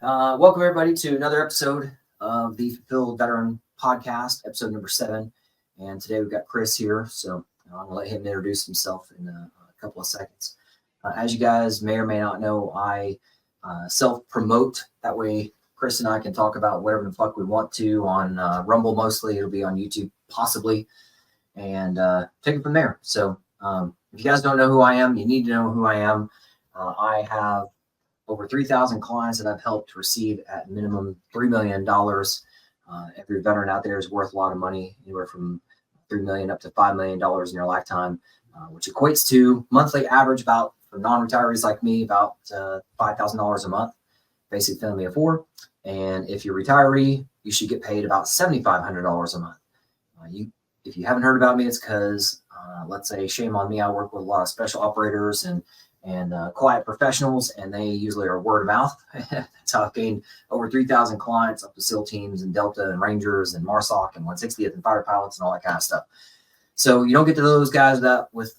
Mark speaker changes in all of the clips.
Speaker 1: Welcome everybody to another episode of the Fulfilled Veteran Podcast, episode number 7. And today we've got Chris here, so I'm gonna let him introduce himself in a couple of seconds. As you guys may or may not know, I self-promote. That way Chris and I can talk about whatever the fuck we want to on Rumble mostly. It'll be on YouTube possibly, and take it from there. So if you guys don't know who I am, you need to know who I am. I have over 3,000 clients that I've helped receive at minimum $3 million. Every veteran out there is worth a lot of money, anywhere from $3 million up to $5 million in your lifetime, which equates to monthly average about, for non-retirees like me, about $5,000 a month, basic family of 4. And if you're a retiree, you should get paid about $7,500 a month. If you haven't heard about me, it's because, let's say, shame on me, I work with a lot of special operators and quiet professionals, and they usually are word of mouth. That's how I've gained over 3,000 clients up to SEAL teams and Delta and Rangers and MARSOC and 160th and fighter pilots and all that kind of stuff. So you don't get to those guys with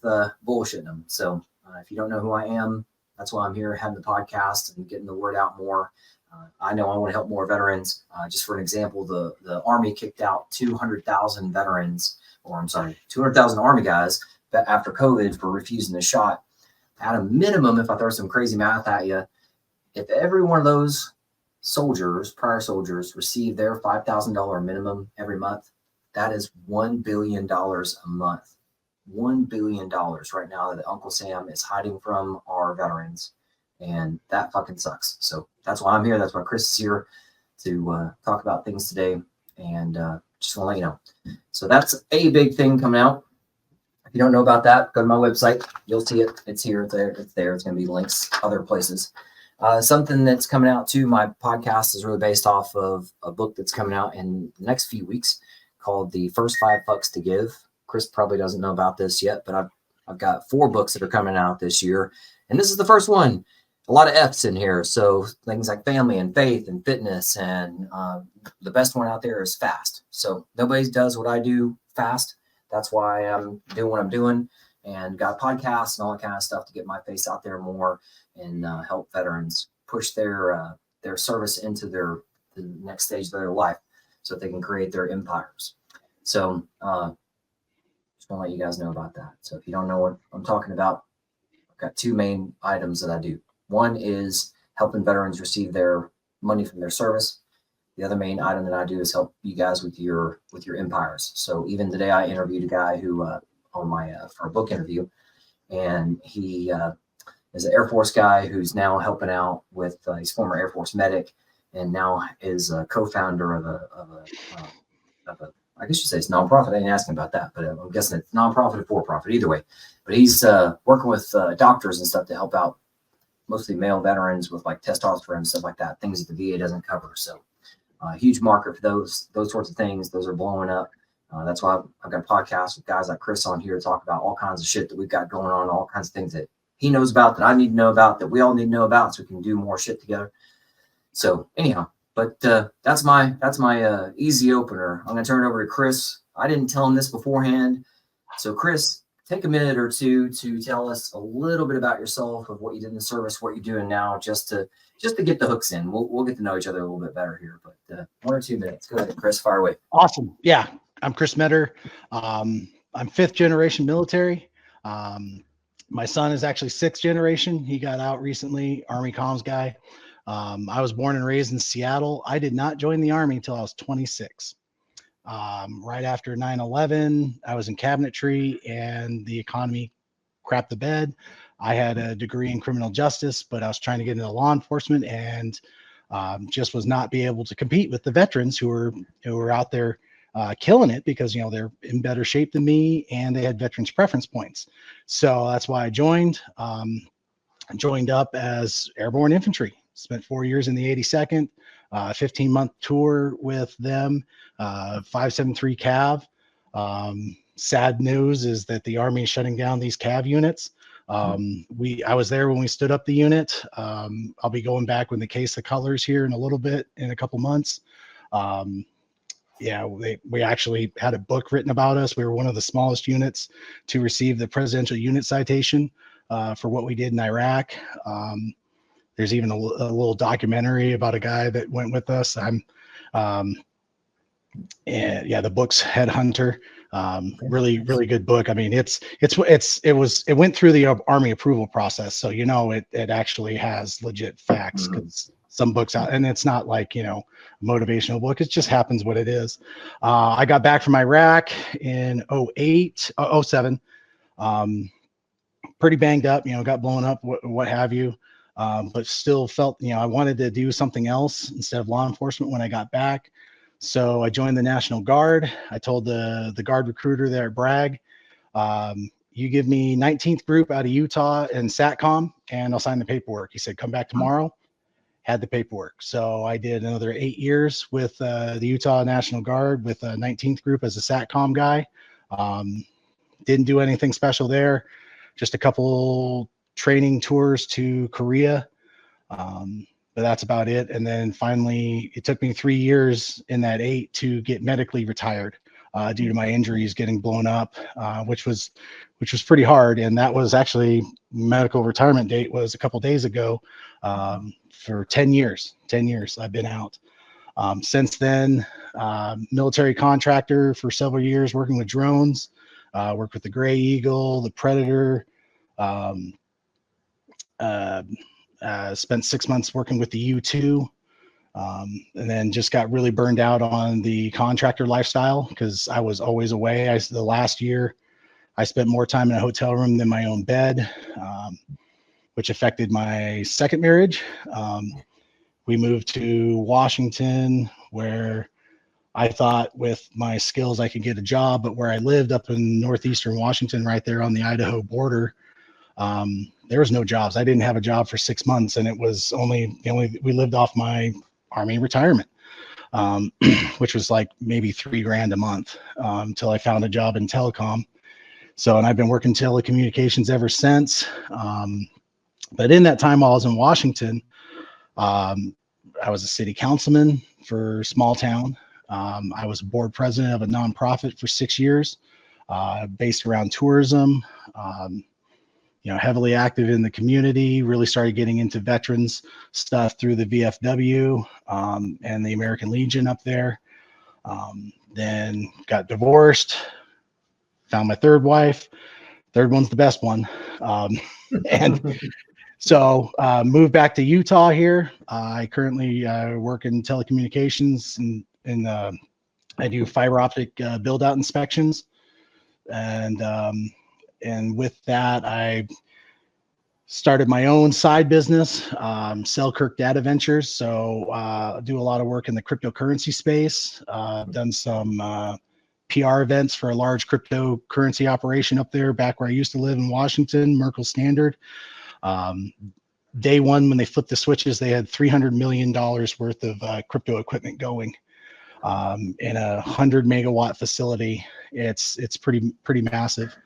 Speaker 1: bullshitting them. So if you don't know who I am, that's why I'm here having the podcast and getting the word out more. I know I want to help more veterans. Just for an example, the Army kicked out 200,000 veterans, 200,000 Army guys after COVID for refusing the shot. At a minimum, if I throw some crazy math at you, if every one of those prior soldiers, received their $5,000 minimum every month, that is $1 billion a month. $1 billion right now that Uncle Sam is hiding from our veterans. And that fucking sucks. So that's why I'm here. That's why Chris is here to talk about things today. And just want to let you know. So that's a big thing coming out. If you don't know about that, go to my website. You'll see it. It's here. It's there. It's there. It's going to be links other places. Something that's coming out too. My podcast is really based off of a book that's coming out in the next few weeks called The First 5 Fucks to Give. Chris probably doesn't know about this yet, but I've got 4 books that are coming out this year, and this is the first one. A lot of F's in here. So things like family and faith and fitness, and the best one out there is fast. So nobody does what I do fast. That's why I'm doing what I'm doing, and got podcasts and all that kind of stuff to get my face out there more and help veterans push their service into the next stage of their life so that they can create their empires. So just want to let you guys know about that. So if you don't know what I'm talking about, I've got 2 main items that I do. One is helping veterans receive their money from their service. The other main item that I do is help you guys with your empires. So even today, I interviewed a guy who for a book interview, and he is an Air Force guy who's now helping out with. He's former Air Force medic, and now is a co-founder of a I guess you say it's nonprofit. I didn't ask him about that, but I'm guessing it's nonprofit or for-profit, either way. But he's working with doctors and stuff to help out mostly male veterans with like testosterone and stuff like that, things that the VA doesn't cover. So. Huge market for those sorts of things. Those are blowing up. That's why I've got a podcast with guys like Chris on here to talk about all kinds of shit that we've got going on, all kinds of things that he knows about, that I need to know about, that we all need to know about, so we can do more shit together. So anyhow, but that's my easy opener. I'm gonna turn it over to Chris. I didn't tell him this beforehand, so Chris, take a minute or two to tell us a little bit about yourself, of what you did in the service, what you're doing now, just to get the hooks in. We'll get to know each other a little bit better here, but 1 or 2 minutes. Go ahead, Chris, fire away.
Speaker 2: Awesome. Yeah, I'm Chris Metter. I'm 5th generation military. My son is actually 6th generation. He got out recently, Army comms guy. I was born and raised in Seattle. I did not join the Army until I was 26. Right after 9/11, I was in cabinetry, and the economy crapped the bed. I had a degree in criminal justice, but I was trying to get into law enforcement, and just was not be able to compete with the veterans who were out there killing it, because they're in better shape than me, and they had veterans preference points. So that's why I joined. Joined up as airborne infantry. Spent 4 years in the 82nd, 15-month tour with them, 573 Cav. Sad news is that the Army is shutting down these Cav units. I was there when we stood up the unit. I'll be going back with the case of colors here in a little bit, in a couple months. We actually had a book written about us. We were one of the smallest units to receive the Presidential Unit Citation for what we did in Iraq. There's even a little documentary about a guy that went with us. And yeah, the book's Headhunter. Really, really good book. I mean, it went through the Army approval process. So, it actually has legit facts, because some books out, and it's not like, a motivational book. It just happens what it is. I got back from Iraq in 07, pretty banged up, got blown up, what have you. But still felt, I wanted to do something else instead of law enforcement when I got back. So I joined the National Guard. I told the Guard recruiter there at Bragg, you give me 19th group out of Utah and SATCOM, and I'll sign the paperwork. He said, come back tomorrow. Had the paperwork. So I did another 8 years with the Utah National Guard with a 19th group as a SATCOM guy. Didn't do anything special there. Just a couple training tours to Korea. But that's about it. And then finally, it took me 3 years in that 8 to get medically retired due to my injuries getting blown up, which was pretty hard. And that was actually, medical retirement date was a couple days ago. For 10 years I've been out. Since then, military contractor for several years, working with drones, worked with the Gray Eagle, the Predator. Spent 6 months working with the U-2, and then just got really burned out on the contractor lifestyle because I was always away. The last year, I spent more time in a hotel room than my own bed, which affected my second marriage. We moved to Washington, where I thought with my skills I could get a job, but where I lived up in northeastern Washington, right there on the Idaho border, there was no jobs. I didn't have a job for 6 months, and it was we lived off my Army retirement, which was like maybe $3,000 a month, until I found a job in telecom. So, and I've been working telecommunications ever since. But in that time while I was in Washington, I was a city councilman for a small town. I was board president of a nonprofit for 6 years, based around tourism. Heavily active in the community, really started getting into veterans stuff through the VFW and the American Legion up there. Then got divorced, found my third wife. Third one's the best one. And so moved back to Utah here. I currently work in telecommunications, and I do fiber optic build out inspections. And with that, I started my own side business, Selkirk Data Ventures. So I do a lot of work in the cryptocurrency space. Done some PR events for a large cryptocurrency operation up there, back where I used to live in Washington, Merkle Standard. Day one, when they flipped the switches, they had $300 million worth of crypto equipment going in a 100 megawatt facility. It's pretty massive.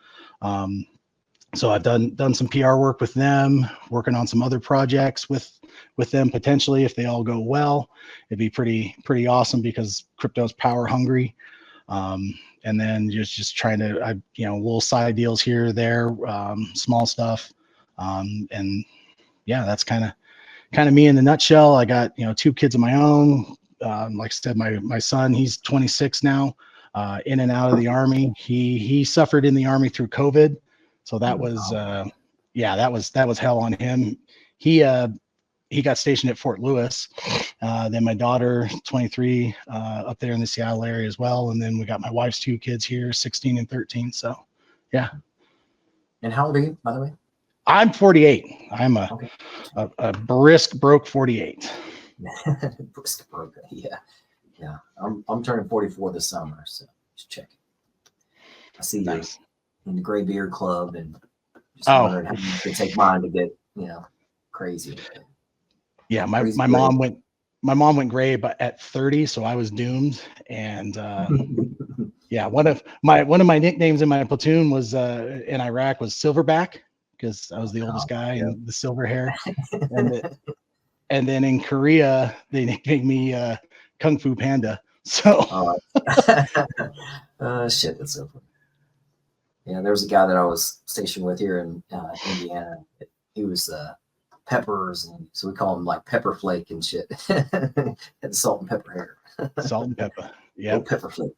Speaker 2: So I've done some PR work with them, working on some other projects with them potentially if they all go well. It'd be pretty awesome because crypto's power hungry. And then just trying to, little side deals here or there, small stuff. And yeah, that's kind of me in a nutshell. I got, 2 kids of my own. Like I said, my son, he's 26 now, in and out of the Army. He suffered in the Army through COVID. So that was, that was hell on him. He got stationed at Fort Lewis. Then my daughter, 23, up there in the Seattle area as well. And then we got my wife's 2 kids here, 16 and 13. So, yeah.
Speaker 1: And how old are you, by the way?
Speaker 2: I'm 48. I'm a brisk broke 48.
Speaker 1: Brisk broke, yeah. I'm turning 44 this summer, so just checking. I see you in the Gray Beard Club, and just wondering how you could take mine to get crazy.
Speaker 2: Yeah, my mom went gray, but at 30, so I was doomed. And yeah, one of my nicknames in my platoon was in Iraq was Silverback, because I was the oldest guy and the silver hair. And then in Korea, they nicknamed me Kung Fu Panda. So
Speaker 1: shit, that's so funny. Yeah, there was a guy that I was stationed with here in Indiana. He was peppers, and so we call them like pepper flake and shit, and salt and pepper hair.
Speaker 2: Salt and pepper.
Speaker 1: Little
Speaker 2: Yep.
Speaker 1: pepper flake.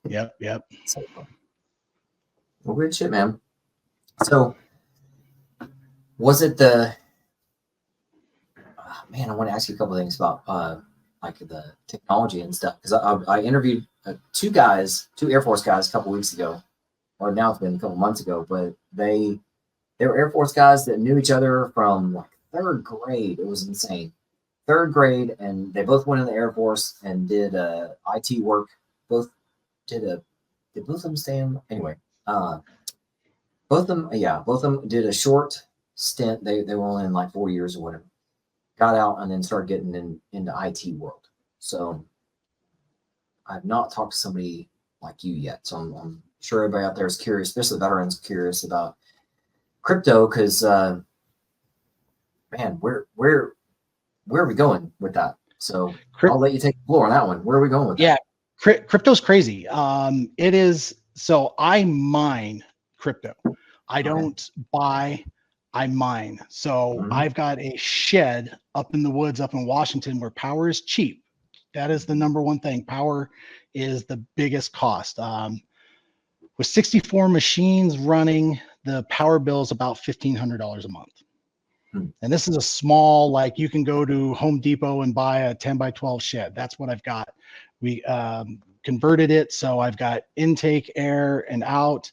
Speaker 2: Yep.
Speaker 1: So, well, good shit, man. So, was it the man? I want to ask you a couple of things about like the technology and stuff, because I interviewed two Air Force guys a couple weeks ago, or now it's been a couple months ago, but they were Air Force guys that knew each other from like third grade. It was insane. Third grade, and they both went in the Air Force and did IT work. Did both of them stay in? Anyway, both of them did a short stint. They were only in like 4 years or whatever. Got out and then started getting into IT world. So I've not talked to somebody like you yet. So I'm sure everybody out there is curious, especially veterans, curious about crypto, because man, where are we going with that? So I'll let you take the floor on that one. Where are we going with that?
Speaker 2: Yeah, crypto's crazy. It is. So I mine crypto. I don't buy, I mine. So I've got a shed up in the woods up in Washington where power is cheap. That is the number one thing. Power is the biggest cost. With 64 machines running, the power bill is about $1,500 a month. And this is a small, like you can go to Home Depot and buy a 10 by 12 shed. That's what I've got. We converted it. So I've got intake, air, and out,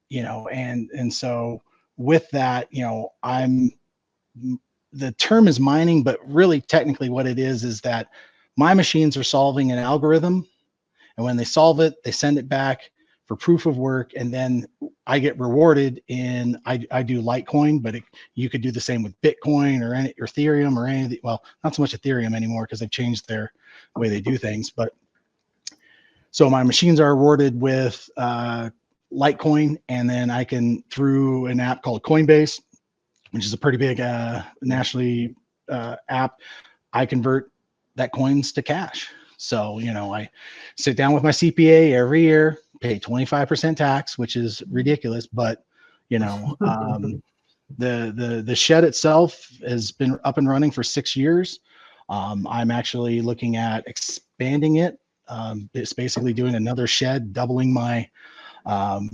Speaker 2: you know, and so with that, you know, the term is mining, but really technically what it is that my machines are solving an algorithm. And when they solve it, they send it back for proof of work, and then I get rewarded in, I do Litecoin, but you could do the same with Bitcoin or Ethereum or anything. Well, not so much Ethereum anymore because they've changed their way they do things. But so my machines are rewarded with Litecoin, and then I can, through an app called Coinbase, which is a pretty big nationally app, I convert that coins to cash. So, you know, I sit down with my CPA every year, pay 25% tax, which is ridiculous, but you know, the shed itself has been up and running for 6 years. I'm actually looking at expanding it. It's basically doing another shed, doubling my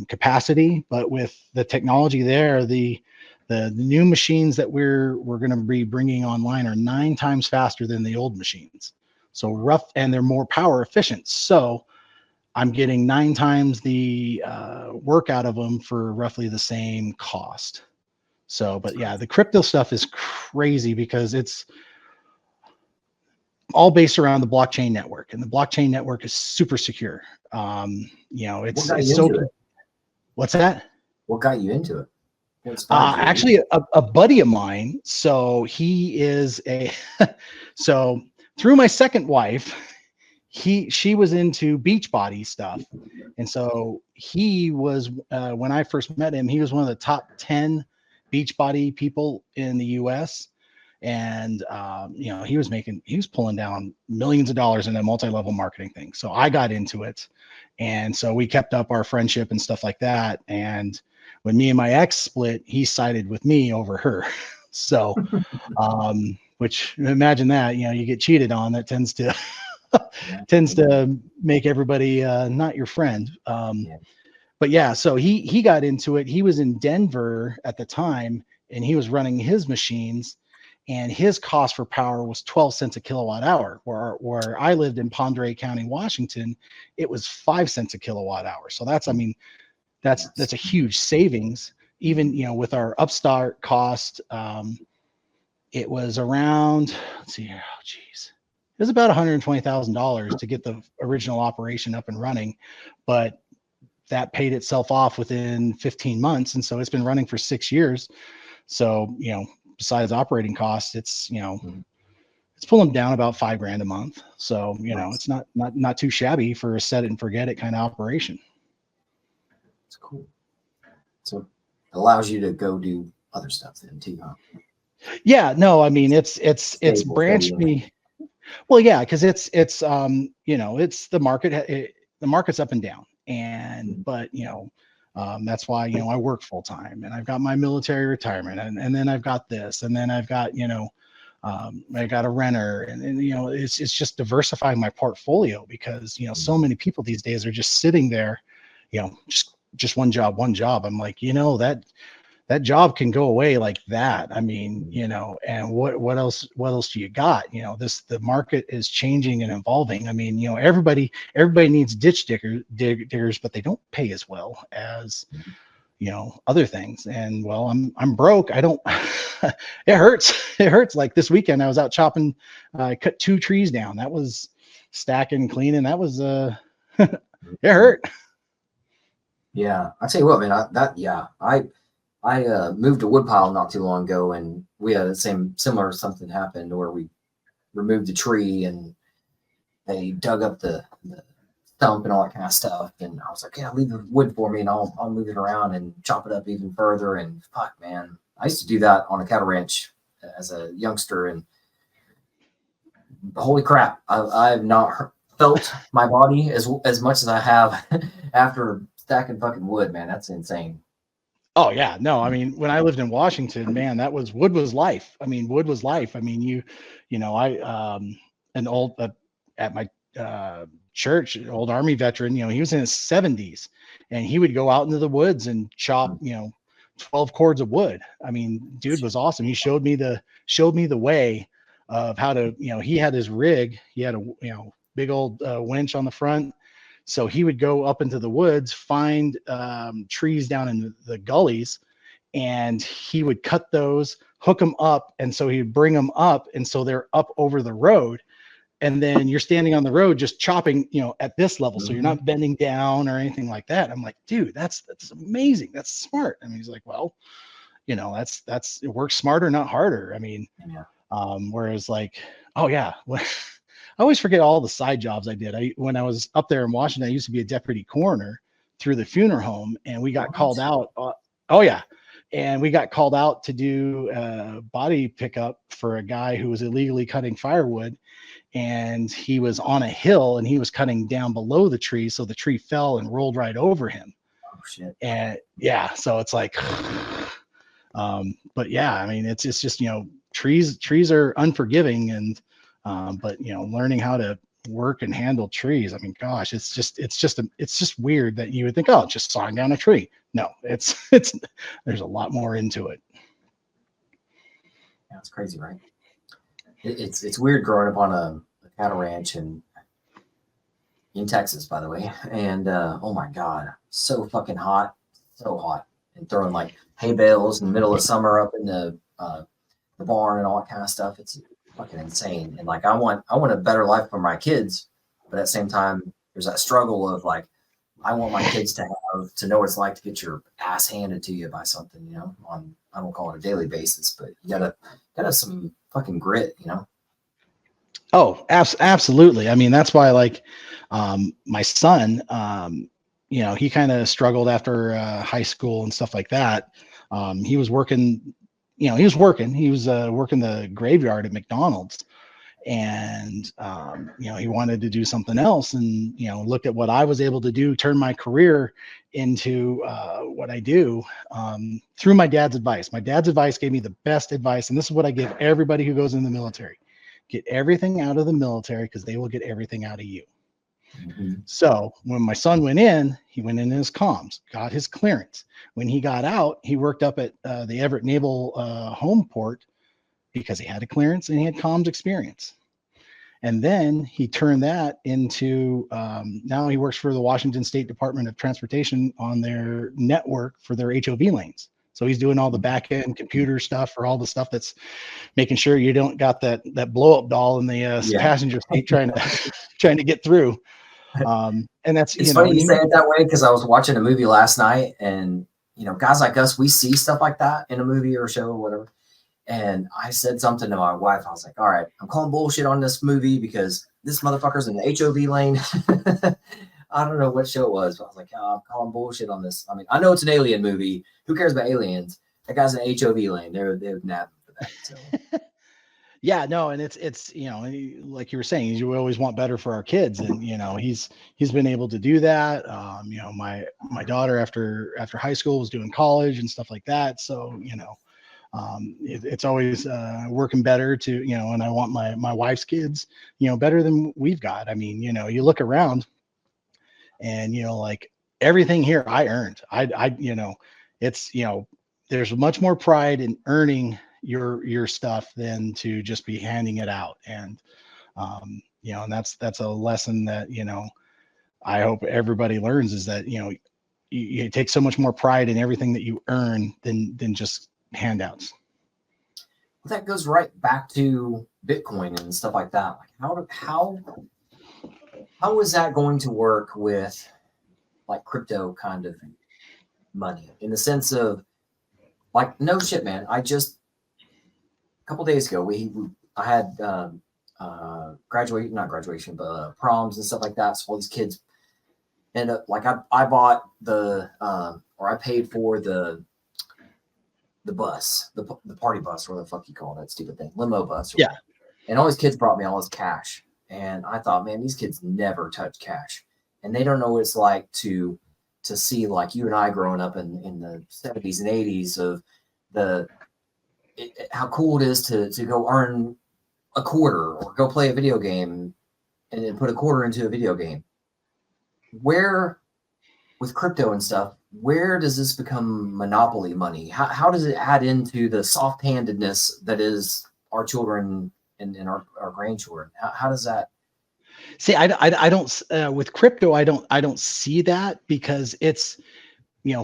Speaker 2: capacity, but with the technology there, the new machines that we're going to be bringing online are 9 times faster than the old machines. So rough, and they're more power efficient. So I'm getting 9 times the work out of them for roughly the same cost. So, but yeah, the crypto stuff is crazy because it's all based around the blockchain network, and the blockchain network is super secure. You know, it's so. What's that?
Speaker 1: What got you into it?
Speaker 2: Actually, a buddy of mine. So he is so through my second wife, she was into Beachbody stuff. And so he was, when I first met him, he was one of the top 10 Beachbody people in the US. And, you know, he was pulling down millions of dollars in a multi-level marketing thing. So I got into it. And so we kept up our friendship and stuff like that. And when me and my ex split, he sided with me over her. So, which, imagine that, you know, you get cheated on, that tends to make everybody not your friend. But yeah, so he got into it. He was in Denver at the time, and he was running his machines, and his cost for power was 12 cents a kilowatt hour. Where I lived in Pondere County, Washington, it was 5 cents a kilowatt hour. So that's, I mean, that's a huge savings. Even, you know, with our upstart cost, it was around, let's see here, oh geez, it was about $120,000 to get the original operation up and running, but that paid itself off within 15 months. And so it's been running for 6 years. So, you know, besides operating costs, it's, you know, it's pulling down about $5,000 a month. So, you know, it's not too shabby for a set it and forget it kind of operation.
Speaker 1: It's cool. So it allows you to go do other stuff then too, huh? Yeah,
Speaker 2: no, I mean, it's branched me. Well, yeah, because it's you know, it's the market. The market's up and down, and but you know, That's why, I work full time, and I've got my military retirement, and then I've got this, and then I've got, I got a renter, and it's just diversifying my portfolio, because, so many people these days are just sitting there, just one job. I'm like, that job can go away like that. I mean, and what else do you got? The market is changing and evolving. I mean, everybody needs diggers, but they don't pay as well as, other things. And well, I'm broke. I don't, it hurts. It hurts. Like this weekend I was out chopping, I cut 2 trees down. That was stacking, cleaning. That was, it hurt.
Speaker 1: Yeah. I tell you what, man, I moved a woodpile not too long ago, and we had similar something happened where we removed the tree and they dug up the stump and all that kind of stuff. And I was like, yeah, leave the wood for me and I'll move it around and chop it up even further. And fuck, man, I used to do that on a cattle ranch as a youngster, and holy crap, I've not felt my body as much as I have after stacking fucking wood, man. That's insane.
Speaker 2: Oh yeah, no, I mean, when I lived in Washington, man, wood was life. I mean, wood was life. I mean, an old, at my church, an old Army veteran, he was in his 70s, and he would go out into the woods and chop, 12 cords of wood. I mean, dude was awesome. He showed me the way of how to, he had his rig. He had a, big old winch on the front. So he would go up into the woods, find trees down in the gullies, and he would cut those, hook them up. And so he'd bring them up. And so they're up over the road. And then you're standing on the road just chopping, at this level. So you're not bending down or anything like that. I'm like, dude, that's amazing. That's smart. And he's like, well, that's it works smarter, not harder. I mean, whereas like, oh yeah. I always forget all the side jobs I did. When I was up there in Washington, I used to be a deputy coroner through the funeral home, and we got called out. And we got called out to do a body pickup for a guy who was illegally cutting firewood, and he was on a hill and he was cutting down below the tree, so the tree fell and rolled right over him.
Speaker 1: Oh shit.
Speaker 2: And yeah, so it's like, but yeah, I mean, it's just trees are unforgiving, and but learning how to work and handle trees, I mean, gosh, it's just weird that you would think, oh, just sawing down a tree. No, it's there's a lot more into it.
Speaker 1: Yeah, it's crazy, right? It's weird growing up on a cattle ranch and in Texas, by the way. And oh my God, so fucking hot, so hot. And throwing like hay bales in the middle of summer up in the barn and all that kind of stuff. It's fucking insane. And like I want a better life for my kids, but at the same time, there's that struggle of like, I want my kids to know what it's like to get your ass handed to you by something, on, I don't call it a daily basis, but you gotta have some fucking grit,
Speaker 2: Oh, absolutely. I mean, that's why, like, my son, he kind of struggled after high school and stuff like that. He was working, he was working the graveyard at McDonald's, and he wanted to do something else, and looked at what I was able to do, turn my career into what I do through my dad's advice. My dad's advice gave me the best advice, and this is what I give everybody who goes in the military: get everything out of the military, because they will get everything out of you. Mm-hmm. So when my son went in, he went in his comms, got his clearance. When he got out, he worked up at the Everett Naval Home Port, because he had a clearance and he had comms experience. And then he turned that into, now he works for the Washington State Department of Transportation on their network for their HOV lanes. So he's doing all the back end computer stuff for all the stuff that's making sure you don't got that blow up doll in the passenger seat trying to get through. And that's,
Speaker 1: it's funny you say it that way, because I was watching a movie last night, and guys like us, we see stuff like that in a movie or a show or whatever. And I said something to my wife. I was like, all right, I'm calling bullshit on this movie because this motherfucker's in the HOV lane. I don't know what show it was, but I was like, oh, I'm calling bullshit on this. I mean, I know it's an alien movie. Who cares about aliens? That guy's in the HOV lane. They would nab him for that. So.
Speaker 2: Yeah, no, and it's like you were saying, you always want better for our kids, and he's been able to do that. My daughter after high school was doing college and stuff like that, so it's always working better to and I want my wife's kids better than we've got. I mean, you look around and like everything here I earned. It's there's much more pride in earning your stuff than to just be handing it out. And and that's a lesson that I hope everybody learns, is that you take so much more pride in everything that you earn than just handouts.
Speaker 1: That goes right back to Bitcoin and stuff like that. Like how is that going to work with like crypto kind of money, in the sense of, like, no shit, man. I just a couple days ago I had not graduation, but proms and stuff like that. So all these kids end up, like, I bought or I paid for the bus, the party bus, or the fuck you call that stupid thing, limo bus.
Speaker 2: Yeah.
Speaker 1: And all these kids brought me all this cash. And I thought, man, these kids never touch cash. And they don't know what it's like to see, like, you and I growing up in the 70s and 80s of how cool it is to go earn a quarter or go play a video game and then put a quarter into a video game. Where, with crypto and stuff, where does this become monopoly money? How does it add into the soft-handedness that is our children and our grandchildren? How does that?
Speaker 2: See, I don't with crypto, I don't see that, because it's,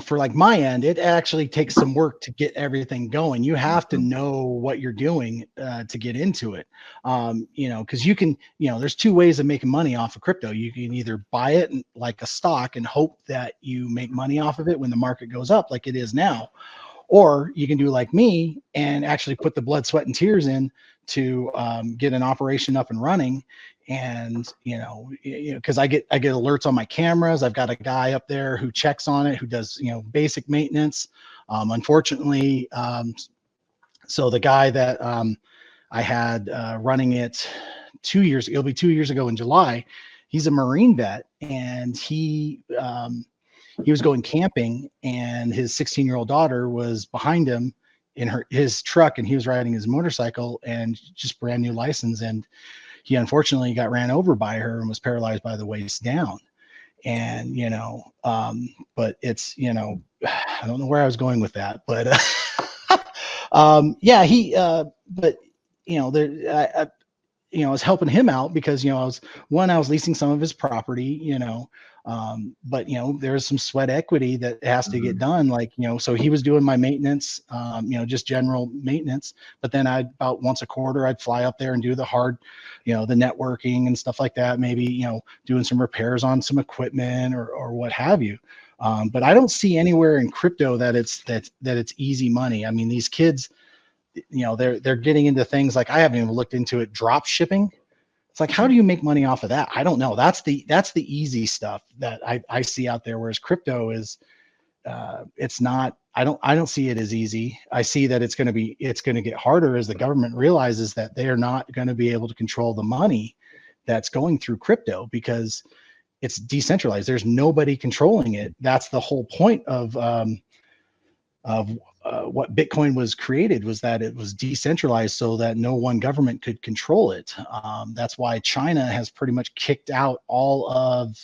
Speaker 2: for like my end, it actually takes some work to get everything going. You have to know what you're doing to get into it. Because you can, there's two ways of making money off of crypto. You can either buy it like a stock and hope that you make money off of it when the market goes up, like it is now. Or you can do like me and actually put the blood, sweat, and tears in to get an operation up and running. And because I get alerts on my cameras. I've got a guy up there who checks on it, who does basic maintenance. Unfortunately, so the guy that I had running it 2 years, it'll be 2 years ago in July. He's a Marine vet, and he was going camping, and his 16-year-old daughter was behind him in his truck, and he was riding his motorcycle, and just brand new license. And he unfortunately got ran over by her and was paralyzed by the waist down. And, but it's, I don't know where I was going with that, but, yeah, but, I was helping him out because, I was leasing some of his property, but, there's some sweat equity that has to get done. Like, so he was doing my maintenance, just general maintenance, but then about once a quarter, I'd fly up there and do the hard, the networking and stuff like that. Maybe, doing some repairs on some equipment or what have you. But I don't see anywhere in crypto that it's easy money. I mean, these kids, they're getting into things like, I haven't even looked into it, drop shipping. It's like, how do you make money off of that? I don't know. That's the easy stuff that I see out there. Whereas crypto is, it's not, I don't see it as easy. I see that it's going to get harder as the government realizes that they are not going to be able to control the money that's going through crypto, because it's decentralized. There's nobody controlling it. That's the whole point of what Bitcoin was created, was that it was decentralized so that no one government could control it. That's why China has pretty much kicked out all of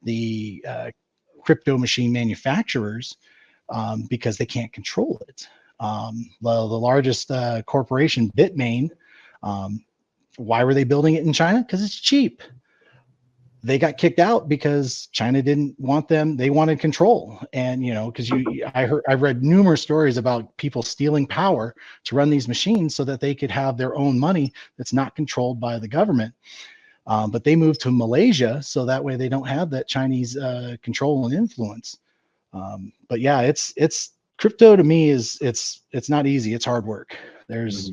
Speaker 2: the crypto machine manufacturers, because they can't control it. The largest corporation, Bitmain, why were they building it in China? Because it's cheap. They got kicked out because China didn't want them. They wanted control. And, because I read numerous stories about people stealing power to run these machines so that they could have their own money that's not controlled by the government. But they moved to Malaysia, so that way they don't have that Chinese control and influence. But yeah, it's crypto to me it's not easy. It's hard work. There's,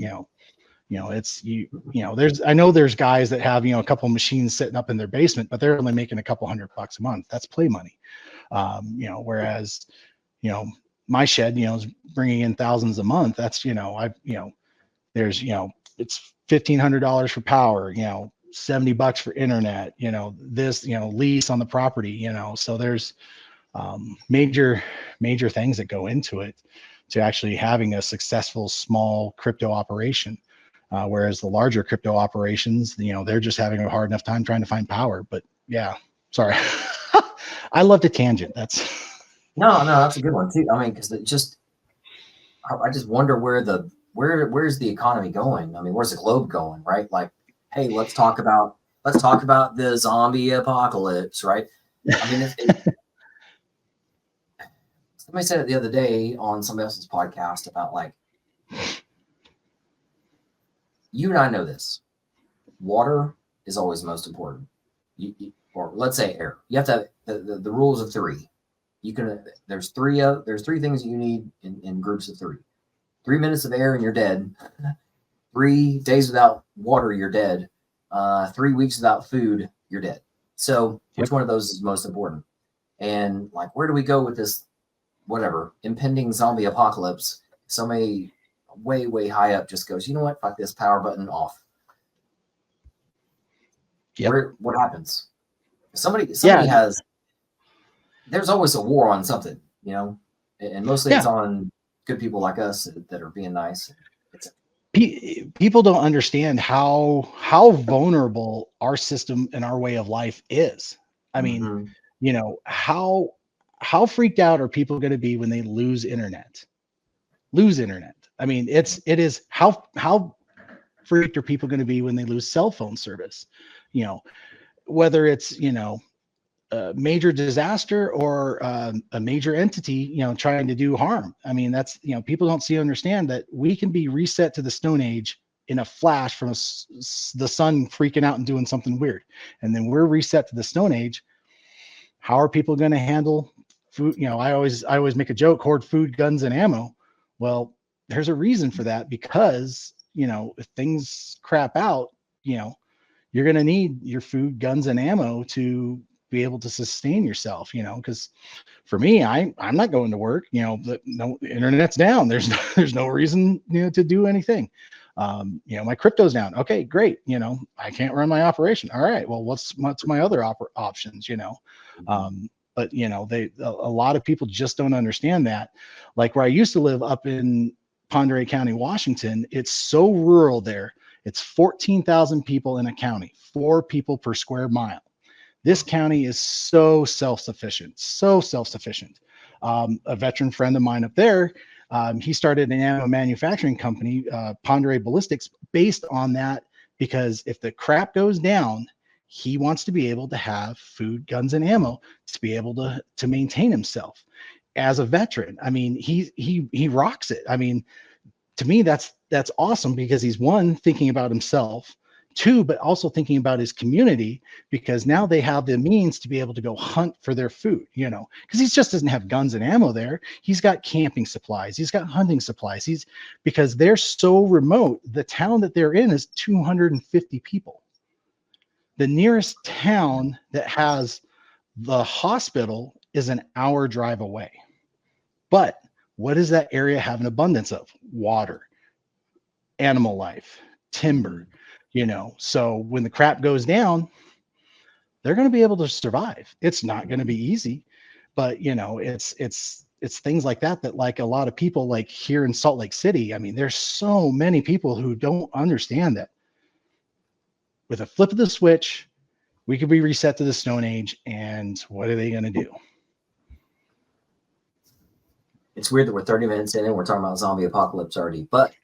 Speaker 2: I know there's guys that have, a couple machines sitting up in their basement, but they're only making a couple $100 a month. That's play money. Whereas, my shed, is bringing in thousands a month. That's, there's, it's $1,500 for power, $70 for internet, this, lease on the property, so there's major things that go into it to actually having a successful small crypto operation. Whereas the larger crypto operations, they're just having a hard enough time trying to find power. But yeah, sorry. I love to tangent.
Speaker 1: No, that's a good one too. I mean, because I just wonder where's the economy going? I mean, where's the globe going, right? Like, hey, let's talk about the zombie apocalypse, right? I mean, somebody said it the other day on somebody else's podcast about, like, you and I know this. Water is always the most important. Or let's say air. You have to have the rules of three. There's three things you need in groups of three. 3 minutes of air and you're dead. 3 days without water, you're dead. 3 weeks without food, you're dead. So which one of those is most important? And, like, where do we go with this, whatever, impending zombie apocalypse? Somebody way, way high up just goes, you know what? Fuck this, power button off.
Speaker 2: Yep.
Speaker 1: What happens? Somebody has. There's always a war on something, and mostly it's on good people like us that are being nice.
Speaker 2: People don't understand how vulnerable our system and our way of life is. I mean, how freaked out are people going to be when they lose internet? I mean, it is how freaked are people going to be when they lose cell phone service? Whether it's, a major disaster or a major entity, trying to do harm. I mean, that's, people don't understand that we can be reset to the Stone Age in a flash from the sun freaking out and doing something weird. And then we're reset to the Stone Age. How are people going to handle food? I always make a joke, hoard food, guns, and ammo. Well, there's a reason for that, because, if things crap out, you're going to need your food, guns, and ammo to be able to sustain yourself, because for me, I'm not going to work, the internet's down. There's no reason, to do anything. My crypto's down. Okay, great. I can't run my operation. All right, well, what's my other options, but a lot of people just don't understand that. Like, where I used to live up in Ponderay County, Washington, it's so rural there. It's 14,000 people in a county, 4 people per square mile. This county is so self-sufficient. A veteran friend of mine up there, he started an ammo manufacturing company, Ponderay Ballistics, based on that, because if the crap goes down, he wants to be able to have food, guns, and ammo to be able to maintain himself as a veteran. I mean, he rocks it. I mean, to me, that's awesome, because he's, one, thinking about himself, 2, but also thinking about his community, because now they have the means to be able to go hunt for their food, because he just doesn't have guns and ammo there. He's got camping supplies. He's got hunting supplies. Because they're so remote, the town that they're in is 250 people. The nearest town that has the hospital is an hour drive away. But what does that area have an abundance of? Water, animal life, timber. So when the crap goes down, they're going to be able to survive. It's not going to be easy, but it's things like that, like a lot of people, like here in Salt Lake City. I mean, there's so many people who don't understand that with a flip of the switch, we could be reset to the Stone Age, and what are they going to do?
Speaker 1: It's weird that we're 30 minutes in and we're talking about zombie apocalypse already, but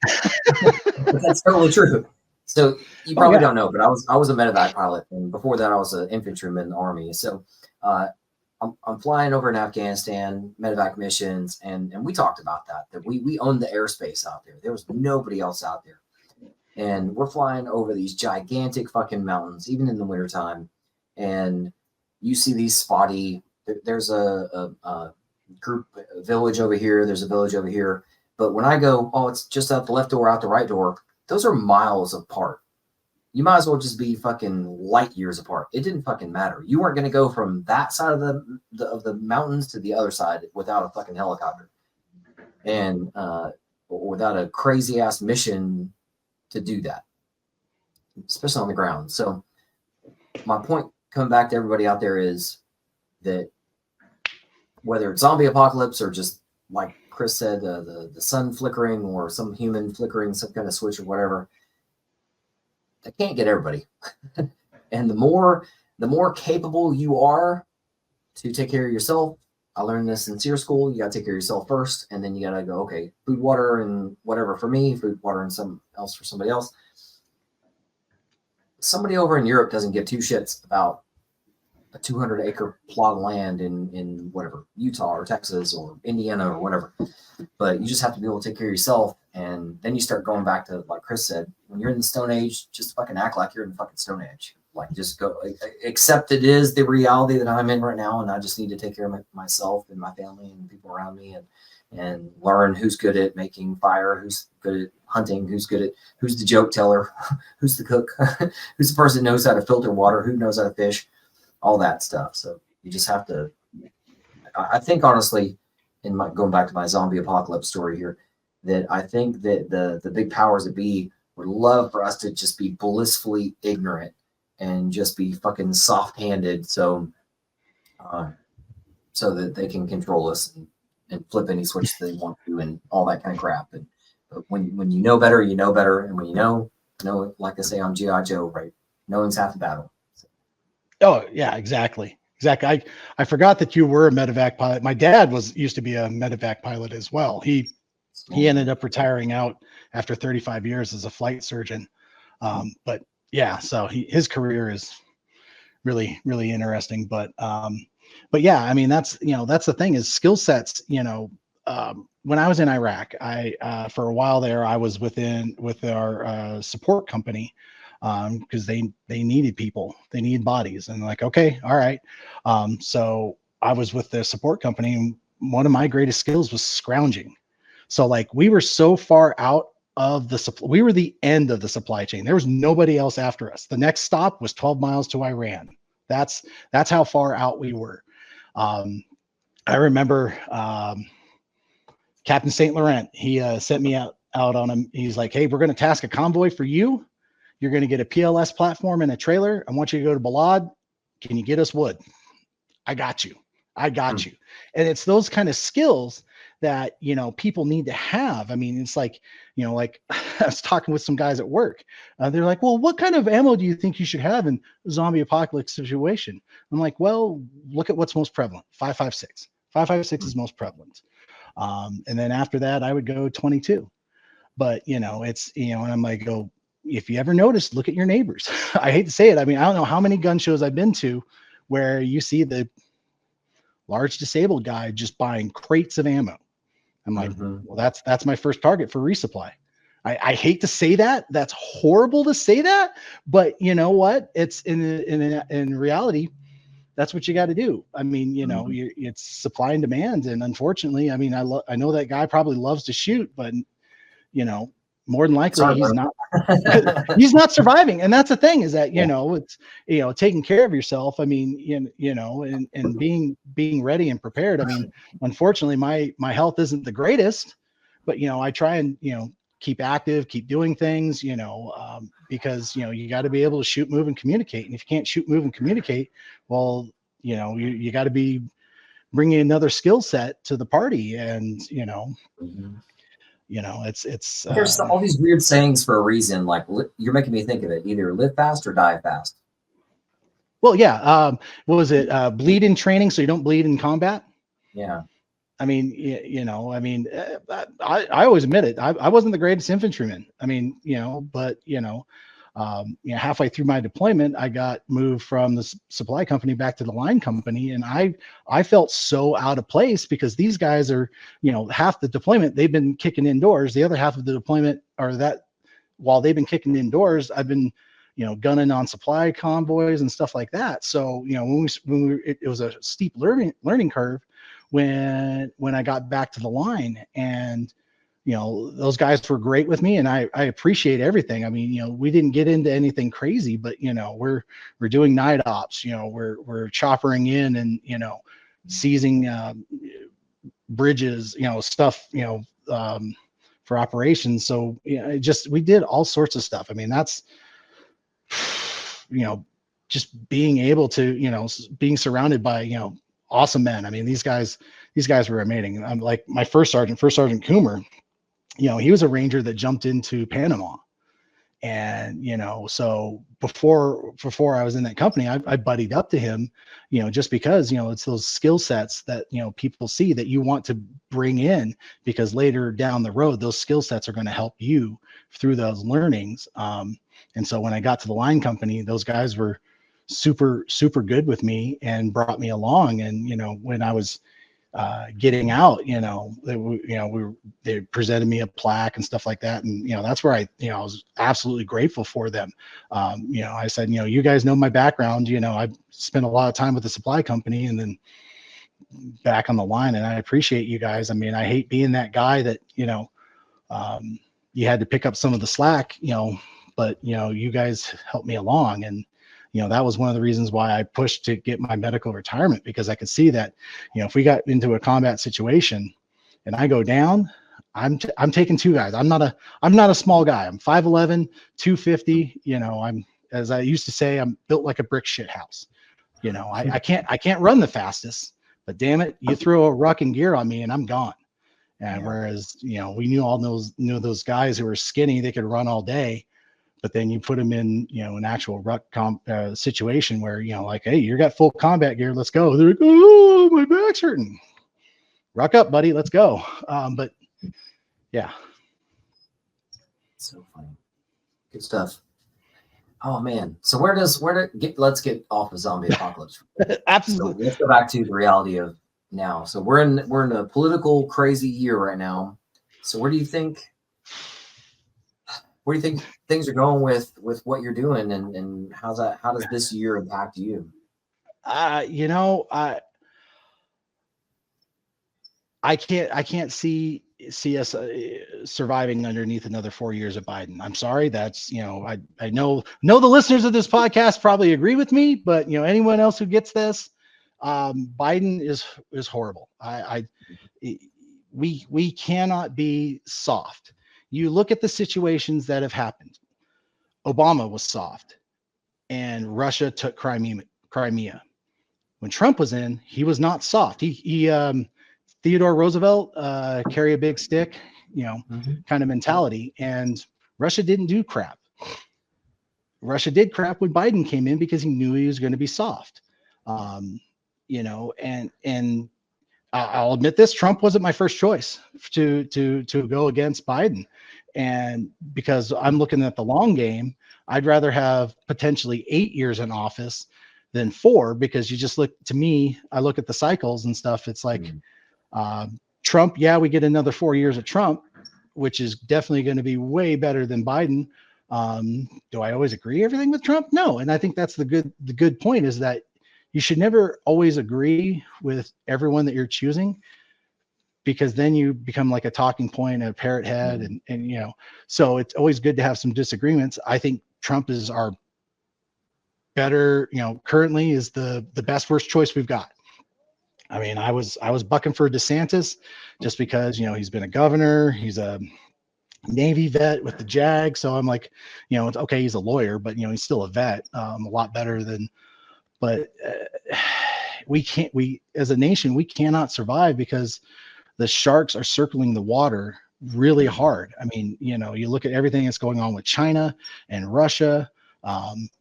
Speaker 1: that's totally true. So you probably don't know, but I was a medevac pilot, and before that I was an infantryman in the Army. So I'm flying over in Afghanistan, medevac missions, and we talked about that we owned the airspace out there. There was nobody else out there. And we're flying over these gigantic fucking mountains, even in the wintertime. And you see these spotty, there's a group, a village over here, there's a village over here. But when I go, oh, it's just out the left door, out the right door, those are miles apart. You might as well just be fucking light years apart. It didn't fucking matter. You weren't going to go from that side of the mountains to the other side without a fucking helicopter, and or without a crazy ass mission to do that. especially on the ground. So my point coming back to everybody out there is that whether it's zombie apocalypse or just like Chris said, the sun flickering or some human flickering some kind of switch or whatever, I can't get everybody. And the more capable you are to take care of yourself, I learned this in SEER school. You got to take care of yourself first, and then you got to go, okay, food, water, and whatever for me, food, water, and some else for somebody else. Somebody over in Europe doesn't give two shits about a 200-acre plot of land in whatever, Utah or Texas or Indiana or whatever. But you just have to be able to take care of yourself. And then you start going back to, like Chris said, when you're in the Stone Age, just fucking act like you're in the fucking Stone Age. Like, just go, accept it is the reality that I'm in right now. And I just need to take care of myself and my family and people around me, and learn who's good at making fire, who's good at hunting, who's the joke teller, who's the cook, who's the person that knows how to filter water, who knows how to fish, all that stuff. So you just have to, I think honestly, going back to my zombie apocalypse story here, that I think that the big powers that be would love for us to just be blissfully ignorant and just be fucking soft-handed, so that they can control us and flip any switch they want to and all that kind of crap. But when you know better, you know better, and when you know, like I say on G.I. Joe, right? Knowing's half the battle. So.
Speaker 2: Oh yeah, exactly. I forgot that you were a medevac pilot. My dad used to be a medevac pilot as well. He ended up retiring out after 35 years as a flight surgeon. But yeah, so his career is really, really interesting. But yeah, I mean, that's the thing is skill sets. When I was in Iraq, for a while there, I was with our support company, because they needed people, they need bodies, and like, okay, all right. So I was with the support company, and one of my greatest skills was scrounging. So like we were so far out of we were the end of the supply chain. There was nobody else after us. The next stop was 12 miles to Iran. That's how far out we were. I remember Captain St. Laurent, he sent me out on him. He's like, hey, we're going to task a convoy for you. You're going to get a PLS platform and a trailer. I want you to go to Balad. Can you get us wood? I got you. And it's those kind of skills that, people need to have. I mean, it's like, like I was talking with some guys at work. They're like, well, what kind of ammo do you think you should have in a zombie apocalypse situation? I'm like, well, look at what's most prevalent. 5.56. 5.56 is most prevalent. And then after that, I would go 22. But, it's, and I'm like, if you ever notice, look at your neighbors. I hate to say it. I mean, I don't know how many gun shows I've been to where you see the large disabled guy just buying crates of ammo. I'm like, well, that's my first target for resupply. I hate to say that. That's horrible to say that, but you know what? It's in reality, that's what you got to do. I mean, it's supply and demand, and unfortunately, I mean, I know that guy probably loves to shoot, but more than likely he's not surviving. And that's the thing, is that it's taking care of yourself. I mean, and being ready and prepared. I mean, unfortunately, my health isn't the greatest, but I try and keep active, keep doing things, because you got to be able to shoot, move, and communicate. And if you can't shoot, move, and communicate, well, you got to be bringing another skill set to the party. And it's
Speaker 1: there's all these weird sayings for a reason. Like, you're making me think of it: either live fast or die fast.
Speaker 2: Well, yeah. What was it? Bleed in training, so you don't bleed in combat.
Speaker 1: Yeah.
Speaker 2: I mean, I always admit it. I wasn't the greatest infantryman. I mean, but halfway through my deployment, I got moved from the supply company back to the line company, and I felt so out of place, because these guys are, half the deployment they've been kicking indoors. The other half of the deployment, or that while they've been kicking indoors, I've been, gunning on supply convoys and stuff like that. So, it was a steep learning curve when I got back to the line. And those guys were great with me, and I appreciate everything. I mean, we didn't get into anything crazy, but we're doing night ops, we're choppering in and seizing bridges, stuff, for operations. So we did all sorts of stuff. I mean, just being able to, being surrounded by, awesome men. I mean, these guys were amazing. I'm like my first sergeant Coomer, he was a ranger that jumped into Panama. And, so before I was in that company, I buddied up to him, just because, it's those skill sets that, people see that you want to bring in, because later down the road, those skill sets are going to help you through those learnings. And so when I got to the line company, those guys were super, super good with me and brought me along. And, when I was getting out, they presented me a plaque and stuff like that. And, that's where I was absolutely grateful for them. I said, you guys know my background, I've spent a lot of time with the supply company and then back on the line, and I appreciate you guys. I mean, I hate being that guy that, you had to pick up some of the slack, but, you guys helped me along. And, that was one of the reasons why I pushed to get my medical retirement, because I could see that, if we got into a combat situation and I go down, I'm taking two guys. I'm not a small guy. I'm 5'11", 250. I'm, as I used to say, I'm built like a brick shit house. I can't run the fastest, but damn it, you throw a ruck and gear on me and I'm gone. And whereas, we knew those guys who were skinny, they could run all day. But then you put them in, an actual ruck situation where, like, hey, you got full combat gear, let's go. They're like, oh, my back's hurting. Ruck up, buddy, let's go. But yeah.
Speaker 1: So funny. Good stuff. Oh man. So let's get off of zombie apocalypse.
Speaker 2: Absolutely.
Speaker 1: So let's go back to the reality of now. So we're in a political crazy year right now. So where do you think things are going with what you're doing, and how does this year impact you?
Speaker 2: I can't see us surviving underneath another 4 years of Biden. I'm sorry. That's, I know the listeners of this podcast probably agree with me, but anyone else who gets this, Biden is horrible. We cannot be soft. You look at the situations that have happened. Obama was soft and Russia took Crimea. When Trump was in, he was not soft. Theodore Roosevelt, carry a big stick, kind of mentality. And Russia didn't do crap. Russia did crap when Biden came in because he knew he was going to be soft. And I'll admit this, Trump wasn't my first choice to go against Biden. And because I'm looking at the long game, I'd rather have potentially 8 years in office than 4, because you just look, to me, I look at the cycles and stuff. It's like Trump, yeah, we get another 4 years of Trump, which is definitely going to be way better than Biden. Do I always agree everything with Trump? No. And I think that's the good point, is that you should never always agree with everyone that you're choosing, because then you become like a talking point, a parrot head. And so it's always good to have some disagreements. I think Trump is our better, currently is the best worst choice we've got. I mean, I was bucking for DeSantis just because, he's been a governor, he's a Navy vet with the JAG. So I'm like, it's okay, he's a lawyer, but he's still a vet, a lot better than, but we as a nation, we cannot survive because the sharks are circling the water really hard. I mean, you look at everything that's going on with China and Russia.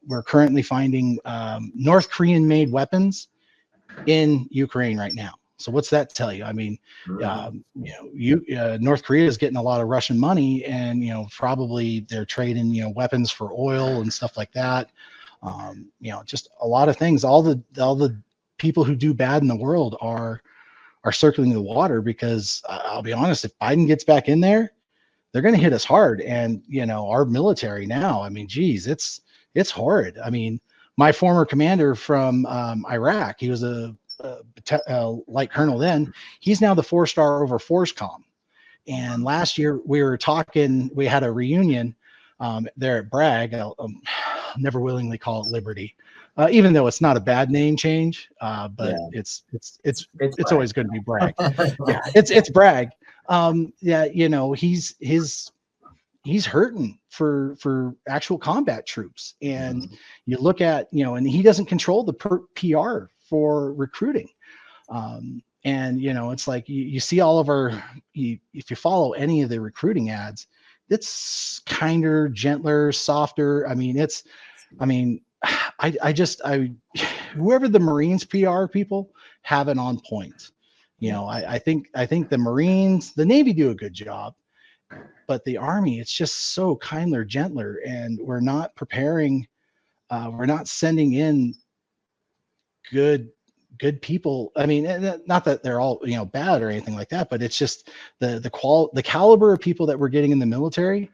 Speaker 2: We're currently finding North Korean made weapons in Ukraine right now. So what's that tell you? I mean, North Korea is getting a lot of Russian money, and probably they're trading weapons for oil and stuff like that. Just a lot of things. All the people who do bad in the world are circling the water, because I'll be honest, if Biden gets back in there, they're going to hit us hard. And our military now, I mean, geez, it's horrid. I mean, my former commander from Iraq, he was a light colonel then. He's now the 4-star over FORSCOM. And last year we were talking, we had a reunion there at Bragg. I'll never willingly call it Liberty, even though it's not a bad name change, but it's always going to be Bragg. Yeah, it's Bragg. His he's hurting for actual combat troops. And
Speaker 1: Mhm.
Speaker 2: you look at, and he doesn't control the PR for recruiting. And it's like you see all of if you follow any of the recruiting ads, it's kinder, gentler, softer. I mean, I whoever the Marines PR people have it on point.
Speaker 1: Yeah.
Speaker 2: I think the Marines, the Navy do a good job, but the Army, it's just so kinder, gentler, and we're not preparing. We're not sending in good people. I mean, not that they're all bad or anything like that, but it's just the caliber of people that we're getting in the military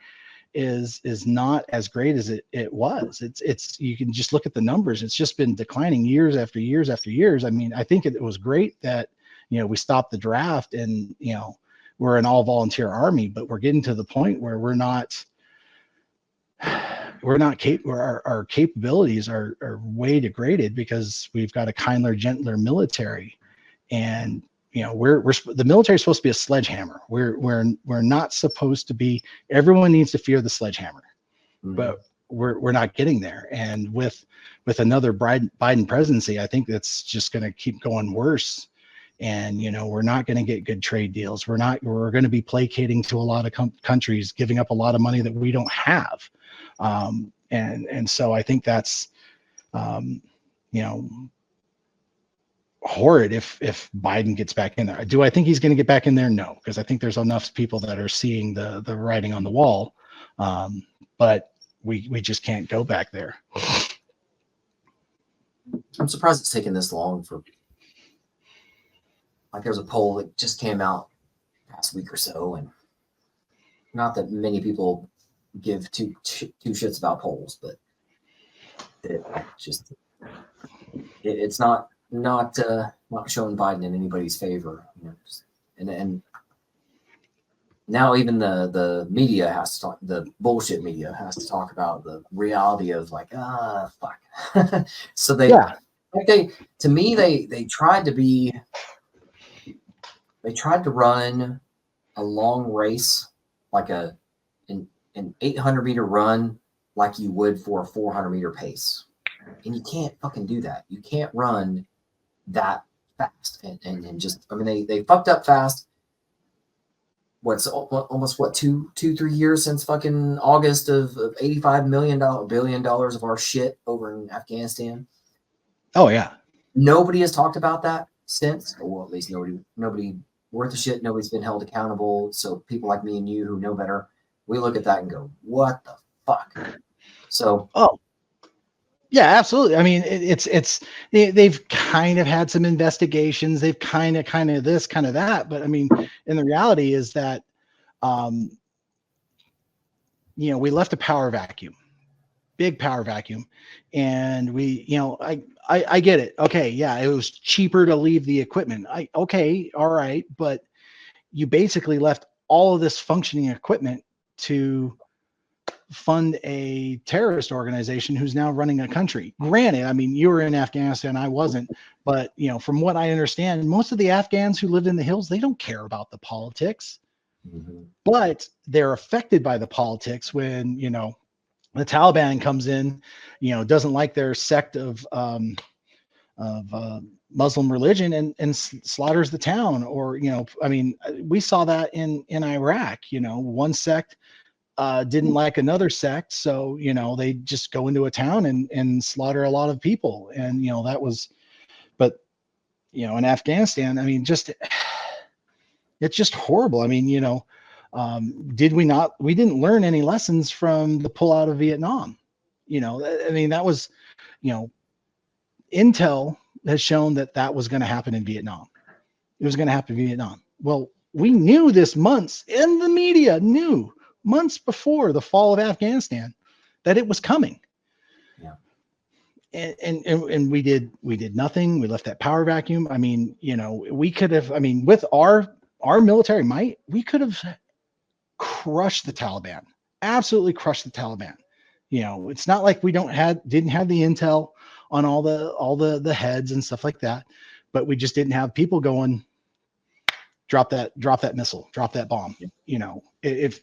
Speaker 2: is not as great as it was. It's you can just look at the numbers. It's just been declining years after years after years. I mean, I think it was great that we stopped the draft and we're an all volunteer Army, but we're getting to the point where we're not our capabilities are way degraded because we've got a kinder, gentler military. And we're the military is supposed to be a sledgehammer. We're not supposed to be. Everyone needs to fear the sledgehammer, but we're not getting there. And with another Biden presidency, I think that's just going to keep going worse. And we're not going to get good trade deals. We're going to be placating to a lot of countries, giving up a lot of money that we don't have. And so I think that's horrid if Biden gets back in there. Do I think he's going to get back in there? No, because I think there's enough people that are seeing the writing on the wall. But we just can't go back there.
Speaker 1: I'm surprised it's taken this long for. Like there's a poll that just came out last week or so, and not that many people give two shits about polls, but it's not showing Biden in anybody's favor. And now even the media has to talk. The bullshit media has to talk about the reality of like fuck. So they to me they tried to run a long race, like an 800-meter run, like you would for a 400-meter pace. And you can't fucking do that. You can't run that fast. And just, I mean, they fucked up fast. What's almost 2-3 years since fucking August of $85 billion of our shit over in Afghanistan.
Speaker 2: Oh yeah.
Speaker 1: Nobody has talked about that since, or well, at least nobody worth a shit. Nobody's been held accountable. So people like me and you who know better, we look at that and go, what the fuck? So,
Speaker 2: yeah, absolutely. I mean, they've kind of had some investigations. They've kind of this, kind of that. But I mean, and the reality is that, we left a power vacuum, big power vacuum. And I get it. Okay. Yeah. It was cheaper to leave the equipment. Okay. All right. But you basically left all of this functioning equipment to fund a terrorist organization who's now running a country. Granted, I mean, you were in Afghanistan, I wasn't, but from what I understand, most of the Afghans who lived in the hills, they don't care about the politics, but they're affected by the politics when, the Taliban comes in, doesn't like their sect of Muslim religion and slaughters the town. Or, I mean, we saw that in Iraq, one sect didn't like another sect. So, they just go into a town and slaughter a lot of people. And, that was, but, in Afghanistan, I mean, it's just horrible. I mean, we didn't learn any lessons from the pullout of Vietnam. I mean, that was, Intel has shown that was going to happen in Vietnam. It was going to happen in Vietnam. Well, we knew this months, and the media knew months before the fall of Afghanistan that it was coming.
Speaker 1: Yeah.
Speaker 2: And we did nothing. We left that power vacuum. I mean, we could have, I mean, with our military might, we could have crushed the Taliban, absolutely crushed the Taliban. It's not like we didn't have the intel on all the heads and stuff like that, but we just didn't have people going, drop that missile, drop that bomb.
Speaker 1: Yeah.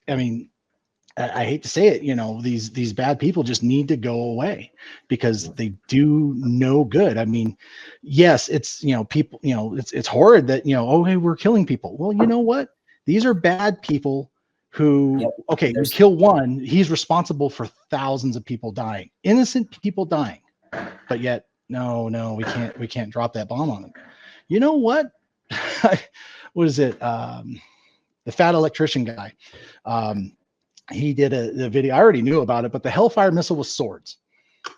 Speaker 2: I mean, I hate to say it, these bad people just need to go away because they do no good. I mean, yes, it's, people, it's horrid that, oh, hey, we're killing people. Well, you know what? These are bad people who,
Speaker 1: Yep.
Speaker 2: okay, you
Speaker 1: There's
Speaker 2: kill one, he's responsible for thousands of people dying, innocent people dying. But yet, no, we can't drop that bomb on them. You know what? What is it? The fat electrician guy. He did a video. I already knew about it, but the Hellfire missile with swords.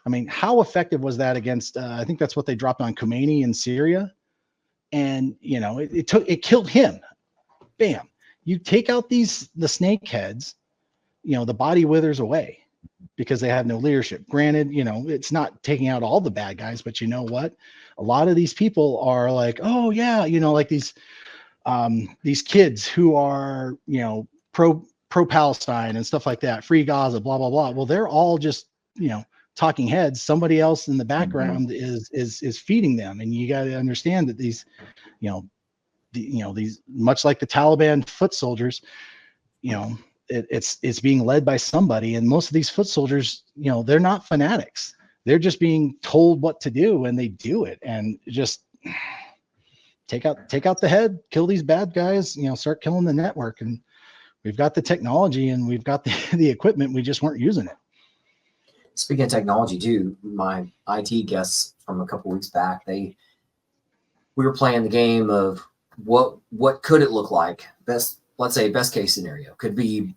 Speaker 2: I mean, how effective was that against? I think that's what they dropped on Khomeini in Syria, and it killed him. Bam! You take out the snake heads, the body withers away because they have no leadership. Granted, it's not taking out all the bad guys, but you know what? A lot of these people are like, oh yeah, like these kids who are pro Palestine and stuff like that, free Gaza, blah blah blah. Well, they're all just talking heads. Somebody else in the background is feeding them, and you got to understand that these these, much like the Taliban foot soldiers, it's being led by somebody, and most of these foot soldiers, they're not fanatics. They're just being told what to do, and they do it, and just take out the head, kill these bad guys, start killing the network. And we've got the technology and we've got the equipment. We just weren't using it.
Speaker 1: Speaking of technology too, my IT guests from a couple weeks back, we were playing the game of what could it look like? Let's say best case scenario could be,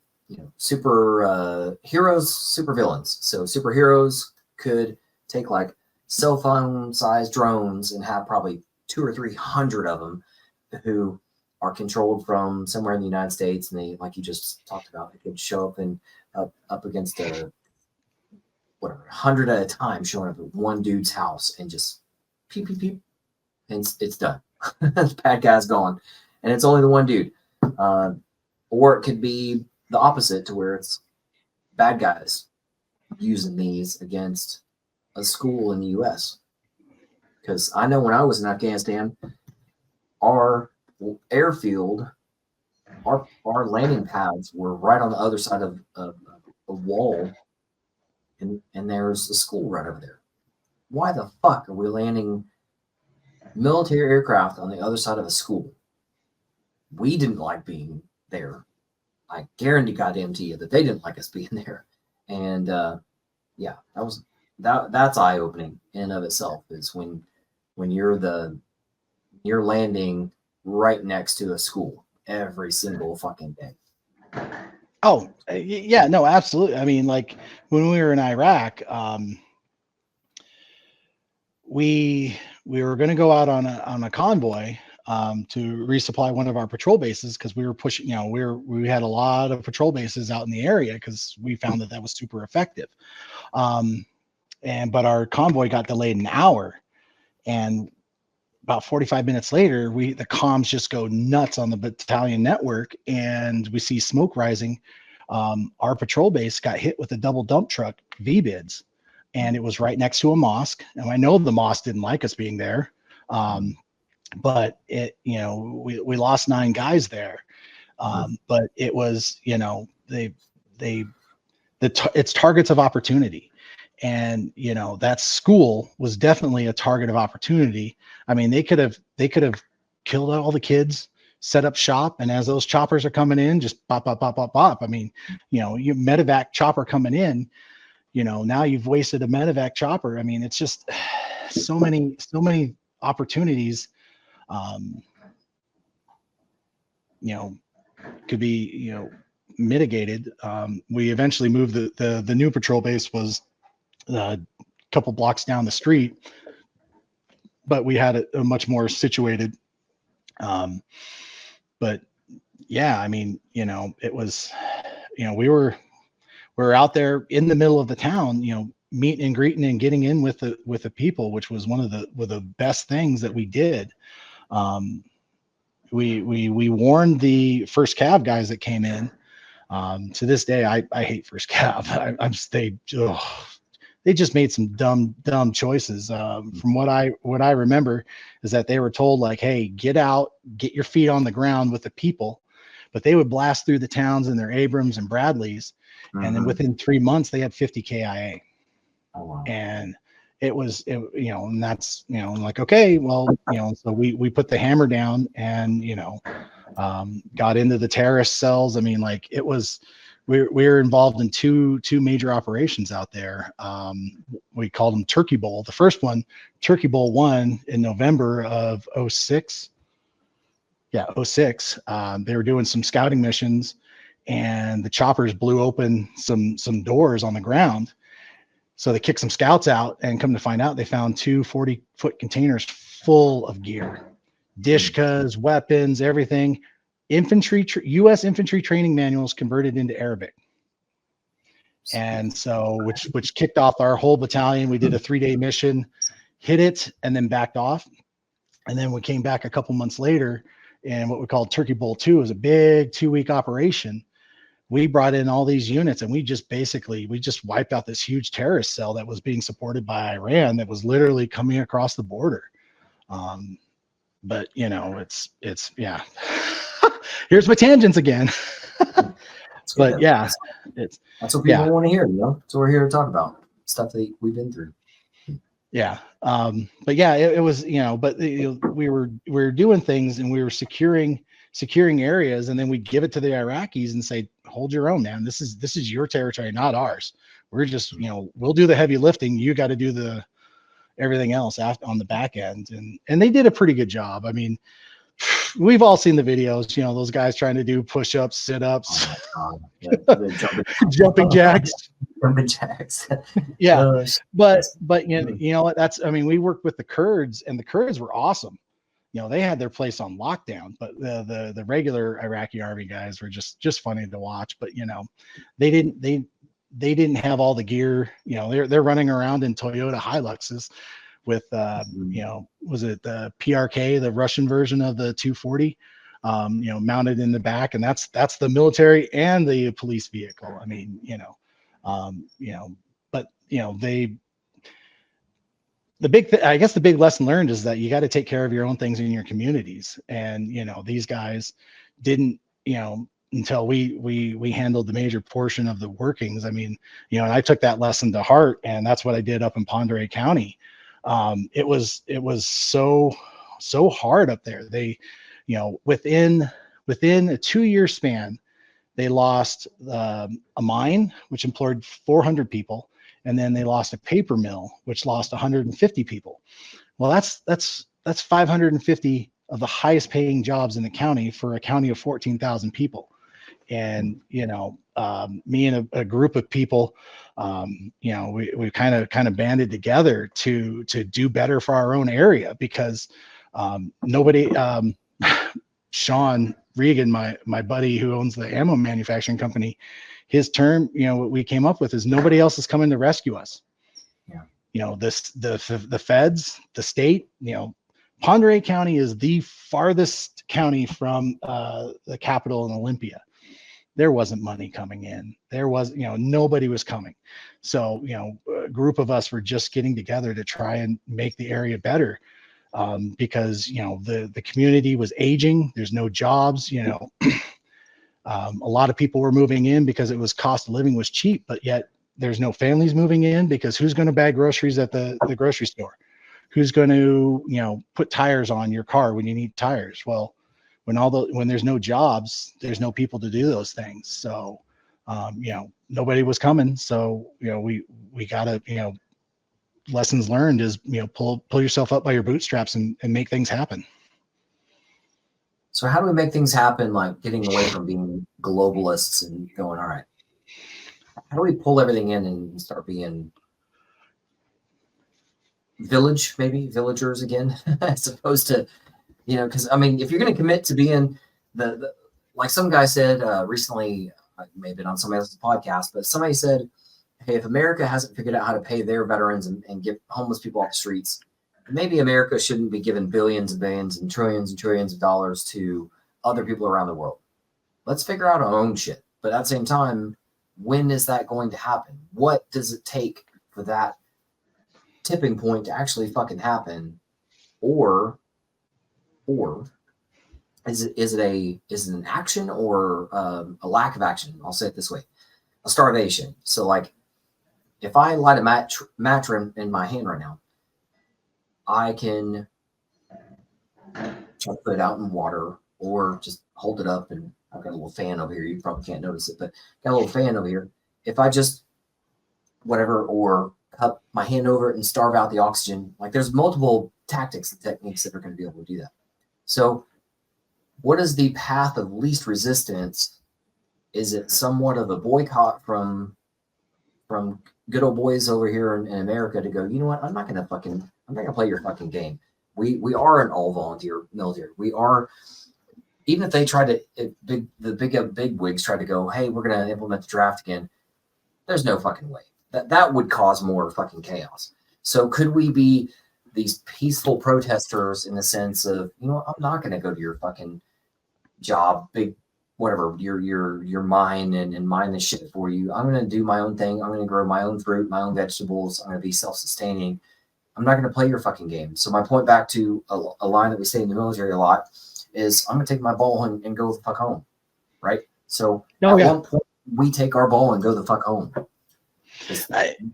Speaker 1: super heroes, super villains. So superheroes could take like cell phone sized drones and have probably 200 or 300 of them who are controlled from somewhere in the United States. And they, like you just talked about, they could show up and up against whatever, 100 at a time, showing up at one dude's house and just peep, peep, peep. And it's done. The bad guy's gone. And it's only the one dude. Or it could be the opposite, to where it's bad guys using these against a school in the US. Because I know when I was in Afghanistan, our airfield, our landing pads were right on the other side of a wall, and there's a school right over there. Why the fuck are we landing military aircraft on the other side of a school? We didn't like being there. I guarantee goddamn to you that they didn't like us being there. And yeah, that's eye opening in and of itself. Is when you're landing right next to a school every single fucking day.
Speaker 2: Oh yeah, no, absolutely. I mean, like when we were in Iraq, we were going to go out on a convoy to resupply one of our patrol bases, because we were pushing, we had a lot of patrol bases out in the area because we found that was super effective. But our convoy got delayed an hour, and about 45 minutes later, the comms just go nuts on the battalion network, and we see smoke rising. Our patrol base got hit with a double dump truck V-bids, and it was right next to a mosque. And I know the mosque didn't like us being there, but we lost 9 guys there. But it was, it's targets of opportunity. And that school was definitely a target of opportunity. I mean, they could have killed all the kids, set up shop, and as those choppers are coming in, just pop. I mean, you medevac chopper coming in, now you've wasted a medevac chopper. I mean, it's just so many opportunities, could be, mitigated. We eventually moved the new patrol base was a couple blocks down the street, but we had a much more situated. But yeah, I mean, it was, we were out there in the middle of the town, meeting and greeting and getting in with the people, which was one of the best things that we did. We warned the first cav guys that came in. To this day, I hate first cav. They just made some dumb choices. From what I remember is that they were told, like, hey, get out, get your feet on the ground with the people, but they would blast through the towns in their Abrams and Bradleys. And then within 3 months, they had 50 KIA.
Speaker 1: Oh, wow.
Speaker 2: And and that's, like, okay, well, so we put the hammer down and, got into the terrorist cells. I mean, like, it was, we were involved in two major operations out there. We called them Turkey Bowl. The first one, Turkey Bowl 1, in November of 06. Yeah, 06. They were doing some scouting missions, and the choppers blew open some doors on the ground. So they kicked some scouts out, and come to find out, they found 2 40-foot containers full of gear, dishkas, weapons, everything. U.S. infantry training manuals converted into Arabic. And so, which kicked off our whole battalion. We did a 3-day mission, hit it, and then backed off. And then we came back a couple months later, and what we called Turkey Bowl 2 was a big 2-week operation. We brought in all these units, and we just wiped out this huge terrorist cell that was being supported by Iran that was literally coming across the border. But it's yeah. Here's my tangents again. But yeah,
Speaker 1: that's what people want to hear. That's what we're here to talk about, stuff that we've been through.
Speaker 2: Yeah. But yeah, it was, but we were doing things, and we were securing areas, and then we give it to the Iraqis and say, hold your own, man. This is your territory, not ours. We're just, we'll do the heavy lifting. You got to do everything else on the back end. And they did a pretty good job. I mean, we've all seen the videos, those guys trying to do push-ups, sit-ups, jumping jacks.
Speaker 1: Jumping jacks.
Speaker 2: Yeah. But you know what, we worked with the Kurds, and the Kurds were awesome. They had their place on lockdown, but the regular Iraqi army guys were just funny to watch. But they didn't have all the gear. They're running around in Toyota Hiluxes with was it the PRK, the Russian version of the 240, mounted in the back, and that's the military and the police vehicle. I mean, but I guess the big lesson learned is that you got to take care of your own things in your communities. And, these guys didn't, until we handled the major portion of the workings. I mean, and I took that lesson to heart, and that's what I did up in Ponderay County. It was so hard up there. They, within a 2-year span, they lost a mine, which employed 400 people. And then they lost a paper mill, which lost 150 people. Well, that's 550 of the highest paying jobs in the county for a county of 14,000 people. And, me and a group of people, we kind of banded together to do better for our own area, because nobody, Sean Regan, my buddy who owns the ammo manufacturing company, his term, what we came up with is nobody else is coming to rescue us. Yeah. The feds, the state, Ponderay County is the farthest county from the capital in Olympia. There wasn't money coming in. There was, nobody was coming. So, a group of us were just getting together to try and make the area better. Because, the community was aging. There's no jobs, a lot of people were moving in because it was cost of living was cheap, but yet there's no families moving in, because who's going to bag groceries at the grocery store? Who's going to, put tires on your car when you need tires? Well, when there's no jobs, there's no people to do those things. So, nobody was coming. So, we gotta, lessons learned is, pull yourself up by your bootstraps and make things happen.
Speaker 1: So how do we make things happen, like getting away from being globalists and going, all right, how do we pull everything in and start being villagers again, as opposed to, because if you're going to commit to being the like some guy said recently, maybe on somebody else's podcast, but somebody said, hey, if America hasn't figured out how to pay their veterans and get homeless people off the streets, maybe America shouldn't be giving billions and billions and trillions of dollars to other people around the world. Let's figure out our own shit. But at the same time, when is that going to happen? What does it take for that tipping point to actually fucking happen? Or is it an action or a lack of action? I'll say it this way: a starvation. So like, if I light a match in my hand right now, I can try to put it out in water or just hold it up. And I've got a little fan over here. You probably can't notice it, but got a little fan over here. If I just whatever, or cup my hand over it and starve out the oxygen, like there's multiple tactics and techniques that are going to be able to do that. So what is the path of least resistance? Is it somewhat of a boycott from good old boys over here in America to go, you know what, I'm not gonna play your fucking game. We are an all volunteer military. We are, even if they try to the big wigs try to go, hey, we're gonna implement the draft again, there's no fucking way. That would cause more fucking chaos. So could we be these peaceful protesters in the sense of, you know, I'm not gonna go to your fucking job, big whatever, your mine and mine this shit for you. I'm gonna do my own thing. I'm gonna grow my own fruit, my own vegetables. I'm gonna be self-sustaining. I'm not gonna play your fucking game. So my point back to a line that we say in the military a lot is, I'm gonna take my ball and go the fuck home, right? So at one point we take our ball and go the fuck home.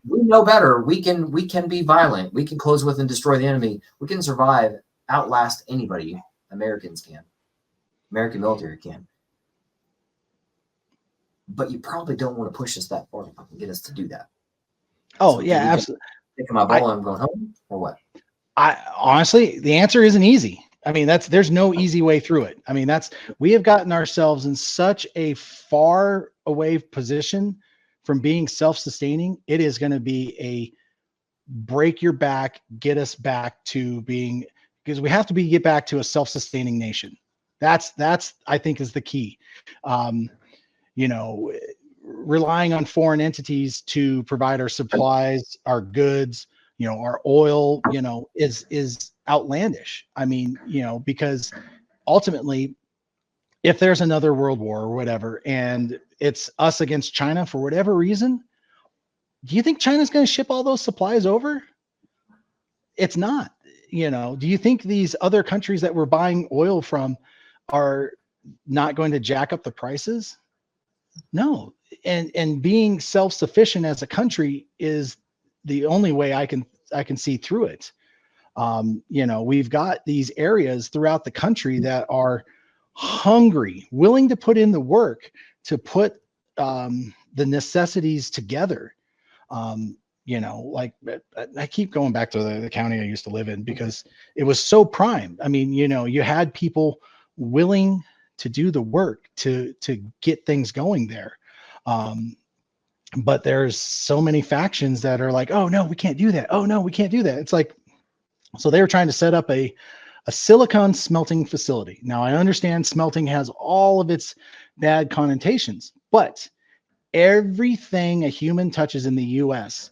Speaker 1: We know better. We can be violent. We can close with and destroy the enemy. We can survive, outlast anybody. Americans can. American military can. But you probably don't want to push us that far to get us to do that.
Speaker 2: Oh, so yeah, absolutely.
Speaker 1: Taking my ball and I'm going home, or what?
Speaker 2: I honestly, the answer isn't easy. I mean, there's no easy way through it. I mean, we have gotten ourselves in such a far away position from being self-sustaining. It is going to be a break your back, get us back to being, because we have to get back to a self-sustaining nation. That's I think is the key. You know, relying on foreign entities to provide our supplies, our goods, you know, our oil, you know, is outlandish. I mean, you know, because ultimately, if there's another world war or whatever, and it's us against China for whatever reason, do you think China's going to ship all those supplies over? It's not. You know, do you think these other countries that we're buying oil from are not going to jack up the prices? No. And being self-sufficient as a country is the only way I can see through it. You know, we've got these areas throughout the country that are hungry, willing to put in the work to put the necessities together. You know, like I keep going back to the county I used to live in because it was so prime. I mean, you know, you had people willing to do the work to get things going there. But there's so many factions that are like, oh no, we can't do that. Oh no, we can't do that. It's like, so they were trying to set up a silicon smelting facility. Now I understand smelting has all of its bad connotations, but everything a human touches in the US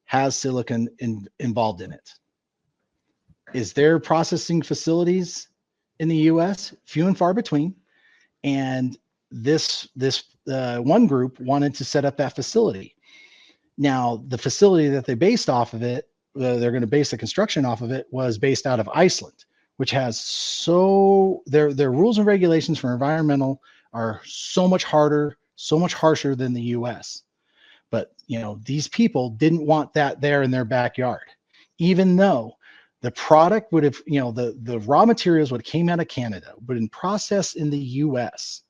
Speaker 2: has silicon involved in it. Is there processing facilities in the US? Few and far between. And this one group wanted to set up that facility. Now, the facility that they based off of it, they're going to base the construction off of it, was based out of Iceland, which has their rules and regulations for environmental are so much harder, so much harsher than the US. But, you know, these people didn't want that there in their backyard, even though the product would have, you know, the raw materials would have came out of Canada, but in process in the US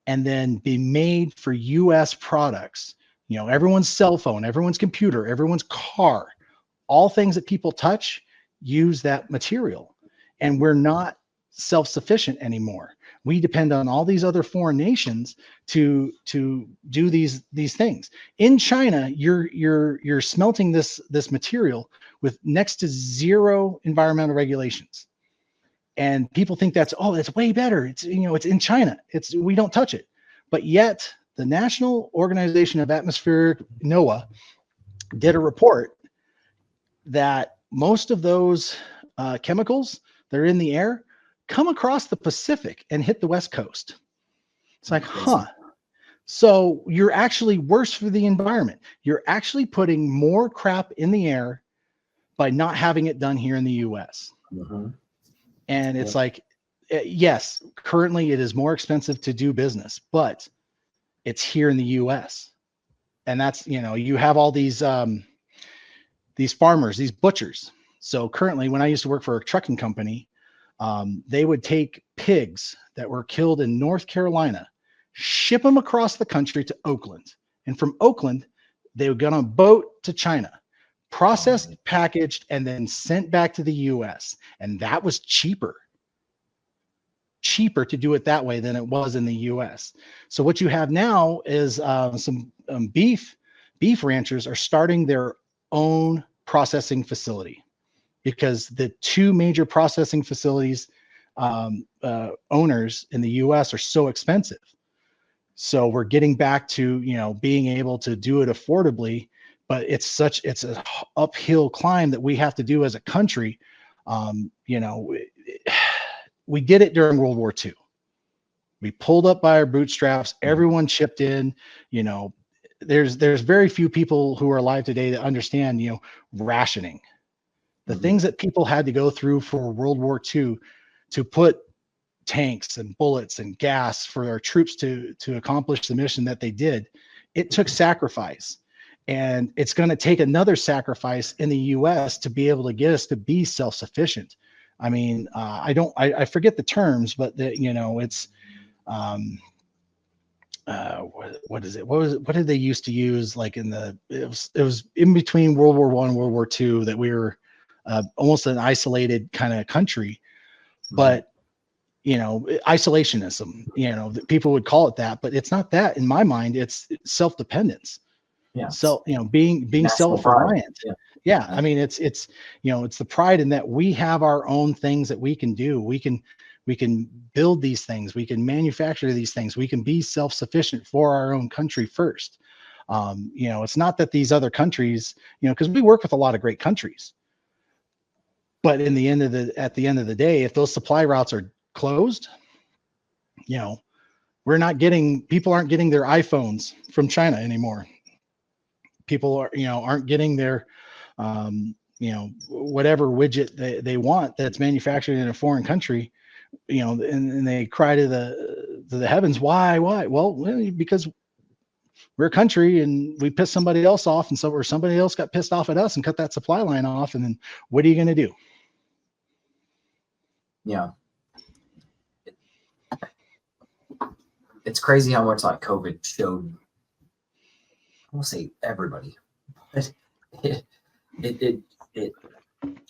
Speaker 2: and then be made for US products. You know, everyone's cell phone, everyone's computer, everyone's car, all things that people touch use that material. And we're not self-sufficient anymore. We depend on all these other foreign nations to do these things. In China, you're smelting this material with next to zero environmental regulations. And people think that's way better. It's, you know, it's in China. We don't touch it. But yet the National Organization of Atmospheric, NOAA, did a report that most of those chemicals that are in the air come across the Pacific and hit the West Coast. It's like, huh. So you're actually worse for the environment. You're actually putting more crap in the air by not having it done here in the US. Mm-hmm. And it's like, yes, currently it is more expensive to do business, but it's here in the US. And that's, you have all these farmers, these butchers. So currently, when I used to work for a trucking company, they would take pigs that were killed in North Carolina, ship them across the country to Oakland. And from Oakland, they would get on a boat to China, processed, packaged, and then sent back to the US. And that was cheaper to do it that way than it was in the US. So what you have now is some beef ranchers are starting their own processing facility, because the two major processing facilities owners in the US are so expensive. So we're getting back to, being able to do it affordably, but it's an uphill climb that we have to do as a country. We did it during World War II. We pulled up by our bootstraps. Everyone chipped in. There's very few people who are alive today that understand, rationing. The things that people had to go through for World War II to put tanks and bullets and gas for our troops to accomplish the mission that they did, it took sacrifice. And it's going to take another sacrifice in the US to be able to get us to be self-sufficient. I mean, I forget the terms, but it's, what is it? What did they used to use? Like it was in between World War I and World War II that we were almost an isolated kind of country, but isolationism, that people would call it that, but it's not that in my mind. It's self-dependence.
Speaker 1: Yeah.
Speaker 2: So, being self-reliant. Yeah. I mean, it's the pride in that we have our own things that we can do. We can build these things. We can manufacture these things. We can be self-sufficient for our own country first. It's not that these other countries, because we work with a lot of great countries, but at the end of the day, if those supply routes are closed, people aren't getting their iPhones from China anymore. People aren't getting their, whatever widget they want that's manufactured in a foreign country, and they cry to the heavens. Why? Well, because we're a country and we pissed somebody else off, and or somebody else got pissed off at us and cut that supply line off. And then what are you going to do?
Speaker 1: Yeah. It's crazy how much like COVID showed, I won't say everybody, but it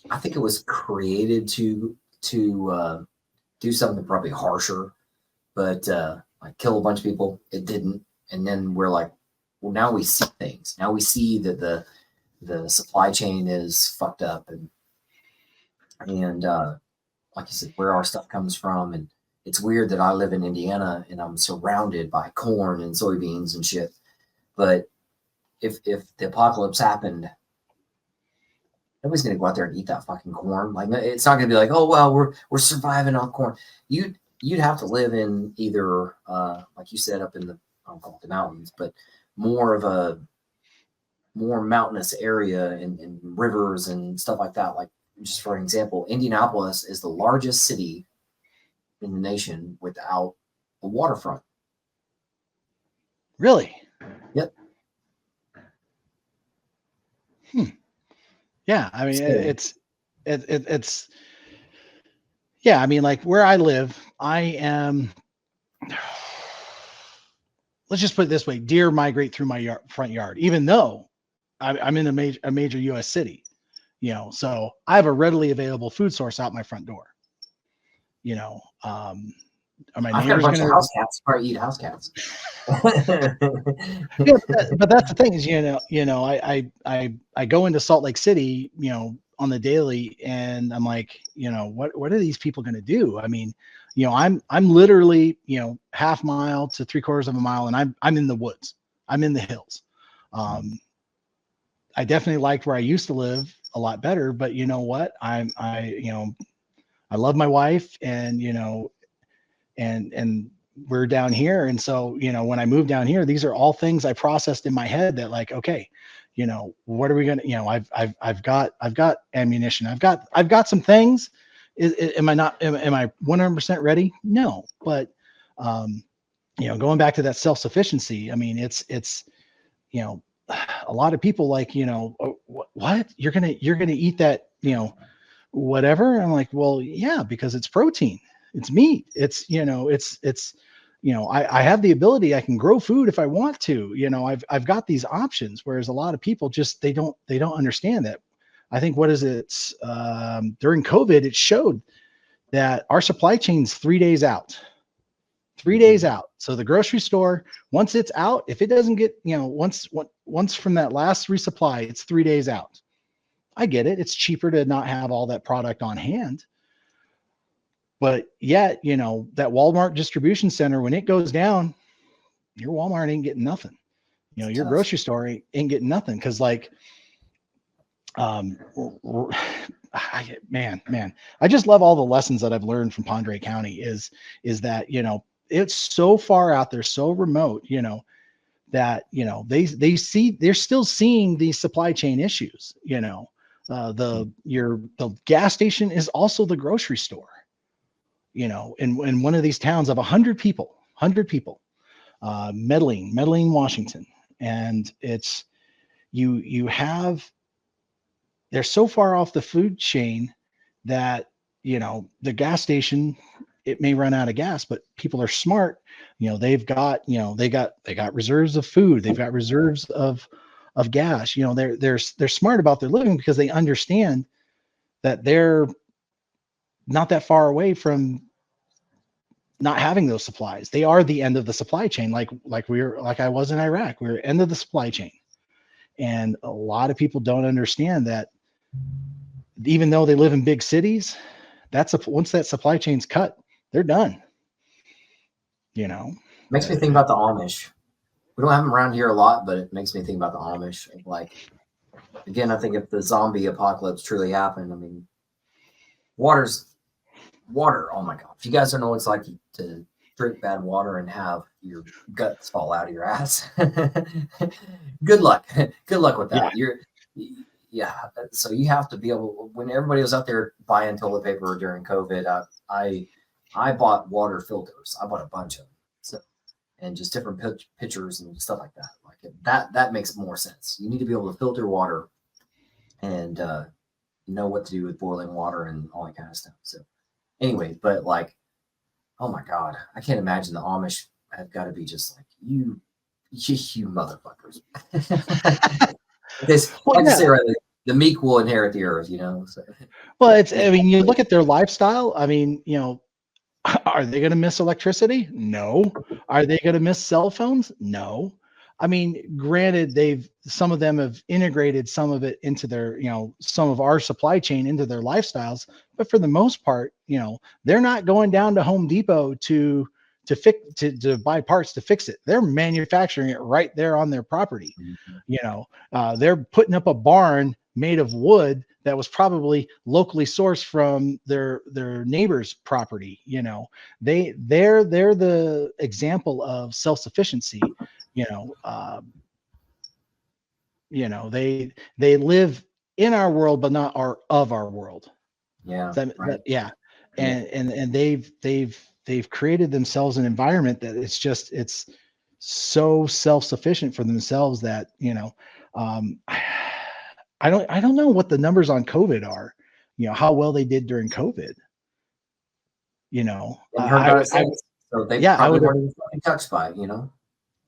Speaker 1: I think it was created to do something probably harsher, but like kill a bunch of people. It didn't. And then we're like, well, now we see things. Now we see that the supply chain is fucked up, and like you said, where our stuff comes from. And it's weird that I live in Indiana and I'm surrounded by corn and soybeans and shit. But if the apocalypse happened, nobody's gonna go out there and eat that fucking corn. Like, it's not gonna be like, oh well, we're surviving on corn. You'd have to live in either like you said, up in the, I don't call it the mountains, but more of a more mountainous area and rivers and stuff like that. Like, just for an example, Indianapolis is the largest city in the nation without a waterfront.
Speaker 2: Really?
Speaker 1: Yep.
Speaker 2: Yeah, I mean, it's yeah, I mean, like where I live, I am, let's just put it this way, deer migrate through my front yard, even though I'm in a major US city, so I have a readily available food source out my front door. Are my
Speaker 1: I've got a
Speaker 2: neighbors
Speaker 1: bunch
Speaker 2: gonna
Speaker 1: of house cats. Probably eat house cats.
Speaker 2: Yeah, but that's the thing is, I go into Salt Lake City, on the daily, and I'm like, what are these people going to do? I mean, I'm literally, half mile to 3/4 of a mile, and I'm in the woods. I'm in the hills. I definitely liked where I used to live a lot better, but you know what? I love my wife, and and we're down here. And so, when I moved down here, these are all things I processed in my head that, like, okay, what are we going to, I've got ammunition. I've got some things, Am I not? Am I 100% ready? No, but going back to that self-sufficiency. I mean, it's a lot of people like, "Oh, what you're gonna eat that, whatever." I'm like, well, yeah, because it's protein, it's meat, I have the ability, I can grow food if I want to, I've got these options. Whereas a lot of people just, they don't understand that. I think, what is it? During COVID, it showed that our supply chain's 3 days out. 3 days out. So the grocery store, once it's out, if it doesn't get, once from that last resupply, it's 3 days out. I get it. It's cheaper to not have all that product on hand. But yet, that Walmart distribution center, when it goes down, your Walmart ain't getting nothing. Your grocery store ain't getting nothing. Cause like, man, I just love all the lessons that I've learned from Padre County is that, it's so far out there, so remote, that, they're still seeing these supply chain issues, the gas station is also the grocery store, in one of these towns of 100 people, Medellin, Washington. And it's, they're so far off the food chain that, the gas station, it may run out of gas, but people are smart. They've got, they got reserves of food. They've got reserves of gas. They're smart about their living because they understand that they're not that far away from not having those supplies. They are the end of the supply chain. Like I was in Iraq, we're end of the supply chain. And a lot of people don't understand that even though they live in big cities, once that supply chain's cut, they're done.
Speaker 1: Makes me think about the Amish. We don't have them around here a lot, but it makes me think about the Amish. Like, again, I think if the zombie apocalypse truly happened, I mean, water. Oh my God! If you guys don't know what it's like to drink bad water and have your guts fall out of your ass, good luck. Good luck with that. Yeah. So you have to be able. When everybody was out there buying toilet paper during COVID, I bought water filters. I bought a bunch of them. So, and just different pitchers and stuff like that. Like that makes more sense. You need to be able to filter water and know what to do with boiling water and all that kind of stuff. So anyway, but like, oh my God, I can't imagine the Amish have got to be just like you motherfuckers. Say right, the meek will inherit the earth, So.
Speaker 2: Well, I mean, you look at their lifestyle. I mean, are they going to miss electricity? No. Are they going to miss cell phones? No. I mean, granted, some of them have integrated some of it into their, some of our supply chain into their lifestyles, but for the most part, they're not going down to Home Depot to buy parts to fix it. They're manufacturing it right there on their property. Mm-hmm. They're putting up a barn made of wood that was probably locally sourced from their neighbor's property. They're the example of self-sufficiency. They live in our world, but not of our world.
Speaker 1: Yeah.
Speaker 2: Yeah. And they've created themselves an environment that it's so self-sufficient for themselves that, I don't know what the numbers on COVID are, how well they did during COVID.
Speaker 1: So they probably weren't even touched by it,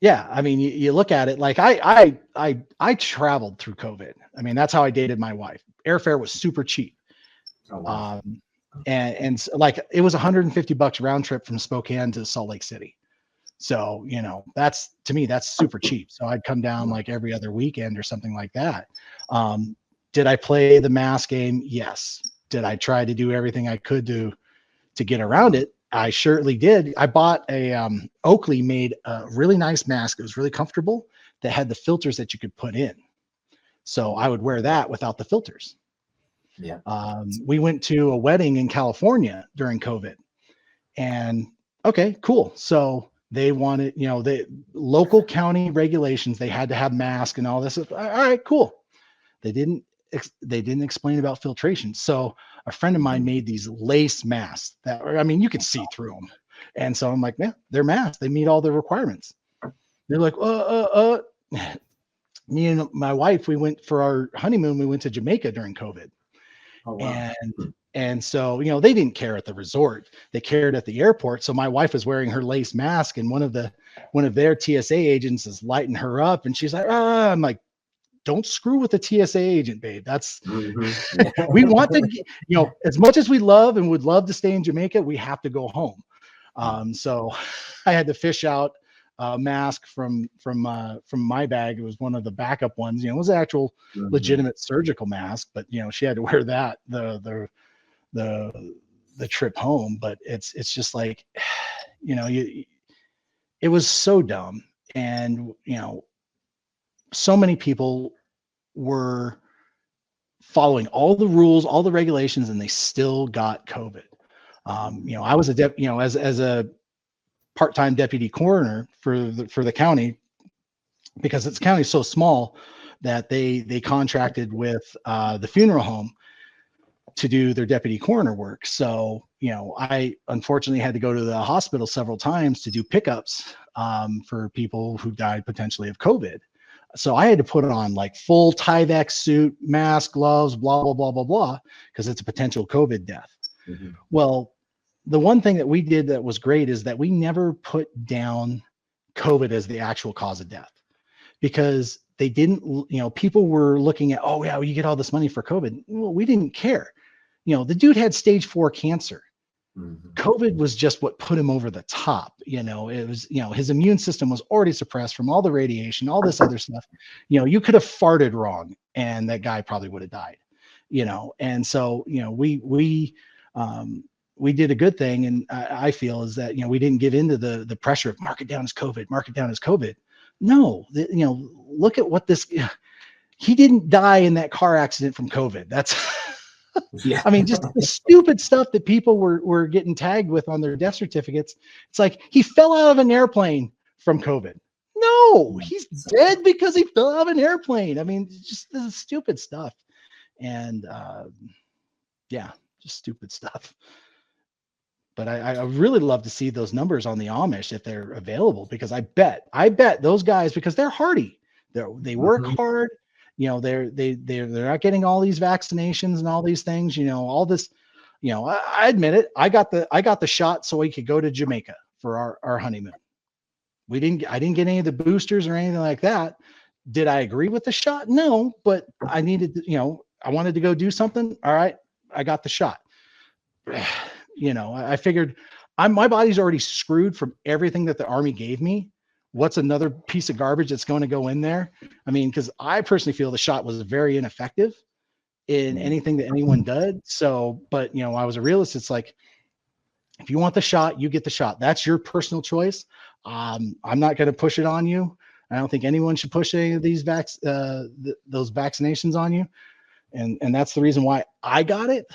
Speaker 2: Yeah, I mean, you look at it like I traveled through COVID. I mean, that's how I dated my wife. Airfare was super cheap.
Speaker 1: Oh, wow.
Speaker 2: And like it was $150 round trip from Spokane to Salt Lake City. So, that's, to me, that's super cheap. So I'd come down like every other weekend or something like that. Did I play the mask game? Yes. Did I try to do everything I could to get around it? I surely did. I bought a Oakley made a really nice mask. It was really comfortable, that had the filters that you could put in. So I would wear that without the filters.
Speaker 1: Yeah.
Speaker 2: We went to a wedding in California during COVID, and okay, cool. So they wanted, the local county regulations, they had to have masks and all this. All right, cool. They didn't explain about filtration. So a friend of mine made these lace masks that, I mean, you could see through them. And so I'm like, yeah, they're masks. They meet all the requirements. They're like, me and my wife, we went for our honeymoon. We went to Jamaica during COVID.
Speaker 1: Oh, wow.
Speaker 2: And so, you know, they didn't care at the resort. They cared at the airport. So my wife was wearing her lace mask, and one of their TSA agents is lighting her up, and she's like, I'm like, don't screw with the TSA agent, babe. That's we want to, you know, as much as we love and would love to stay in Jamaica, we have to go home. So I had to fish out a mask from my bag. It was one of the backup ones. You know, it was an actual legitimate surgical mask, but you know, she had to wear that the trip home. But it's just like, you know, it was so dumb. And you know, so many people were following all the rules, all the regulations, and they still got COVID. You know, I was as a part-time deputy coroner for the county, because its county is so small that they contracted with the funeral home to do their deputy coroner work. So, you know, I unfortunately had to go to the hospital several times to do pickups for people who died potentially of COVID. So I had to put on like full Tyvek suit, mask, gloves, blah, blah, blah, blah, blah, because it's a potential COVID death. Well, the one thing that we did that was great is that we never put down COVID as the actual cause of death, because they didn't, you know, people were looking at, oh yeah, well, you get all this money for COVID. Well, we didn't care. You know, the dude had stage 4 cancer. COVID was just what put him over the top. You know, it was, you know, his immune system was already suppressed from all the radiation, all this other stuff. You know, you could have farted wrong and that guy probably would have died, you know? And so, you know, we did a good thing. And I feel is that, you know, we didn't give into the pressure of mark it down as COVID, mark it down as COVID. No, you know, look at what this, he didn't die in that car accident from COVID. That's, yeah. I mean, just the stupid stuff that people were getting tagged with on their death certificates. It's like he fell out of an airplane from COVID. No, he's dead because he fell out of an airplane. I mean, just this stupid stuff. And yeah, just stupid stuff. But I really love to see those numbers on the Amish if they're available, because I bet those guys, because they're hardy, they work hard. You know, they're not getting all these vaccinations and all these things, you know, all this, you know, I admit it. I got the shot so we could go to Jamaica for our honeymoon. I didn't get any of the boosters or anything like that. Did I agree with the shot? No, but I needed to, you know, I wanted to go do something. All right. I got the shot. You know, I figured my body's already screwed from everything that the Army gave me. What's another piece of garbage that's going to go in there? I mean, because I personally feel the shot was very ineffective in anything that anyone did. So, but you know, I was a realist. It's like, if you want the shot, you get the shot. That's your personal choice. I'm not going to push it on you. I don't think anyone should push any of these those vaccinations on you. And that's the reason why I got it,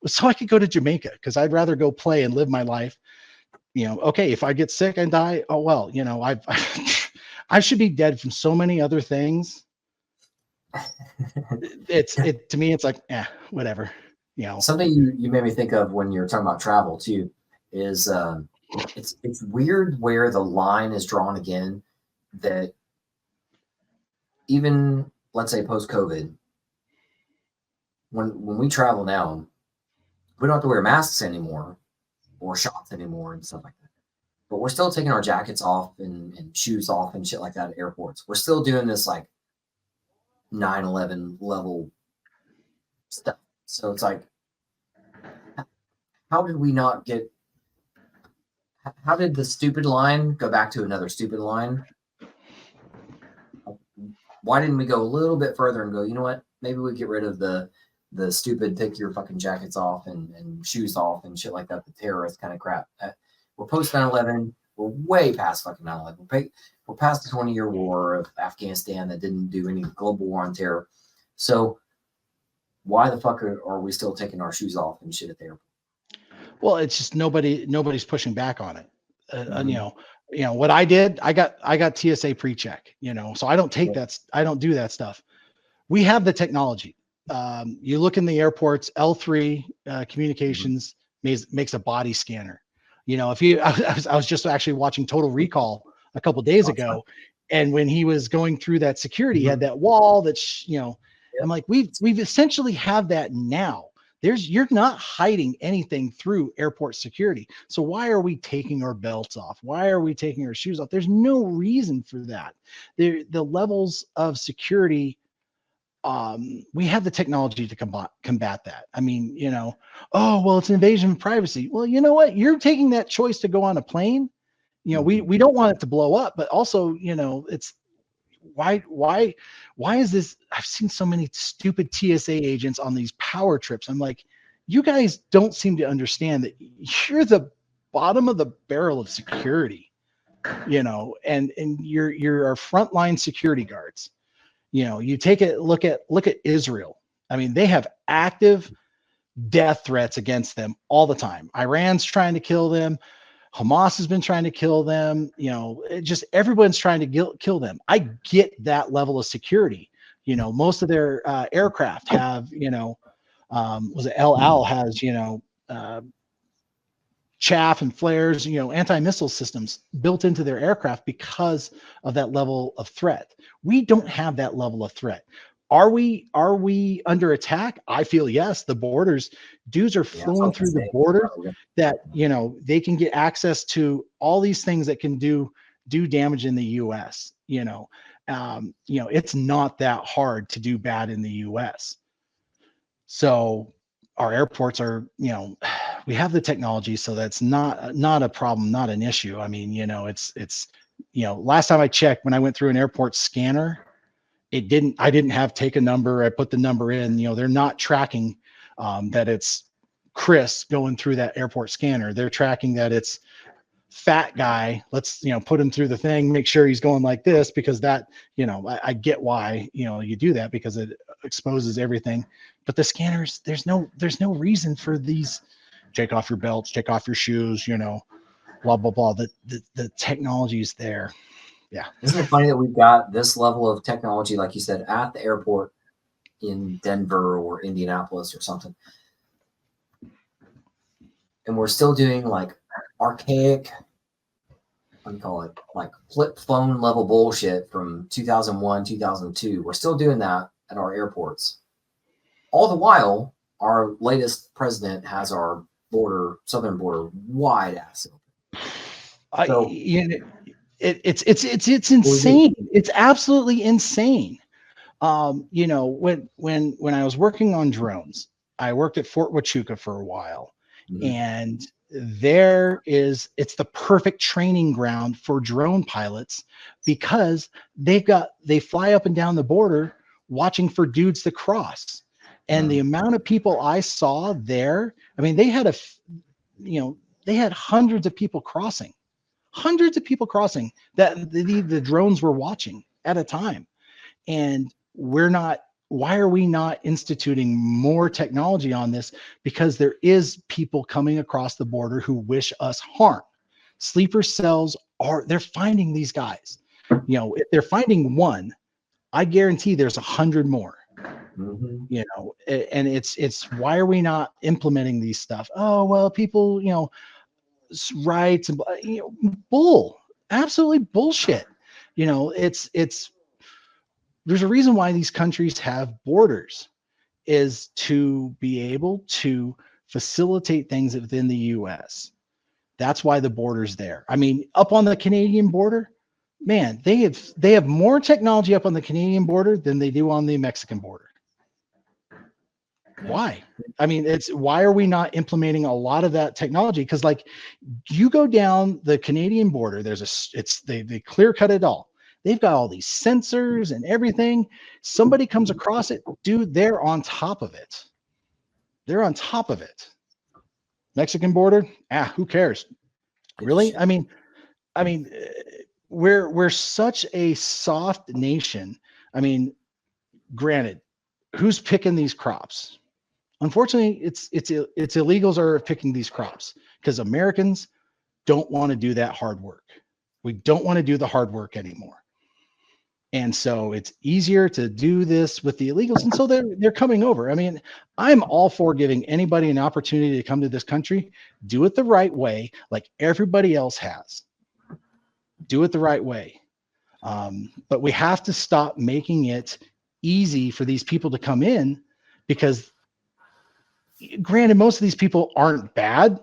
Speaker 2: so I could go to Jamaica, because I'd rather go play and live my life. You know, okay, if I get sick and die, oh well, you know, I should be dead from so many other things. To me, it's like, whatever. You know,
Speaker 1: something you made me think of when you're talking about travel too is it's weird where the line is drawn again, that even let's say post-COVID, when we travel now, we don't have to wear masks anymore or shots anymore and stuff like that. But we're still taking our jackets off and shoes off and shit like that at airports. We're still doing this like 9/11 level stuff. So it's like, how did we not get? How did the stupid line go back to another stupid line? Why didn't we go a little bit further and go, you know what? Maybe we get rid of the stupid take your fucking jackets off and shoes off and shit like that, the terrorist kind of crap. We're post 9/11. We're way past fucking 9/11. We're past the 20-year war of Afghanistan that didn't do any global war on terror. So why the fuck are we still taking our shoes off and shit at the airport?
Speaker 2: Well, it's just nobody's pushing back on it. You know what I did? I got TSA pre-check. You know, so I don't take that. I don't do that stuff. We have the technology. you look in the airports, L3 communications makes a body scanner. You know, if you, I was just actually watching Total Recall a couple days ago, and when he was going through that security, he had that wall that's, you know, I'm like, we've essentially have that now. You're not hiding anything through airport security. So why are we taking our belts off? Why are we taking our shoes off? There's no reason for that. The levels of security, we have the technology to combat that. I mean, you know, oh, well, it's an invasion of privacy. Well, you know what? You're taking that choice to go on a plane. You know, we don't want it to blow up, but also, you know, it's why is this? I've seen so many stupid TSA agents on these power trips. I'm like, you guys don't seem to understand that you're the bottom of the barrel of security, you know, and you're our frontline security guards. You know, you take a look at Israel. I mean, they have active death threats against them all the time. Iran's trying to kill them. Hamas has been trying to kill them. You know, just everyone's trying to kill them. I get that level of security. You know, most of their aircraft have, you know, was it El Al has, you know, chaff and flares, you know, anti-missile systems built into their aircraft because of that level of threat. We don't have that level of threat. Are we under attack? I feel yes. The borders, dudes are flowing through the border that, you know, they can get access to all these things that can do damage in the US. You know, it's not that hard to do bad in the US. So our airports are, you know, we have the technology, so that's not a problem, not an issue. I mean, you know, it's, you know, last time I checked, when I went through an airport scanner, I didn't have take a number. I put the number in, you know, they're not tracking that it's Chris going through that airport scanner. They're tracking that it's fat guy. Let's, you know, put him through the thing, make sure he's going like this, because that, you know, I get why, you know, you do that, because it exposes everything. But the scanners, there's no reason for these. Take off your belts, take off your shoes, you know, blah, blah, blah. The technology is there. Yeah.
Speaker 1: Isn't it funny that we've got this level of technology, like you said, at the airport in Denver or Indianapolis or something, and we're still doing like archaic, what do you call it, like flip phone level bullshit from 2001, 2002. We're still doing that at our airports. All the while, our latest president has our southern border wide ass open. So,
Speaker 2: it's insane. It's absolutely insane. You know, when I was working on drones, I worked at Fort Huachuca for a while, and it's the perfect training ground for drone pilots, because they fly up and down the border watching for dudes to cross. And the amount of people I saw there, I mean, they had hundreds of people crossing that the drones were watching at a time. And why are we not instituting more technology on this? Because there is people coming across the border who wish us harm. Sleeper cells they're finding these guys. You know, if they're finding one, I guarantee there's 100 more. You know, and it's why are we not implementing these stuff? Oh, well, people, you know, rights and, you know, absolutely bullshit. You know, there's a reason why these countries have borders, is to be able to facilitate things within the US. That's why the border's there. I mean, up on the Canadian border, man, they have more technology up on the Canadian border than they do on the Mexican border. Why? I mean, why are we not implementing a lot of that technology? Because like, you go down the Canadian border, they clear cut it all. They've got all these sensors and everything. Somebody comes across it, dude, they're on top of it. Mexican border, who cares? Really? I mean, we're such a soft nation. I mean, granted, who's picking these crops? Unfortunately, it's illegals are picking these crops, because Americans don't want to do that hard work. We don't want to do the hard work anymore. And so it's easier to do this with the illegals. And so they're coming over. I mean, I'm all for giving anybody an opportunity to come to this country, do it the right way, like everybody else has. Do it the right way. But we have to stop making it easy for these people to come in, because granted, most of these people aren't bad,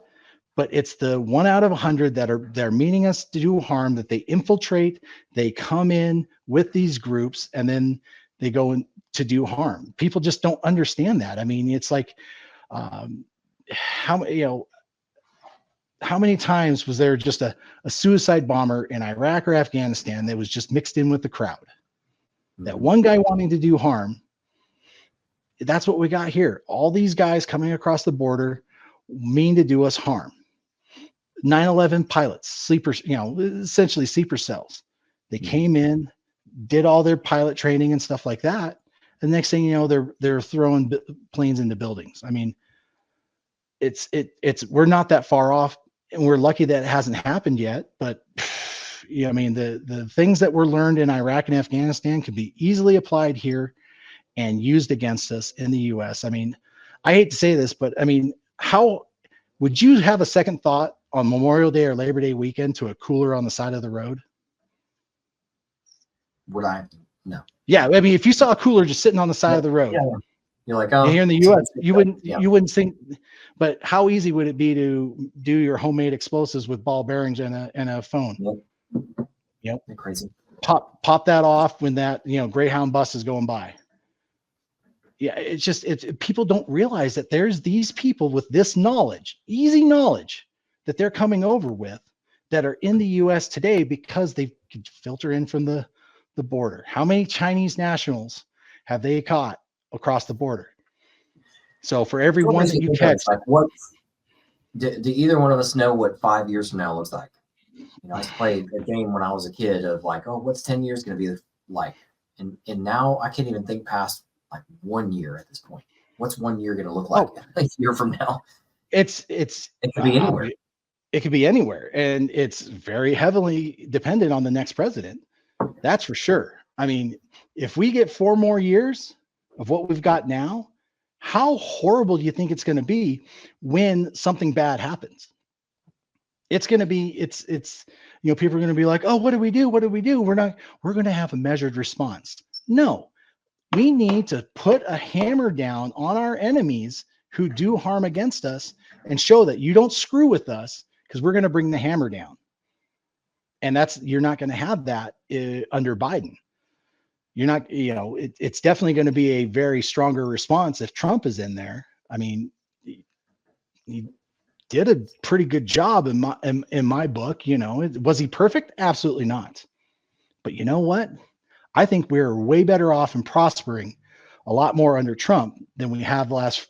Speaker 2: but it's the 1 out of 100 they're meaning us to do harm, that they infiltrate, they come in with these groups, and then they go in to do harm. People just don't understand that. I mean, it's like, how many times was there just a suicide bomber in Iraq or Afghanistan that was just mixed in with the crowd? That one guy wanting to do harm. That's what we got here. All these guys coming across the border mean to do us harm. 9/11 pilots, sleepers, essentially sleeper cells. They came in, did all their pilot training and stuff like that. And next thing you know, they're throwing planes into buildings. I mean, we're not that far off, and we're lucky that it hasn't happened yet. But I mean, the things that were learned in Iraq and Afghanistan could be easily applied here and used against us in the U.S. I mean, I hate to say this, but I mean, how would you have a second thought on Memorial Day or Labor Day weekend to a cooler on the side of the road?
Speaker 1: Would I? No.
Speaker 2: Yeah, I mean, if you saw a cooler just sitting on the side of the road,
Speaker 1: you're like, oh,
Speaker 2: here in the U.S., you wouldn't think. But how easy would it be to do your homemade explosives with ball bearings and a phone? Yep.
Speaker 1: Crazy.
Speaker 2: Pop that off when that Greyhound bus is going by. Yeah, it's people don't realize that there's these people with this knowledge, easy knowledge, that they're coming over with, that are in the U.S. today because they could filter in from the border. How many Chinese nationals have they caught across the border? So for every one that you catch,
Speaker 1: like, what do either one of us know what 5 years from now looks like? I played a game when I was a kid of like, oh, what's 10 years going to be like? And now I can't even think past like 1 year at this point. What's 1 year going to look like a year from now?
Speaker 2: It
Speaker 1: could be anywhere.
Speaker 2: It could be anywhere, and it's very heavily dependent on the next president. That's for sure. I mean, if we get 4 more years of what we've got now, how horrible do you think it's going to be when something bad happens? It's going to be, people are going to be like, oh, what do we do? What do we do? We're going to have a measured response. No, we need to put a hammer down on our enemies who do harm against us and show that you don't screw with us, because we're going to bring the hammer down. And you're not going to have that under Biden. You're not, it's definitely going to be a very stronger response if Trump is in there. I mean, he did a pretty good job in my book. Was he perfect? Absolutely not. But you know what? I think we're way better off and prospering a lot more under Trump than we have the last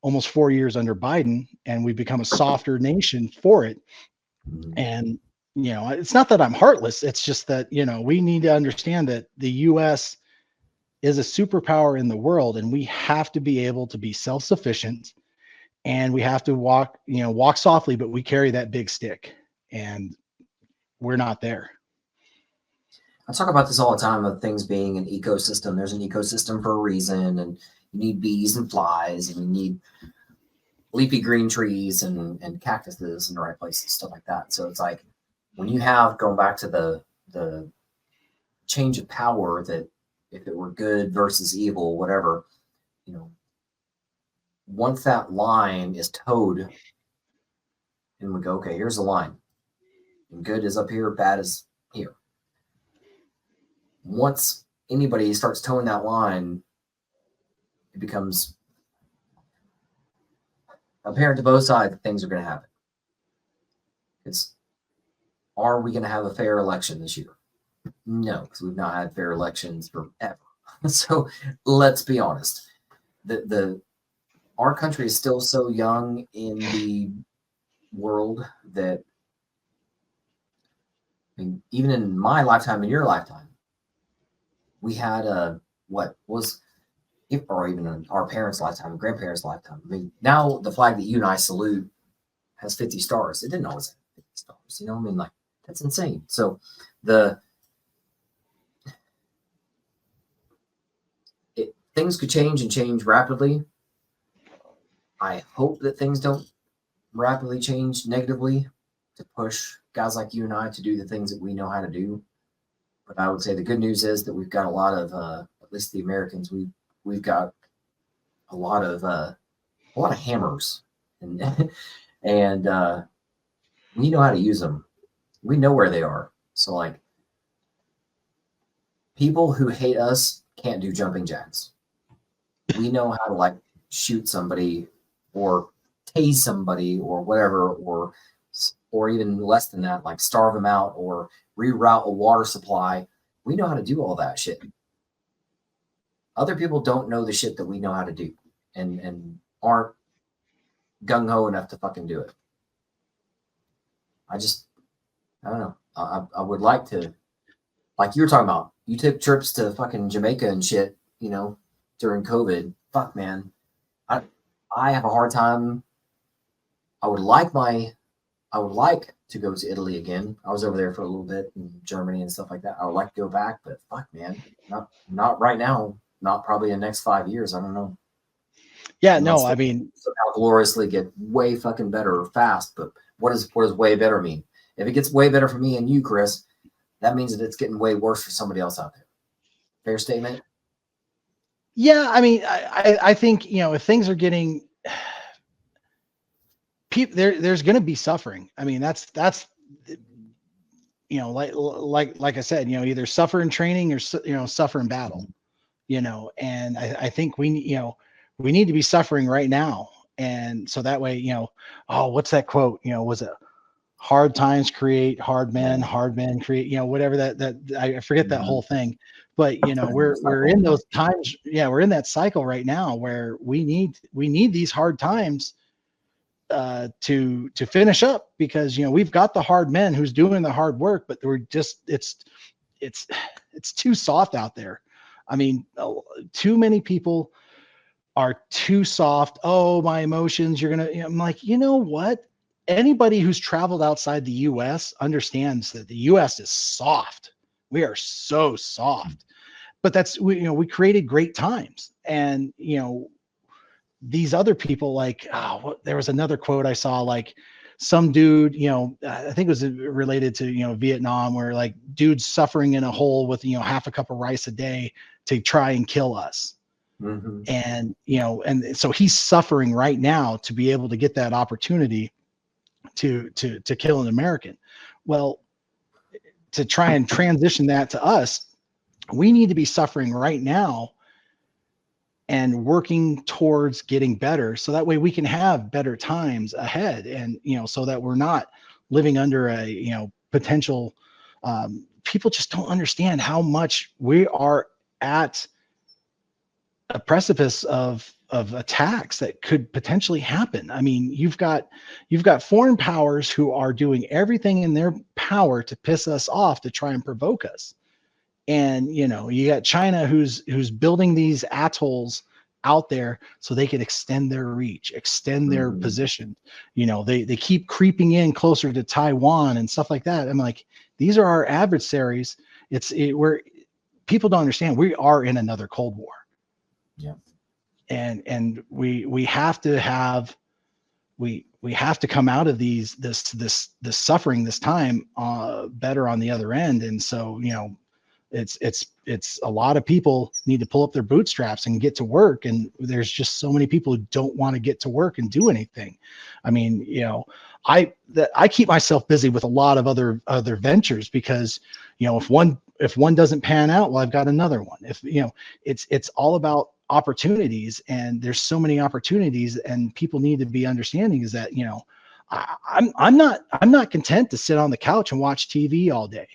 Speaker 2: almost 4 years under Biden, and we've become a softer nation for it. And it's not that I'm heartless. It's just that, we need to understand that the U.S. is a superpower in the world, and we have to be able to be self-sufficient, and we have to walk softly, but we carry that big stick, and we're not there.
Speaker 1: I talk about this all the time of things being an ecosystem. There's an ecosystem for a reason, and you need bees and flies, and you need leafy green trees and cactuses in the right places, stuff like that. So it's like, when you have, going back to the change of power, that if it were good versus evil, whatever, once that line is towed and we go, okay, here's the line, and good is up here, bad is here. Once anybody starts towing that line, it becomes apparent to both sides that things are going to happen. Are we going to have a fair election this year? No, because we've not had fair elections forever. So let's be honest. Our country is still so young in the world that, I mean, even in my lifetime, in your lifetime, we had or even in our parents' lifetime, grandparents' lifetime. I mean, now the flag that you and I salute has 50 stars. It didn't always have 50 stars. I mean, like, that's insane. So things could change and change rapidly. I hope that things don't rapidly change negatively to push guys like you and I to do the things that we know how to do. But I would say the good news is that we've got a lot of, at least the Americans, we've got a lot of hammers, and and we know how to use them. We know where they are. So like, people who hate us can't do jumping jacks. We know how to like shoot somebody or tase somebody or whatever, or even less than that, like starve them out or reroute a water supply. We know how to do all that shit. Other people don't know the shit that we know how to do, and aren't gung ho enough to fucking do it. I don't know. I would like to, like you were talking about, you took trips to fucking Jamaica and shit, during COVID. Fuck, man. I have a hard time. I would like to go to Italy again. I was over there for a little bit in Germany and stuff like that. I would like to go back, but fuck, man, not right now. Not probably in the next 5 years. I don't know.
Speaker 2: Yeah,
Speaker 1: Unless
Speaker 2: no, I mean,
Speaker 1: somehow gloriously get way fucking better fast. But what does way better mean? If it gets way better for me and you, Chris, that means that it's getting way worse for somebody else out there. Fair statement?
Speaker 2: yeah, I mean, I think, if things are getting there's going to be suffering. I mean, that's like I said, either suffer in training or suffer in battle. And I think we need to be suffering right now, and so that way, what's that quote? Was it hard times create hard men, hard men create, whatever that I forget that whole thing. But we're in those times. Yeah, we're in that cycle right now where we need these hard times to finish up, because we've got the hard men who's doing the hard work, but we're just it's too soft out there. I mean, too many people are too soft. Oh, my emotions, you're gonna. I'm like, what? Anybody who's traveled outside the U.S. understands that the U.S. is soft. We are so soft, but we created great times, and these other people, like, there was another quote I saw, like some dude, I think it was related to, Vietnam, where like dudes suffering in a hole with, half a cup of rice a day to try and kill us.
Speaker 1: Mm-hmm.
Speaker 2: And, and so he's suffering right now to be able to get that opportunity to kill an American. Well, to try and transition that to us, we need to be suffering right now and working towards getting better, so that way we can have better times ahead. And so that we're not living under a potential, people just don't understand how much we are at a precipice of attacks that could potentially happen. I mean, you've got foreign powers who are doing everything in their power to piss us off, to try and provoke us. And you got China who's building these atolls out there so they could extend their reach, extend their position. They keep creeping in closer to Taiwan and stuff like that. I'm like, these are our adversaries. We're people don't understand, we are in another Cold War.
Speaker 1: Yeah.
Speaker 2: And we have to come out of this suffering, this time, better on the other end. And so it's a lot of people need to pull up their bootstraps and get to work, and there's just so many people who don't want to get to work and do anything. I mean, I keep myself busy with a lot of other ventures, because if one doesn't pan out, well, I've got another one. If it's all about opportunities, and there's so many opportunities, and people need to be understanding is that I'm not content to sit on the couch and watch TV all day.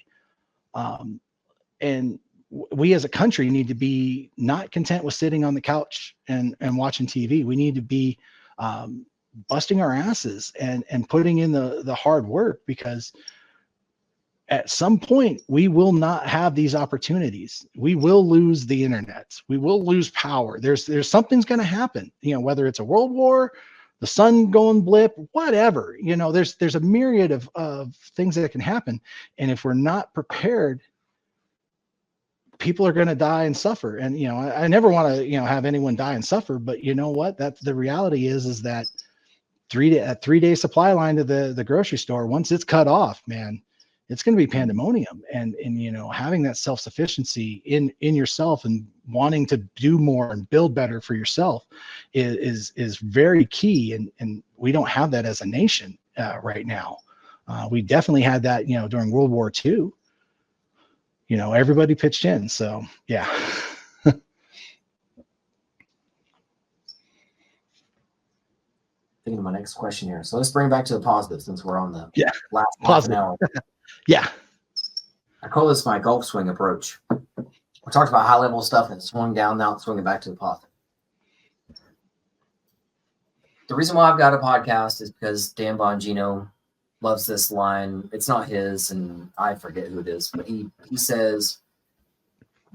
Speaker 2: And we as a country need to be not content with sitting on the couch and watching TV. We need to be busting our asses and putting in the hard work, because at some point we will not have these opportunities. We will lose the internet. We will lose power. There's something's going to happen, whether it's a world war, the sun going blip, whatever, there's a myriad of things that can happen. And if we're not prepared, people are going to die and suffer. And, I never want to, have anyone die and suffer, but you know what, that's the reality is that 3-day supply line to the grocery store, once it's cut off, man, it's going to be pandemonium. And having that self-sufficiency in yourself and wanting to do more and build better for yourself is very key. And we don't have that as a nation right now. We definitely had that, during World War II. Everybody pitched in. So yeah.
Speaker 1: Thinking of my next question here. So let's bring it back to the positive since we're on the last half an hour.
Speaker 2: Yeah.
Speaker 1: I call this my golf swing approach. We talked about high level stuff and swung down, now it's swinging back to the positive. The reason why I've got a podcast is because Dan Bongino loves this line. It's not his, and I forget who it is, but he says,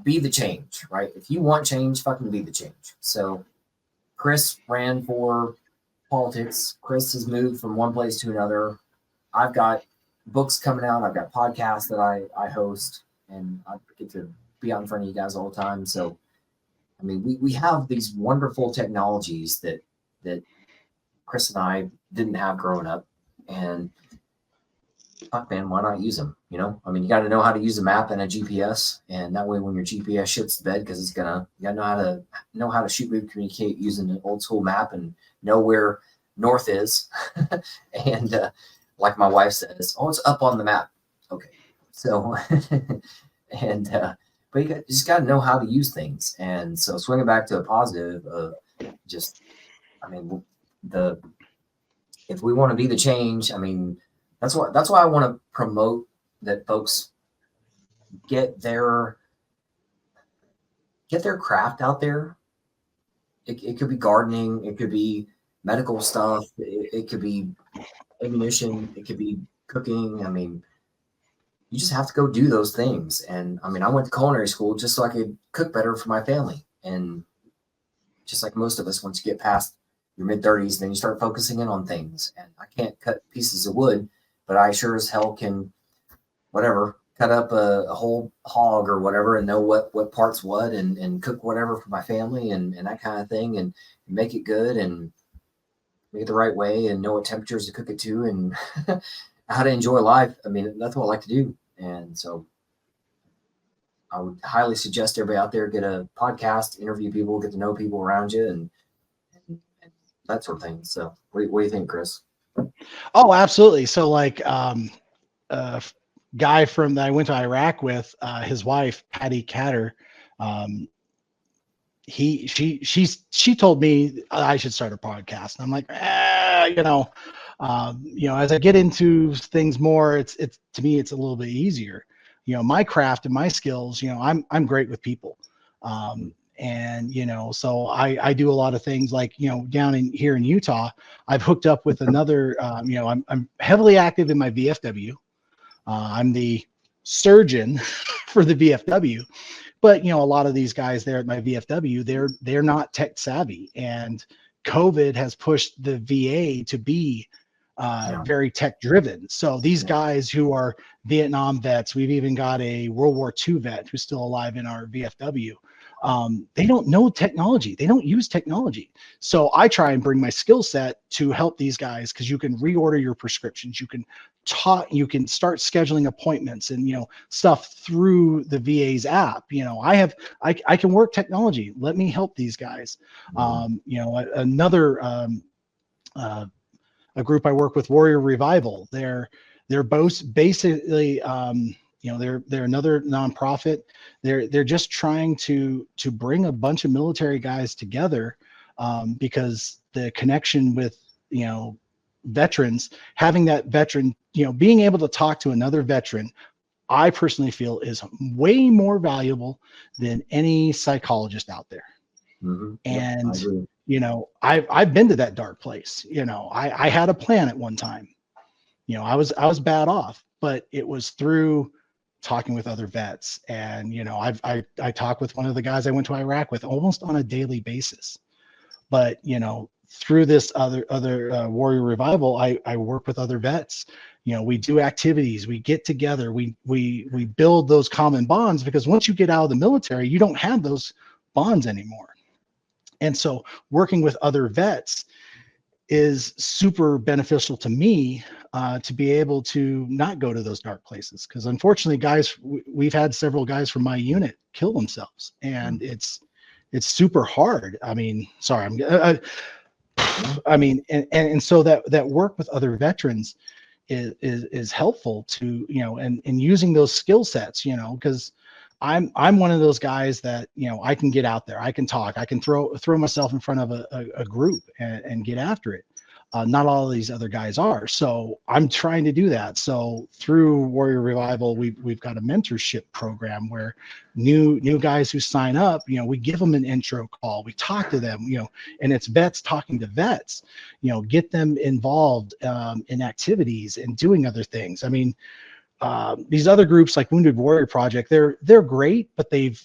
Speaker 1: be the change, right? If you want change, fucking be the change. So Chris ran for politics. Chris has moved from one place to another. I've got books coming out. I've got podcasts that I host, and I get to be out in front of you guys all the time. So, I mean, we have these wonderful technologies that Chris and I didn't have growing up, and fuck, man, why not use them? I mean, you got to know how to use a map and a GPS, and that way when your GPS shits the bed, because you got to know how to shoot, move, communicate using an old school map and know where north is. And like my wife says, oh, it's up on the map. Okay, so and but you just got to know how to use things. And so swinging back to a positive, I mean, if we want to be the change, I mean, that's why I want to promote that folks get their craft out there. It could be gardening, it could be medical stuff, it could be ammunition, it could be cooking. I mean, you just have to go do those things. And I mean, I went to culinary school just so I could cook better for my family. And just like most of us, once you get past your mid-30s, then you start focusing in on things. And I can't cut pieces of wood, but I sure as hell can, cut up a whole hog or whatever and know what part's what and cook whatever for my family and that kind of thing and make it good and make it the right way and know what temperatures to cook it to and how to enjoy life. I mean, that's what I like to do. And so I would highly suggest everybody out there get a podcast, interview people, get to know people around you and that sort of thing. So what do you think, Chris?
Speaker 2: Oh, absolutely. So like, guy that I went to Iraq with, his wife, Patty Catter, she told me I should start a podcast. And I'm like, as I get into things more, it's to me, it's a little bit easier. My craft and my skills, I'm great with people. And, so I do a lot of things like, down here in Utah, I've hooked up with another, I'm heavily active in my VFW. I'm the surgeon for the VFW, but a lot of these guys there at my VFW, they're not tech savvy, and COVID has pushed the VA to be very tech driven. So these guys who are Vietnam vets, we've even got a World War II vet who's still alive in our VFW. They don't know technology. They don't use technology. So I try and bring my skill set to help these guys, because you can reorder your prescriptions. You can start scheduling appointments and, stuff through the VA's app. I can work technology. Let me help these guys. Another, a group I work with, Warrior Revival, they're both basically, they're another nonprofit. They're just trying to bring a bunch of military guys together, because the connection with, veterans, having that veteran, being able to talk to another veteran, I personally feel is way more valuable than any psychologist out there. Mm-hmm. And, I've been to that dark place. I had a plan at one time. I was bad off, but it was through talking with other vets. And, I talk with one of the guys I went to Iraq with almost on a daily basis. But, through this other Warrior Revival, I work with other vets, we do activities, we get together, we build those common bonds, because once you get out of the military, you don't have those bonds anymore. And so working with other vets is super beneficial to me, to be able to not go to those dark places. Because unfortunately, we've had several guys from my unit kill themselves, and it's super hard. I mean, sorry, and so that work with other veterans is helpful to, and using those skill sets, because I'm one of those guys that, I can get out there, I can talk, I can throw myself in front of a group and get after it. Not all of these other guys are. So I'm trying to do that. So through Warrior Revival, we've got a mentorship program where new guys who sign up, we give them an intro call, we talk to them, and it's vets talking to vets, get them involved in activities and doing other things. I mean, these other groups like Wounded Warrior Project, they're great, but they've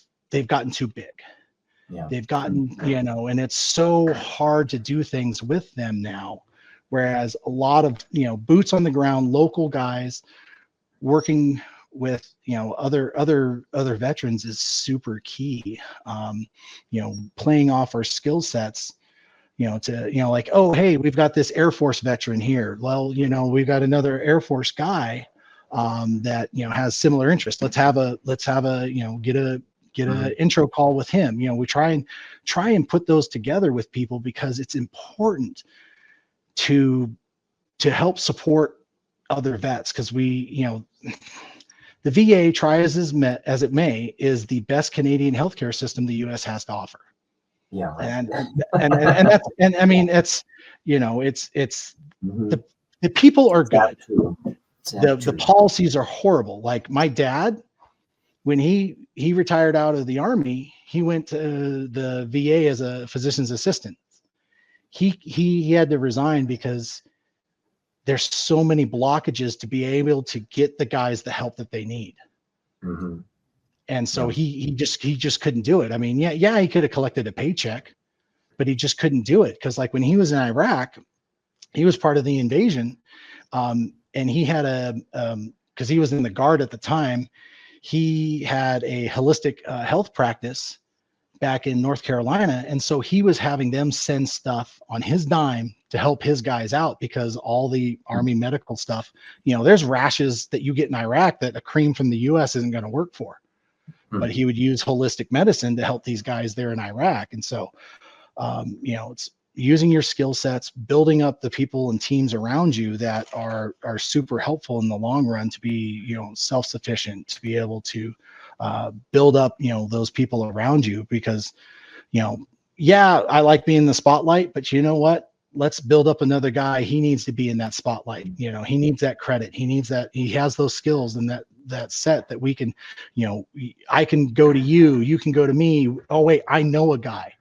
Speaker 2: gotten too big. Yeah. They've gotten, and it's so hard to do things with them now. Whereas a lot of, boots on the ground, local guys working with, other veterans is super key. Playing off our skill sets, to, like, oh, hey, we've got this Air Force veteran here. Well, we've got another Air Force guy that, has similar interests. Let's have a, get an intro call with him. We try and put those together with people, because it's important to help support other vets, because the VA, try as it may, is the best Canadian healthcare system the U.S. has to offer. Yeah, right. and that's, and I mean, it's the people are good. The policies are horrible. Like my dad, when he retired out of the Army, he went to the VA as a physician's assistant. He had to resign because there's so many blockages to be able to get the guys the help that they need. Mm-hmm. And so he just couldn't do it. I mean, yeah, he could have collected a paycheck, but he just couldn't do it. Cause like when he was in Iraq, he was part of the invasion. And he had cause he was in the Guard at the time, he had a holistic health practice back in North Carolina. And so he was having them send stuff on his dime to help his guys out, because all the Army medical stuff, there's rashes that you get in Iraq that a cream from the US isn't going to work for, but he would use holistic medicine to help these guys there in Iraq. And so, it's using your skill sets, building up the people and teams around you that are super helpful in the long run to be, self-sufficient, to be able to build up, those people around you, because, I like being in the spotlight, but you know what? Let's build up another guy. He needs to be in that spotlight. He needs that credit. He needs that. He has those skills and that set that we can, I can go to you, you can go to me. Oh wait, I know a guy.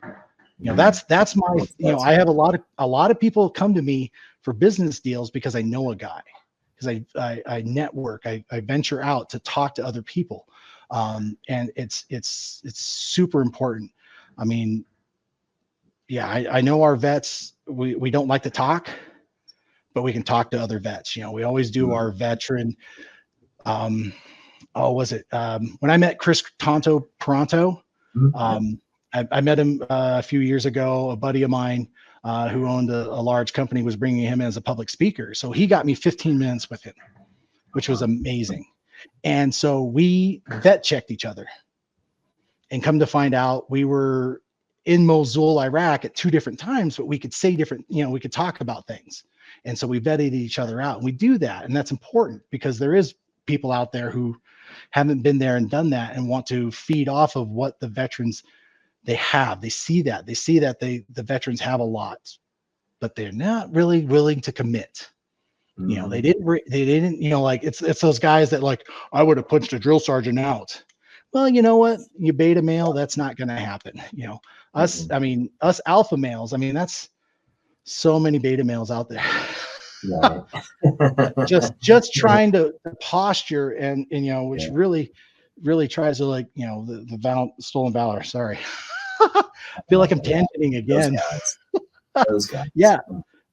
Speaker 2: That's my, I have a lot of people come to me for business deals because I know a guy, because I network, I venture out to talk to other people. And it's super important. I mean, I know our vets, we don't like to talk, but we can talk to other vets. We always do our veteran. When I met Chris Tonto Pronto, I met him a few years ago. A buddy of mine who owned a large company was bringing him in as a public speaker. So he got me 15 minutes with him, which was amazing. And so we vet checked each other, and come to find out we were in Mosul, Iraq at 2 different times, but we could say different, we could talk about things. And so we vetted each other out, and we do that. And that's important, because there is people out there who haven't been there and done that and want to feed off of what the veterans they have. They see that the veterans have a lot, but they're not really willing to commit. They didn't, like it's those guys that like, I would have punched a drill sergeant out. Well, you know what? You beta male, that's not going to happen. Us alpha males, that's so many beta males out there. Right. just trying to posture and which really tries to, like, the stolen valor. Sorry. I feel like I'm tangenting again.
Speaker 1: Those guys.
Speaker 2: Yeah.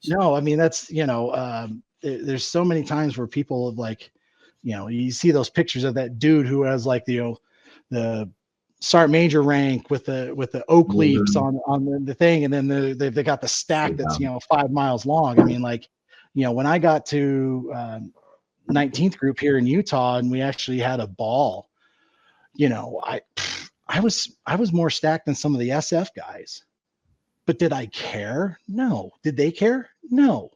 Speaker 2: No, that's, there's so many times where people have like, you see those pictures of that dude who has like the sergeant major rank with the oak leaves on the thing, and then they got the stack that's 5 miles long. I mean, like, when I got to 19th group here in Utah and we actually had a ball, I was more stacked than some of the SF guys. But did I care? No. Did they care? No.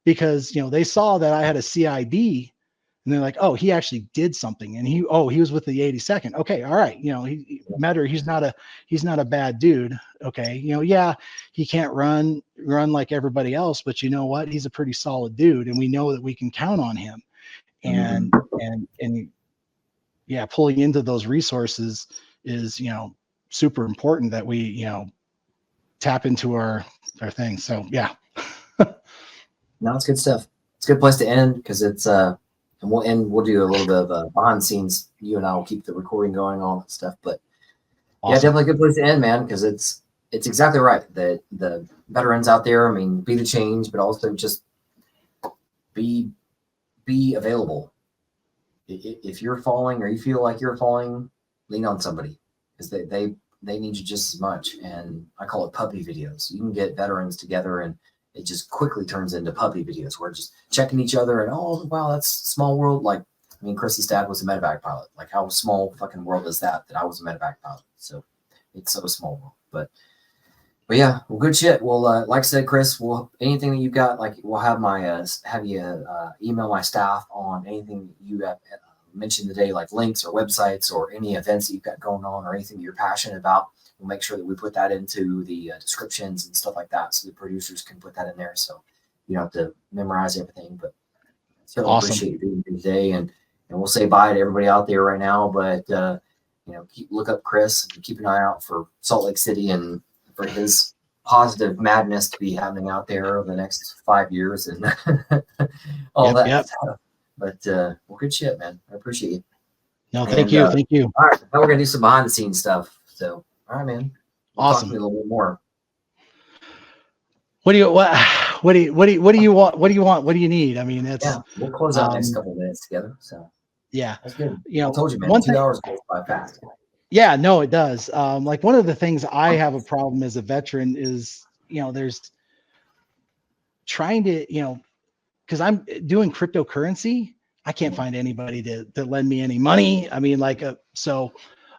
Speaker 2: Because, they saw that I had a CID and they're like, oh, he actually did something. And he was with the 82nd. Okay. All right. He met her. He's not a bad dude. Okay. Yeah, he can't run like everybody else, but you know what? He's a pretty solid dude. And we know that we can count on him. And yeah, pulling into those resources is, super important that we, tap into our thing. So yeah.
Speaker 1: No, it's good stuff. It's a good place to end because it's and we'll do a little bit of behind the scenes. You and I will keep the recording going, all that stuff. But
Speaker 2: Awesome.
Speaker 1: Yeah, definitely a good place to end, man, because it's exactly right that the veterans out there, I mean, be the change, but also just be available. If you're falling or you feel like you're falling, lean on somebody because they need you just as much. And I call it puppy videos. You can get veterans together and it just quickly turns into puppy videos. We're just checking each other and, oh, wow, that's small world. Like, I mean, Chris's dad was a medevac pilot. Like, how small fucking world is that I was a medevac pilot? So it's so small world. But yeah, well, good shit. Well, like I said, Chris, anything that you've got, like, we'll have you email my staff on anything you have mentioned today, like links or websites or any events that you've got going on or anything you're passionate about. We'll make sure that we put that into the descriptions and stuff like that, so the producers can put that in there. So you don't have to memorize everything. But certainly
Speaker 2: Awesome.
Speaker 1: Appreciate you being here today, and we'll say bye to everybody out there right now. But look up Chris and keep an eye out for Salt Lake City and for his positive madness to be happening out there over the next 5 years and all that stuff. But well, good shit, man. I appreciate it.
Speaker 2: No, thank you. Thank you.
Speaker 1: All right, now we're gonna do some behind the scenes stuff. So, all right, man.
Speaker 2: Awesome.
Speaker 1: Talk to me a little bit more.
Speaker 2: What do you want? What do you want? What do you want? What do you need? I mean,
Speaker 1: we'll close out the next couple of minutes together. So
Speaker 2: yeah,
Speaker 1: that's good.
Speaker 2: I
Speaker 1: told you, man. 2 hours goes by fast.
Speaker 2: Yeah, no, it does. Like one of the things I have a problem as a veteran is, there's trying to, because I'm doing cryptocurrency, I can't find anybody to lend me any money. I mean, like, the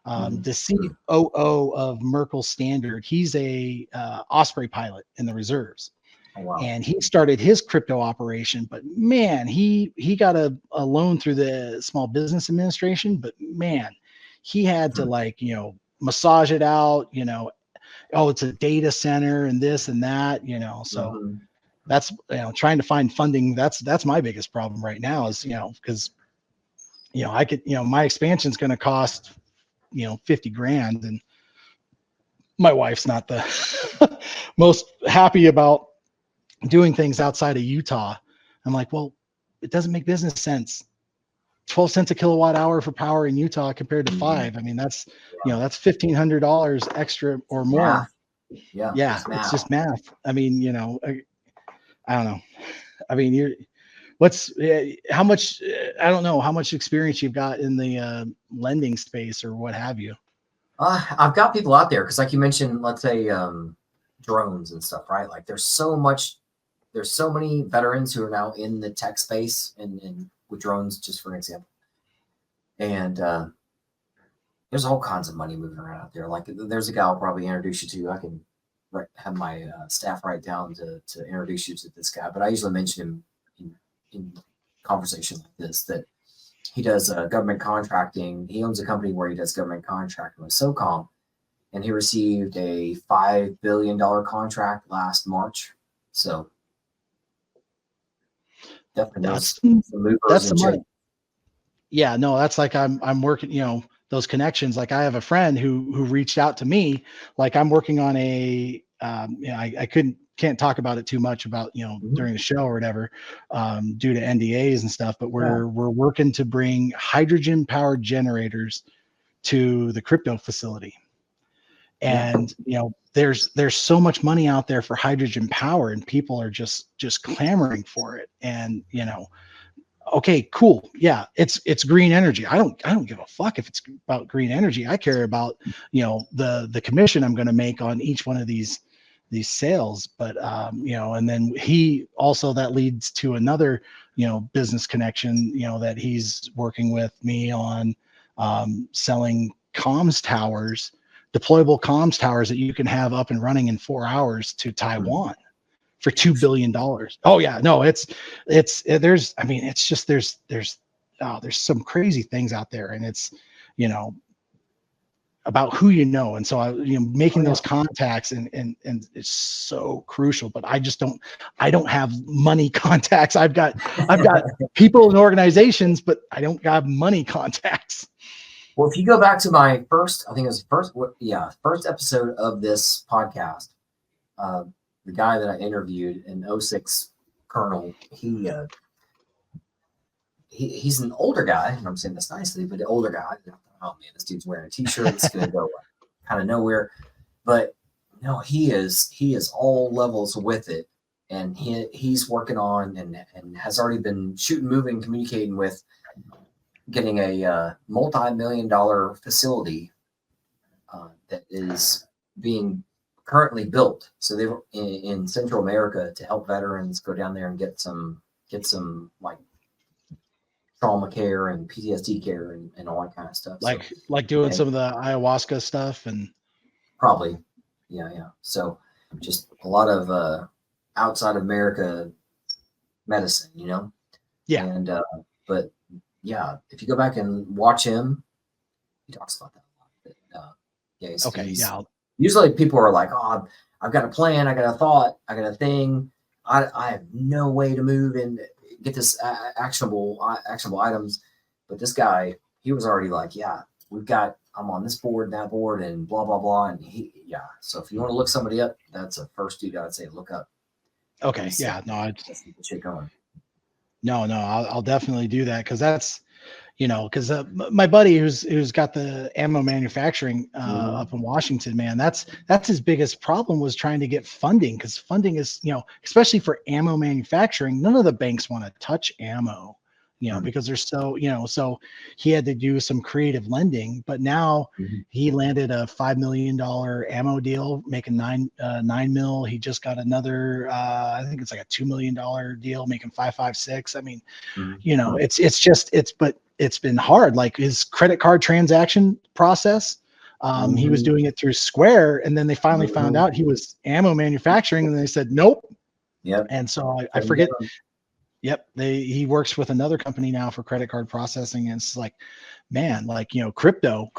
Speaker 2: COO of Merkel Standard, he's a Osprey pilot in the reserves.
Speaker 1: Oh, wow.
Speaker 2: And he started his crypto operation, but man, he got a loan through the Small Business Administration, but man, he had to massage it out, oh, it's a data center and this and that, so that's, trying to find funding. That's my biggest problem right now is, because, I could, my expansion is going to cost, $50,000, and my wife's not the most happy about doing things outside of Utah. I'm like, well, it doesn't make business sense. 12 cents a kilowatt hour for power in Utah compared to 5. I mean, that's $1,500 extra or more. Yeah. It's just math. I mean, I don't know. I mean, how much, I don't know how much experience you've got in the lending space or what have you.
Speaker 1: I've got people out there. Cause like you mentioned, let's say, drones and stuff, right? Like there's so many veterans who are now in the tech space and with drones, just for an example. And there's all kinds of money moving around out there. Like there's a guy I'll probably introduce you to. I can have my staff write down to introduce you to this guy. But I usually mention him in conversation like this, that he does government contracting. He owns a company where he does government contracting with SOCOM. And he received a $5 billion contract last March. So definitely
Speaker 2: that's the money. Yeah, no, that's like I'm working, those connections. Like I have a friend who reached out to me. Like I'm working on a I can't talk about it too much about during the show or whatever, due to NDAs and stuff, but we're working to bring hydrogen powered generators to the crypto facility. And there's so much money out there for hydrogen power, and people are just clamoring for it. And okay, cool. Yeah, it's green energy. I don't give a fuck if it's about green energy. I care about the commission I'm going to make on each one of these sales. But and then that leads to another business connection that he's working with me on, selling comms towers, deployable comms towers that you can have up and running in 4 hours to Taiwan for $2 billion. Oh yeah, no, there's some crazy things out there, and it's about who and so making those contacts and it's so crucial. But I don't have money contacts. I've got people and organizations, but I don't have money contacts.
Speaker 1: Well, if you go back to my first episode of this podcast, the guy that I interviewed, an 06 Colonel, he's an older guy, and I'm saying this nicely, but an older guy. Oh man, this dude's wearing a t-shirt. It's gonna go kind of nowhere, but he is all levels with it, and he's working on and has already been shooting, moving, communicating with getting a multi-million-dollar facility that is being currently built. So they were in Central America to help veterans go down there and get some like trauma care and PTSD care and all that kind of stuff.
Speaker 2: Like doing some of the ayahuasca stuff and
Speaker 1: probably. Yeah. So just a lot of outside of America medicine,
Speaker 2: Yeah.
Speaker 1: And but yeah, if you go back and watch him, he talks about that a lot. But, usually people are like, oh, I've got a plan, I got a thought, I got a thing. I have no way to move and get this actionable items. But this guy, he was already like, yeah, I'm on this board, that board, and blah, blah, blah. And so if you want to look somebody up, that's the first dude I'd say look up.
Speaker 2: Okay. Yeah. No,
Speaker 1: let's keep the shit going.
Speaker 2: No, I'll definitely do that. Cause that's, because my buddy who's got the ammo manufacturing up in Washington, man, that's his biggest problem, was trying to get funding, because funding is, especially for ammo manufacturing, none of the banks want to touch ammo, because they're so, so he had to do some creative lending. But now he landed a $5 million ammo deal, making 9 mil. He just got another, I think it's like a $2 million deal, making 5.56. I mean, it's been hard. Like his credit card transaction process, he was doing it through Square, and then they finally found out he was ammo manufacturing, and they said nope.
Speaker 1: Yep.
Speaker 2: And so I forget. Yep. He works with another company now for credit card processing. And it's like, man, like, crypto,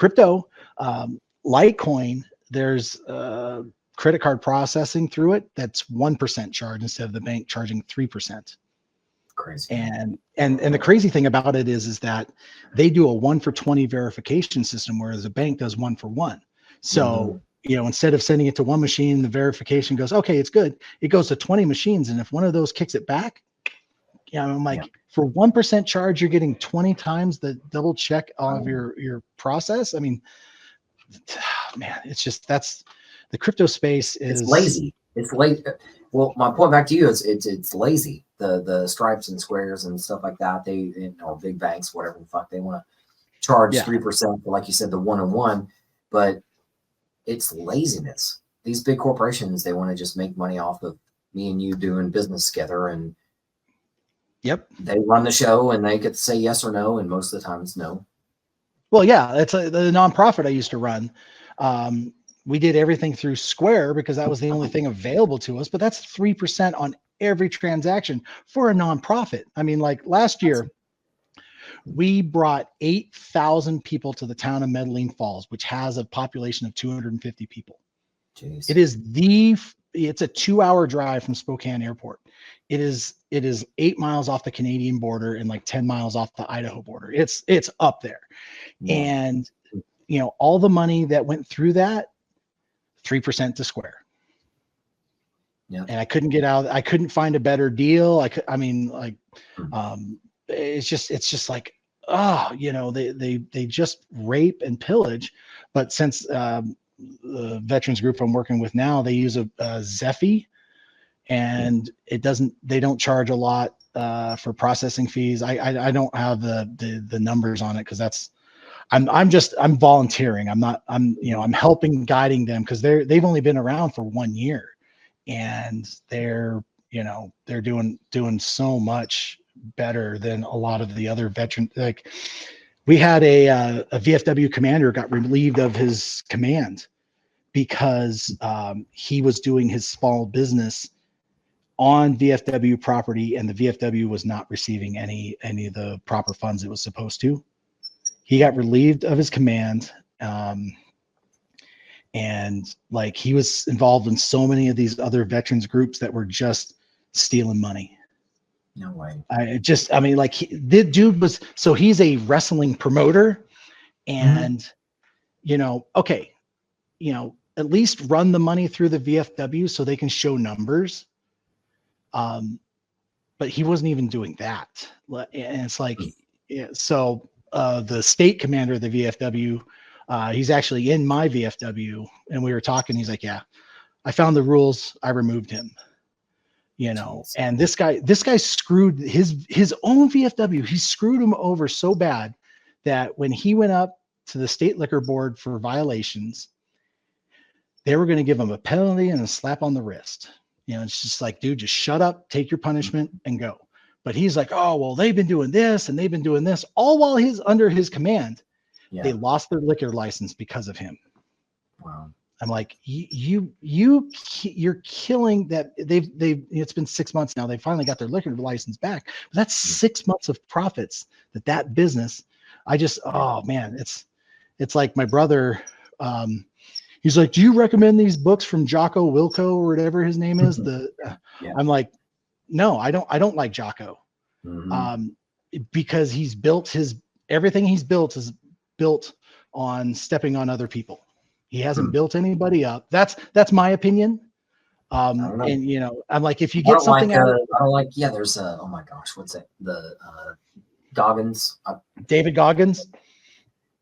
Speaker 2: Litecoin, there's credit card processing through it. That's 1% charge instead of the bank charging 3%.
Speaker 1: Crazy.
Speaker 2: And the crazy thing about it is that they do a 1 for 20 verification system, whereas a bank does 1 for 1. So, instead of sending it to one machine, the verification goes, okay, it's good. It goes to 20 machines. And if one of those kicks it back, I'm like, for 1% charge, you're getting 20 times the double check of your process. I mean, man, it's just, that's the crypto space is
Speaker 1: lazy. It's late. Well, my point back to you is it's lazy. The Stripes and Squares and stuff like that. They, big banks, whatever the fuck, they want to charge 3% for, like you said, the 1-on-1, but it's laziness. These big corporations, they want to just make money off of me and you doing business together, and they run the show, and they get to say yes or no, and most of the time it's no.
Speaker 2: Well, yeah, it's the nonprofit I used to run. We did everything through Square because that was the only thing available to us, but that's 3% on every transaction for a nonprofit. I mean, like last year, we brought 8,000 people to the town of Medellin Falls, which has a population of 250 people.
Speaker 1: Jeez.
Speaker 2: It's a 2-hour drive from Spokane Airport. It is 8 miles off the Canadian border and like 10 miles off the Idaho border. It's up there. And, all the money that went through that, 3% to Square.
Speaker 1: Yeah.
Speaker 2: And I couldn't get out. I couldn't find a better deal. It's just like, they just rape and pillage. But since the veterans group I'm working with now, they use a Zephy, and they don't charge a lot for processing fees. I don't have the numbers on it, because I'm volunteering. I'm helping, guiding them, because they've only been around for 1 year, and they're doing so much better than a lot of the other veterans. Like, we had a VFW commander got relieved of his command because he was doing his small business on VFW property, and the VFW was not receiving any of the proper funds it was supposed to. He got relieved of his command. And like, he was involved in so many of these other veterans groups that were just stealing money.
Speaker 1: No way.
Speaker 2: The dude was, so he's a wrestling promoter, and at least run the money through the VFW so they can show numbers. But he wasn't even doing that. And it's like, so the state commander of the VFW, he's actually in my VFW, and we were talking. He's like, yeah, I found the rules. I removed him, and this guy screwed his own VFW. He screwed him over so bad that when he went up to the state liquor board for violations, they were going to give him a penalty and a slap on the wrist. It's just like, dude, just shut up, take your punishment, and go. But he's like, oh, well, they've been doing this and they've been doing this, all while he's under his command. Yeah. They lost their liquor license because of him.
Speaker 1: Wow. I'm
Speaker 2: like, you're killing that. It's been 6 months now. They finally got their liquor license back, but that's 6 months of profits that business. Oh man, it's like my brother. He's like, do you recommend these books from Jocko Wilco or whatever his name is? I'm like, no, I don't like Jocko. Because everything he's built is built on stepping on other people. He hasn't built anybody up. That's my opinion. And I'm like, if you get something out of,
Speaker 1: I don't like, there's oh my gosh, what's it? The Goggins,
Speaker 2: David Goggins.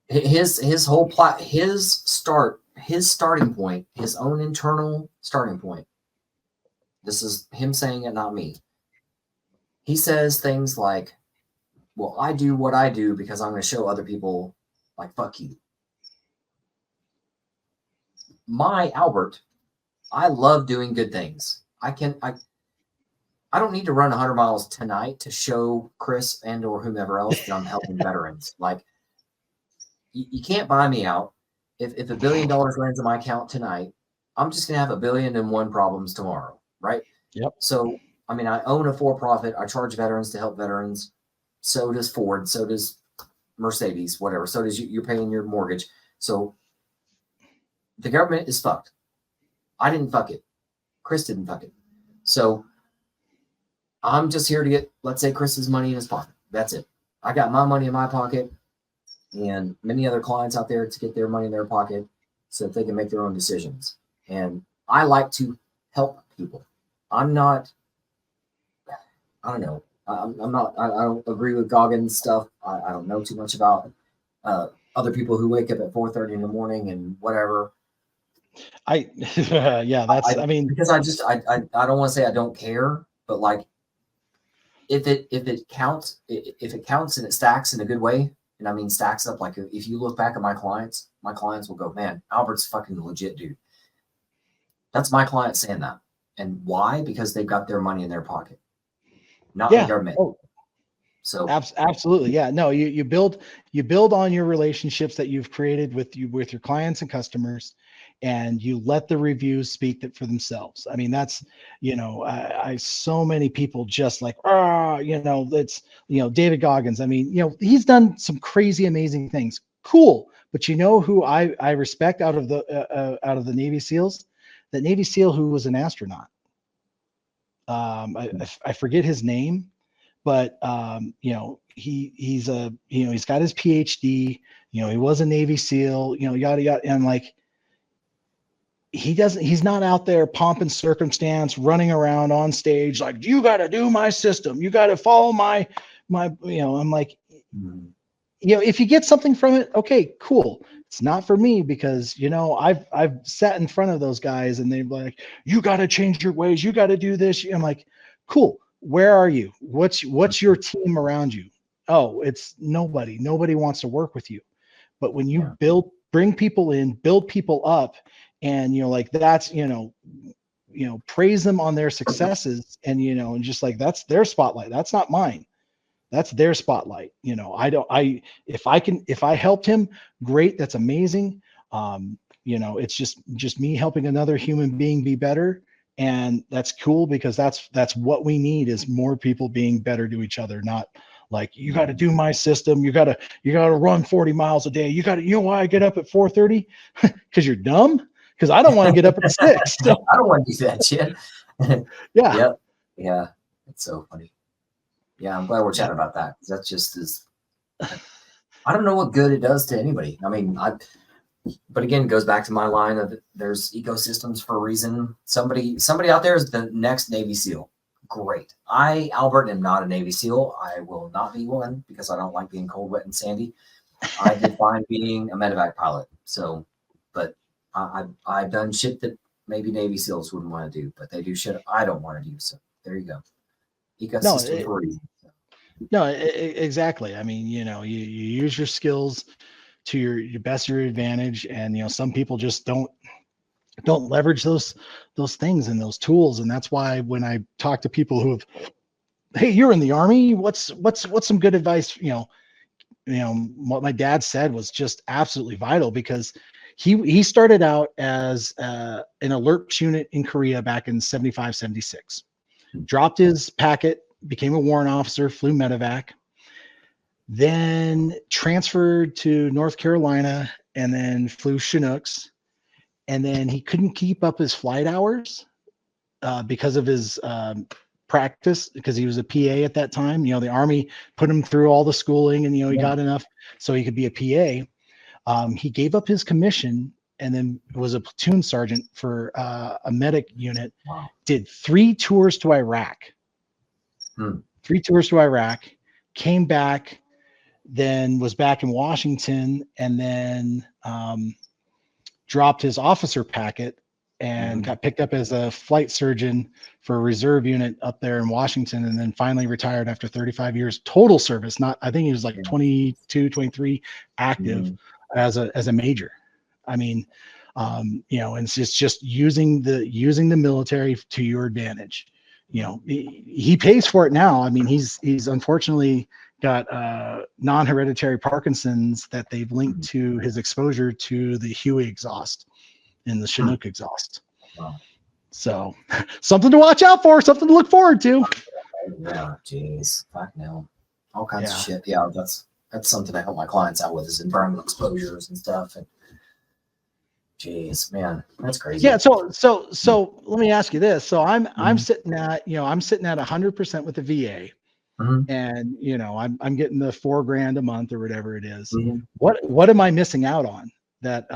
Speaker 1: His whole plot, his starting point, his own internal starting point. This is him saying it, not me. He says things like, well, I do what I do because I'm going to show other people, like, fuck you. My Albert, I love doing good things. I don't need to run 100 miles tonight to show Chris and or whomever else that I'm helping veterans. Like, you can't buy me out. If $1 billion lands in my account tonight, I'm just going to have 1,000,001 problems tomorrow, right?
Speaker 2: Yep.
Speaker 1: So, I mean, I own a for-profit. I charge veterans to help veterans. So does Ford. So does Mercedes, whatever. So does you're paying your mortgage. So the government is fucked. I didn't fuck it. Chris didn't fuck it. So I'm just here to get, let's say, Chris's money in his pocket. That's it. I got my money in my pocket, and many other clients out there to get their money in their pocket so that they can make their own decisions. And I like to help people. I don't know. I don't agree with Goggins stuff. I don't know too much about other people who wake up at 4:30 in the morning and whatever.
Speaker 2: Because I
Speaker 1: don't want to say I don't care, but like, if it counts and it stacks in a good way, and I mean stacks up, like if you look back at my clients will go, man, Albert's fucking legit, dude. That's my client saying that. And why? Because they've got their money in their pocket, not the government.
Speaker 2: Oh. So absolutely. Yeah. No, you build on your relationships that you've created with your clients and customers, and you let the reviews speak for themselves. I mean, that's, so many people just like, it's, David Goggins. I mean, he's done some crazy, amazing things. Cool. But who I respect out of the Navy SEALs? That Navy SEAL who was an astronaut. I forget his name, but he's got his PhD. He was a Navy SEAL. Yada yada, and like, he's not out there pomp and circumstance running around on stage like, you got to do my system, you got to follow my I'm like, if you get something from it, okay, cool. It's not for me because, you know, I've sat in front of those guys and they're like, you got to change your ways. You got to do this. I'm like, cool. Where are you? What's your team around you? Oh, it's nobody. Nobody wants to work with you. But when you bring people in, build people up, and, you know, like that's, praise them on their successes, and, and just like, that's their spotlight. That's not mine. That's their spotlight. If I helped him, great. That's amazing. It's just me helping another human being be better. And that's cool because that's what we need, is more people being better to each other. Not like, you got to do my system. You got to run 40 miles a day. You know why I get up at 4:30? Cause you're dumb. Cause I don't want to get up at 6. So.
Speaker 1: I don't want to do that shit.
Speaker 2: Yeah.
Speaker 1: Yep. Yeah. It's so funny. Yeah, I'm glad we're chatting about that. That's just I don't know what good it does to anybody. I mean, but again, it goes back to my line of, there's ecosystems for a reason. Somebody out there is the next Navy SEAL. Great. Albert, am not a Navy SEAL. I will not be one because I don't like being cold, wet, and sandy. I did fine being a medevac pilot. So, but I've done shit that maybe Navy SEALs wouldn't want to do, but they do shit I don't want to do. So there you go. Ecosystem for a reason.
Speaker 2: No, exactly. I mean, you use your skills to your best, your advantage. And, some people just don't leverage those things and those tools. And that's why when I talk to people who have, hey, you're in the Army, what's some good advice? What my dad said was just absolutely vital, because he started out as an alerts unit in Korea back in 75, 76, dropped his packet, became a warrant officer, flew medevac, then transferred to North Carolina, and then flew Chinooks. And then he couldn't keep up his flight hours because of his practice, because he was a PA at that time. The Army put him through all the schooling, and, he got enough so he could be a PA. He gave up his commission and then was a platoon sergeant for a medic unit.
Speaker 1: Wow.
Speaker 2: Did 3 tours to Iraq. 3 tours to Iraq, came back, then was back in Washington, and then dropped his officer packet and got picked up as a flight surgeon for a reserve unit up there in Washington, and then finally retired after 35 years total service. I think he was like 22, 23 active as a major. I mean, and it's just using the military to your advantage. He pays for it now. I mean, he's unfortunately got non-hereditary Parkinson's that they've linked to his exposure to the Huey exhaust and the Chinook exhaust.
Speaker 1: Wow.
Speaker 2: So something to watch out for, something to look forward to.
Speaker 1: Yeah, jeez, fuck no, all kinds of shit. Yeah, that's something I help my clients out with, is environmental exposures and stuff. And jeez, man, that's crazy. Yeah.
Speaker 2: So let me ask you this. So I'm sitting at 100% with the VA. And I'm getting the $4,000 a month or whatever it is. What am I missing out on? That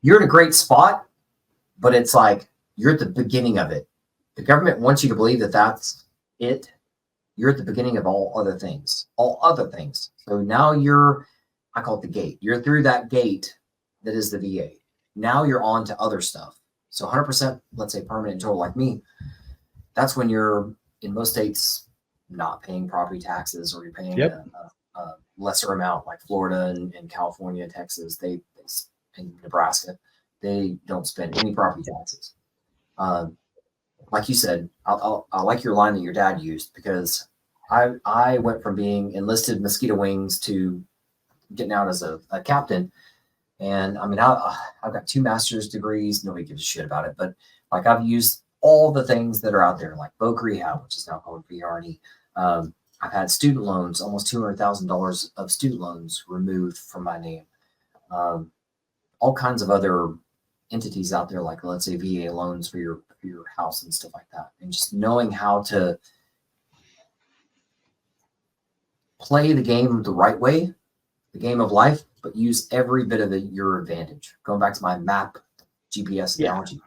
Speaker 1: you're in a great spot, but it's like you're at the beginning of it. The government wants you to believe that that's it. You're at the beginning of all other things. So now I call it the gate. You're through that gate that is the VA. Now you're on to other stuff. So 100%, let's say permanent and total like me, that's when you're in most states not paying property taxes, or you're paying a lesser amount, like Florida and California, Texas, and Nebraska, they don't spend any property taxes. Like you said, I like your line that your dad used, because I went from being enlisted mosquito wings to getting out as a captain. And I mean, I've got 2 master's degrees. Nobody gives a shit about it, but like, I've used all the things that are out there, like Voc Rehab, which is now called VRD. I've had student loans, almost $200,000 of student loans removed from my name. All kinds of other entities out there, like let's say VA loans for your house and stuff like that. And just knowing how to play the game the right way, the game of life, but use every bit of it your advantage. Going back to my map GPS analogy,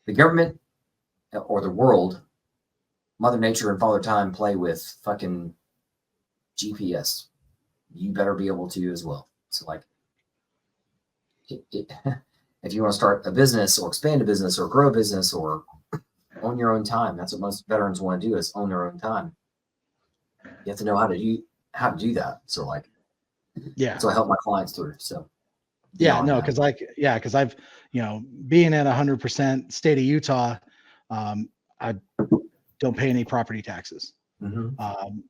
Speaker 1: the government or the world, Mother Nature and Father Time play with fucking GPS. You better be able to as well. So like, if you want to start a business or expand a business or grow a business or own your own time, that's what most veterans want to do, is own their own time. You have to know how to do that. So like,
Speaker 2: Yeah.
Speaker 1: that's what I help my clients through. So
Speaker 2: Yeah, no, because I've, being at 100% state of Utah, I don't pay any property taxes.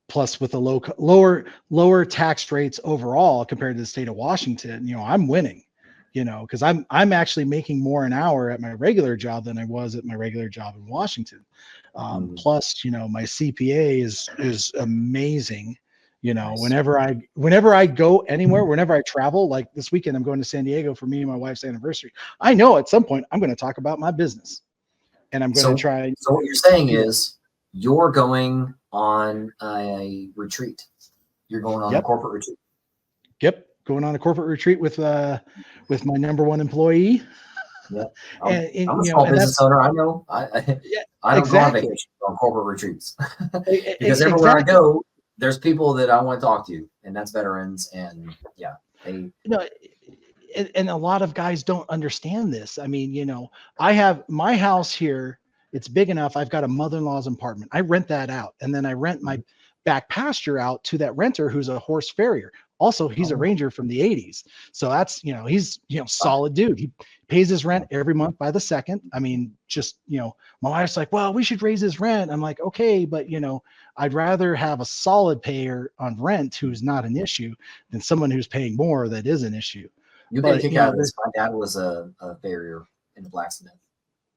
Speaker 2: Plus with the lower tax rates overall compared to the state of Washington, I'm winning, because I'm actually making more an hour at my regular job than I was at my regular job in Washington. Plus, my CPA is amazing.
Speaker 1: Nice.
Speaker 2: Whenever I go anywhere, whenever I travel, like this weekend, I'm going to San Diego for me and my wife's anniversary. I know at some point I'm going to talk about my business, and I'm going to try.
Speaker 1: So what you're saying is you're going on a retreat. You're going on a corporate retreat.
Speaker 2: Yep, going on a corporate retreat with my number one employee.
Speaker 1: Yeah, I'm a small business owner. I know. I don't go on vacation on corporate retreats because everywhere I go, there's people that I want to talk to, and that's veterans. And yeah, and
Speaker 2: a lot of guys don't understand this. I mean, I have my house here. It's big enough. I've got a mother-in-law's apartment. I rent that out, and then I rent my back pasture out to that renter who's a horse farrier. Also, he's a ranger from the 80s. So that's, he's, solid dude. He pays his rent every month by the second. I mean, just, my wife's like, well, we should raise his rent. I'm like, okay, but, I'd rather have a solid payer on rent who's not an issue than someone who's paying more that is an issue.
Speaker 1: You get a kick out of this. My dad was a farrier in the blacksmith.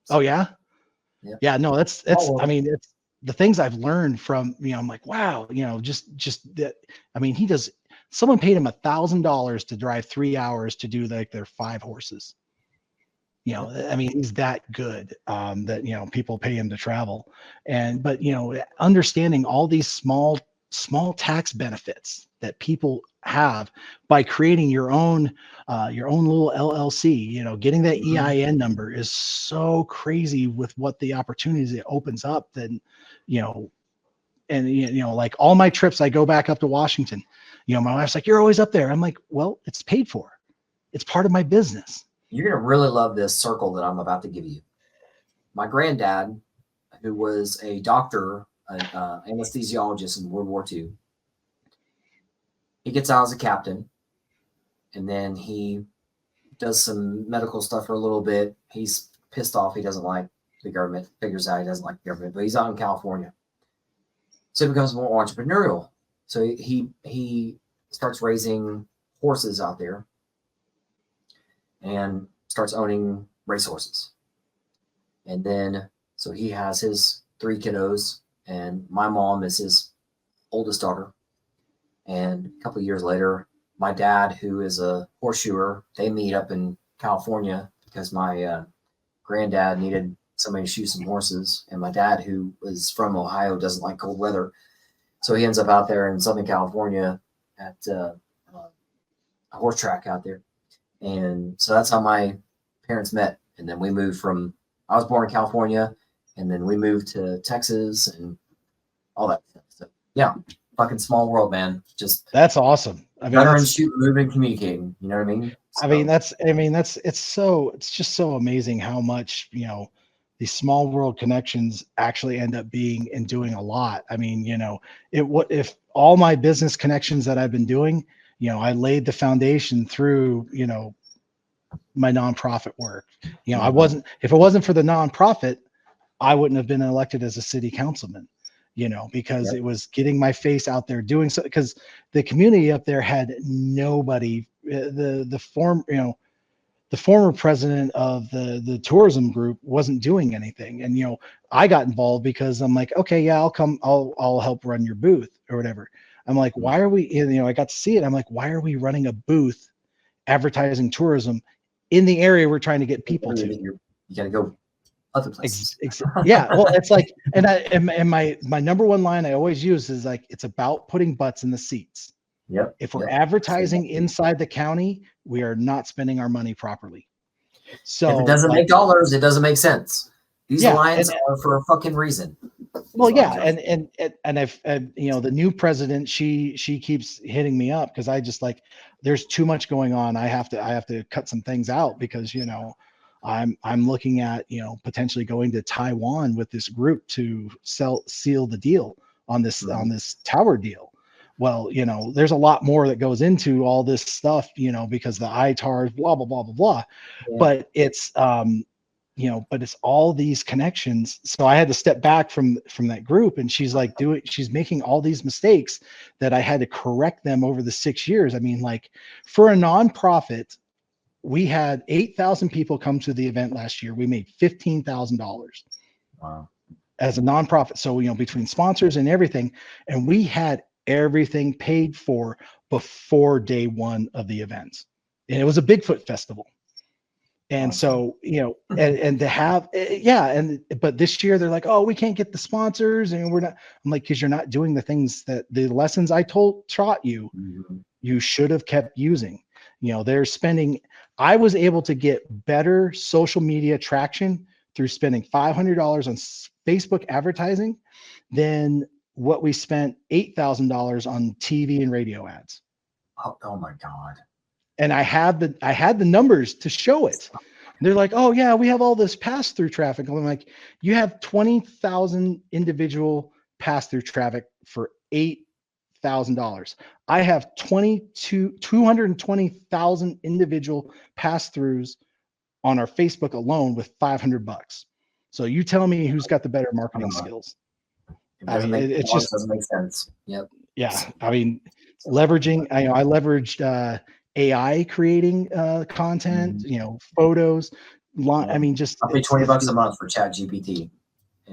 Speaker 2: So, oh, yeah? Yeah, no, that's I mean, it's the things I've learned from, I'm like, wow, just that. I mean, someone paid him $1,000 to drive 3 hours to do like their 5 horses. I mean, he's that good that, people pay him to travel. But understanding all these small tax benefits that people have by creating your own little LLC, getting that EIN number is so crazy with what the opportunities it opens up. Then, like all my trips, I go back up to Washington, my wife's like, you're always up there. I'm like, well, it's paid for. It's part of my business.
Speaker 1: You're going to really love this circle that I'm about to give you. My granddad, who was a doctor, an anesthesiologist in World War II, he gets out as a captain, and then he does some medical stuff for a little bit. He's pissed off. He doesn't like the government, figures out he doesn't like the government, but he's out in California. So he becomes more entrepreneurial. So he starts raising horses out there and starts owning racehorses. And then, so he has his 3 kiddos, and my mom is his oldest daughter. And a couple of years later, my dad, who is a horseshoer, they meet up in California because my granddad needed somebody to shoe some horses. And my dad, who was from Ohio, doesn't like cold weather. So he ends up out there in Southern California at a horse track out there. And so that's how my parents met. And then we moved I was born in California, and then we moved to Texas and all that stuff. So yeah, fucking small world, man. Just
Speaker 2: that's awesome. I mean,
Speaker 1: veterans shooting, moving, communicating. You know what I mean? So,
Speaker 2: it's just so amazing how much, these small world connections actually end up being and doing a lot. I mean, if all my business connections that I've been doing, I laid the foundation through, my nonprofit work. If it wasn't for the nonprofit, I wouldn't have been elected as a city councilman, because it was getting my face out there doing so, because the community up there had nobody. The former president of the tourism group wasn't doing anything. And, I got involved because I'm like, okay, yeah, I'll come, I'll help run your booth or whatever. I'm like, why are we, I got to see it. I'm like, why are we running a booth advertising tourism in the area we're trying to get people to?
Speaker 1: You got to go other places.
Speaker 2: Yeah. Well, it's like, and my number one line I always use is like, it's about putting butts in the seats.
Speaker 1: Yep.
Speaker 2: If we're advertising inside the county, we are not spending our money properly. So
Speaker 1: if it doesn't make dollars, it doesn't make sense. These lines are for a fucking reason.
Speaker 2: Well, yeah, and I've you know, the new president, she keeps hitting me up because I just like, there's too much going on. I have to cut some things out because, you know, I'm looking at, you know, potentially going to Taiwan with this group to seal the deal on this tower deal. Well, you know, there's a lot more that goes into all this stuff, you know, because the ITARs, blah blah blah blah blah.
Speaker 1: Yeah.
Speaker 2: But it's you know, but it's all these connections. So I had to step back from that group, and she's like, she's making all these mistakes that I had to correct them over the 6 years. I mean, like, for a nonprofit, we had 8,000 people come to the event last year. We made $15,000
Speaker 1: Wow.
Speaker 2: as a nonprofit. So, you know, between sponsors and everything, and we had everything paid for before day one of the event. And it was a Bigfoot festival. And
Speaker 1: Awesome.
Speaker 2: so, you know, and to have, but this year they're like, oh, we can't get the sponsors, and we're not. I'm like, because you're not doing the things that the lessons I taught you, you should have kept using. You know, they're spending. I was able to get better social media traction through spending $500 on Facebook advertising than what we spent $8,000 on TV and radio ads.
Speaker 1: Oh my God.
Speaker 2: And I had the numbers to show it. And they're like, oh yeah, we have all this pass-through traffic. I'm like, you have 20,000 individual pass-through traffic for $8,000. I have 220,000 individual pass-throughs on our Facebook alone with $500. So you tell me who's got the better marketing skills.
Speaker 1: It just doesn't make sense. Yep.
Speaker 2: Yeah. I mean, leveraging, I leveraged AI creating content, you know, photos. I mean, just
Speaker 1: I'll pay $20 a month for Chat GPT.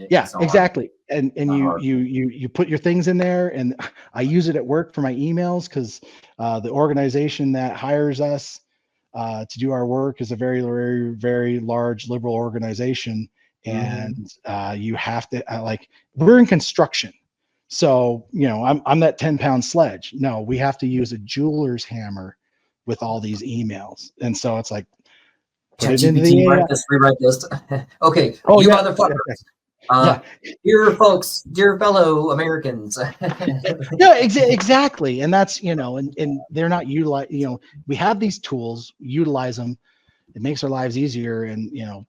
Speaker 2: Yeah, exactly. And you put your things in there, and I use it at work for my emails because the organization that hires us to do our work is a very, very, very large liberal organization. And you have to like, we're in construction. So, you know, I'm that 10-pound sledge. No, we have to use a jeweler's hammer with all these emails. And so it's like,
Speaker 1: ChatGPT, rewrite this. Okay.
Speaker 2: Oh,
Speaker 1: you
Speaker 2: yeah,
Speaker 1: motherfuckers. Dear folks, dear fellow Americans.
Speaker 2: Yeah, exactly. And that's, you know, and they're not utilized, you know, we have these tools, utilize them. It makes our lives easier. And, you know,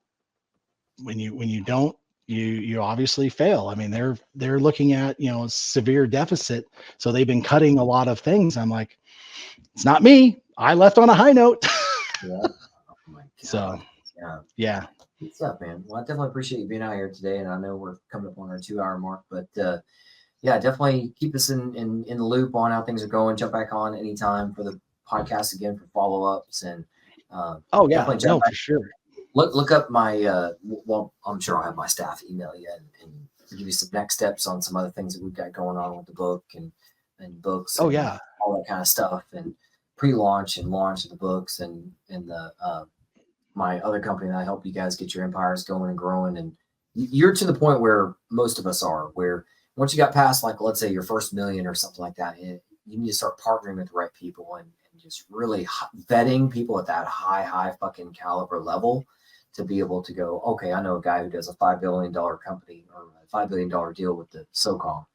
Speaker 2: when you don't, you obviously fail. I mean, they're looking at, you know, severe deficit. So they've been cutting a lot of things. I'm like, it's not me. I left on a high note.
Speaker 1: Yeah. Oh my God.
Speaker 2: So yeah.
Speaker 1: What's up, man? Well, I definitely appreciate you being out here today. And I know we're coming up on our 2-hour mark, but yeah, definitely keep us in the loop on how things are going. Jump back on anytime for the podcast again for follow-ups. And
Speaker 2: oh yeah, no, for sure.
Speaker 1: Look up my well, I'm sure I'll have my staff email you and give you some next steps on some other things that we've got going on with the book and books.
Speaker 2: Oh
Speaker 1: and
Speaker 2: yeah,
Speaker 1: all that kind of stuff, and pre-launch and launch of the books and the my other company that I help you guys get your empires going and growing. And you're to the point where most of us are, where once you got past, like, let's say your first million or something like that, you need to start partnering with the right people and just really vetting people at that high fucking caliber level to be able to go, okay, I know a guy who does a $5 billion company or a $5 billion deal with the SOCOM.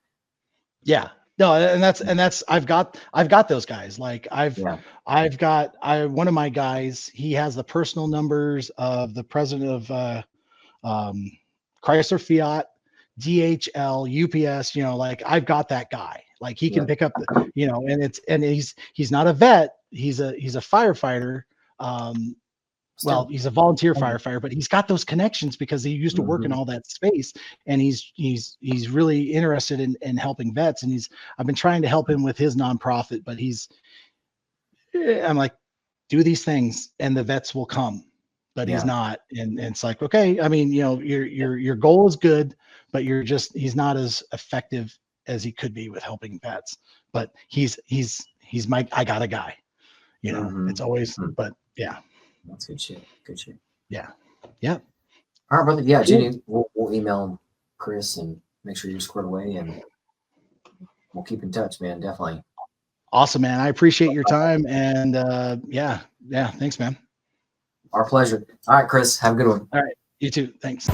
Speaker 2: Yeah. No, and that's I've got those guys. Like I've got one of my guys, he has the personal numbers of the president of Chrysler, Fiat, DHL, UPS, you know, like I've got that guy. Like he can pick up the, you know, and he's not a vet, he's a firefighter. Well, he's a volunteer firefighter, but he's got those connections because he used to work in all that space, and he's really interested in helping vets. And I've been trying to help him with his nonprofit, but I'm like, do these things and the vets will come, but he's not. And it's like, okay, I mean, you know, your goal is good, but he's not as effective as he could be with helping vets. But he's I got a guy, you know, it's always, but yeah.
Speaker 1: That's good shit. Good shit.
Speaker 2: Yeah. Yeah.
Speaker 1: All right, brother. Yeah, Jenny, we'll email Chris and make sure you're squared away, and we'll keep in touch, man. Definitely.
Speaker 2: Awesome, man. I appreciate your time. And yeah. Thanks, man.
Speaker 1: Our pleasure. All right, Chris. Have a good one.
Speaker 2: All right. You too. Thanks.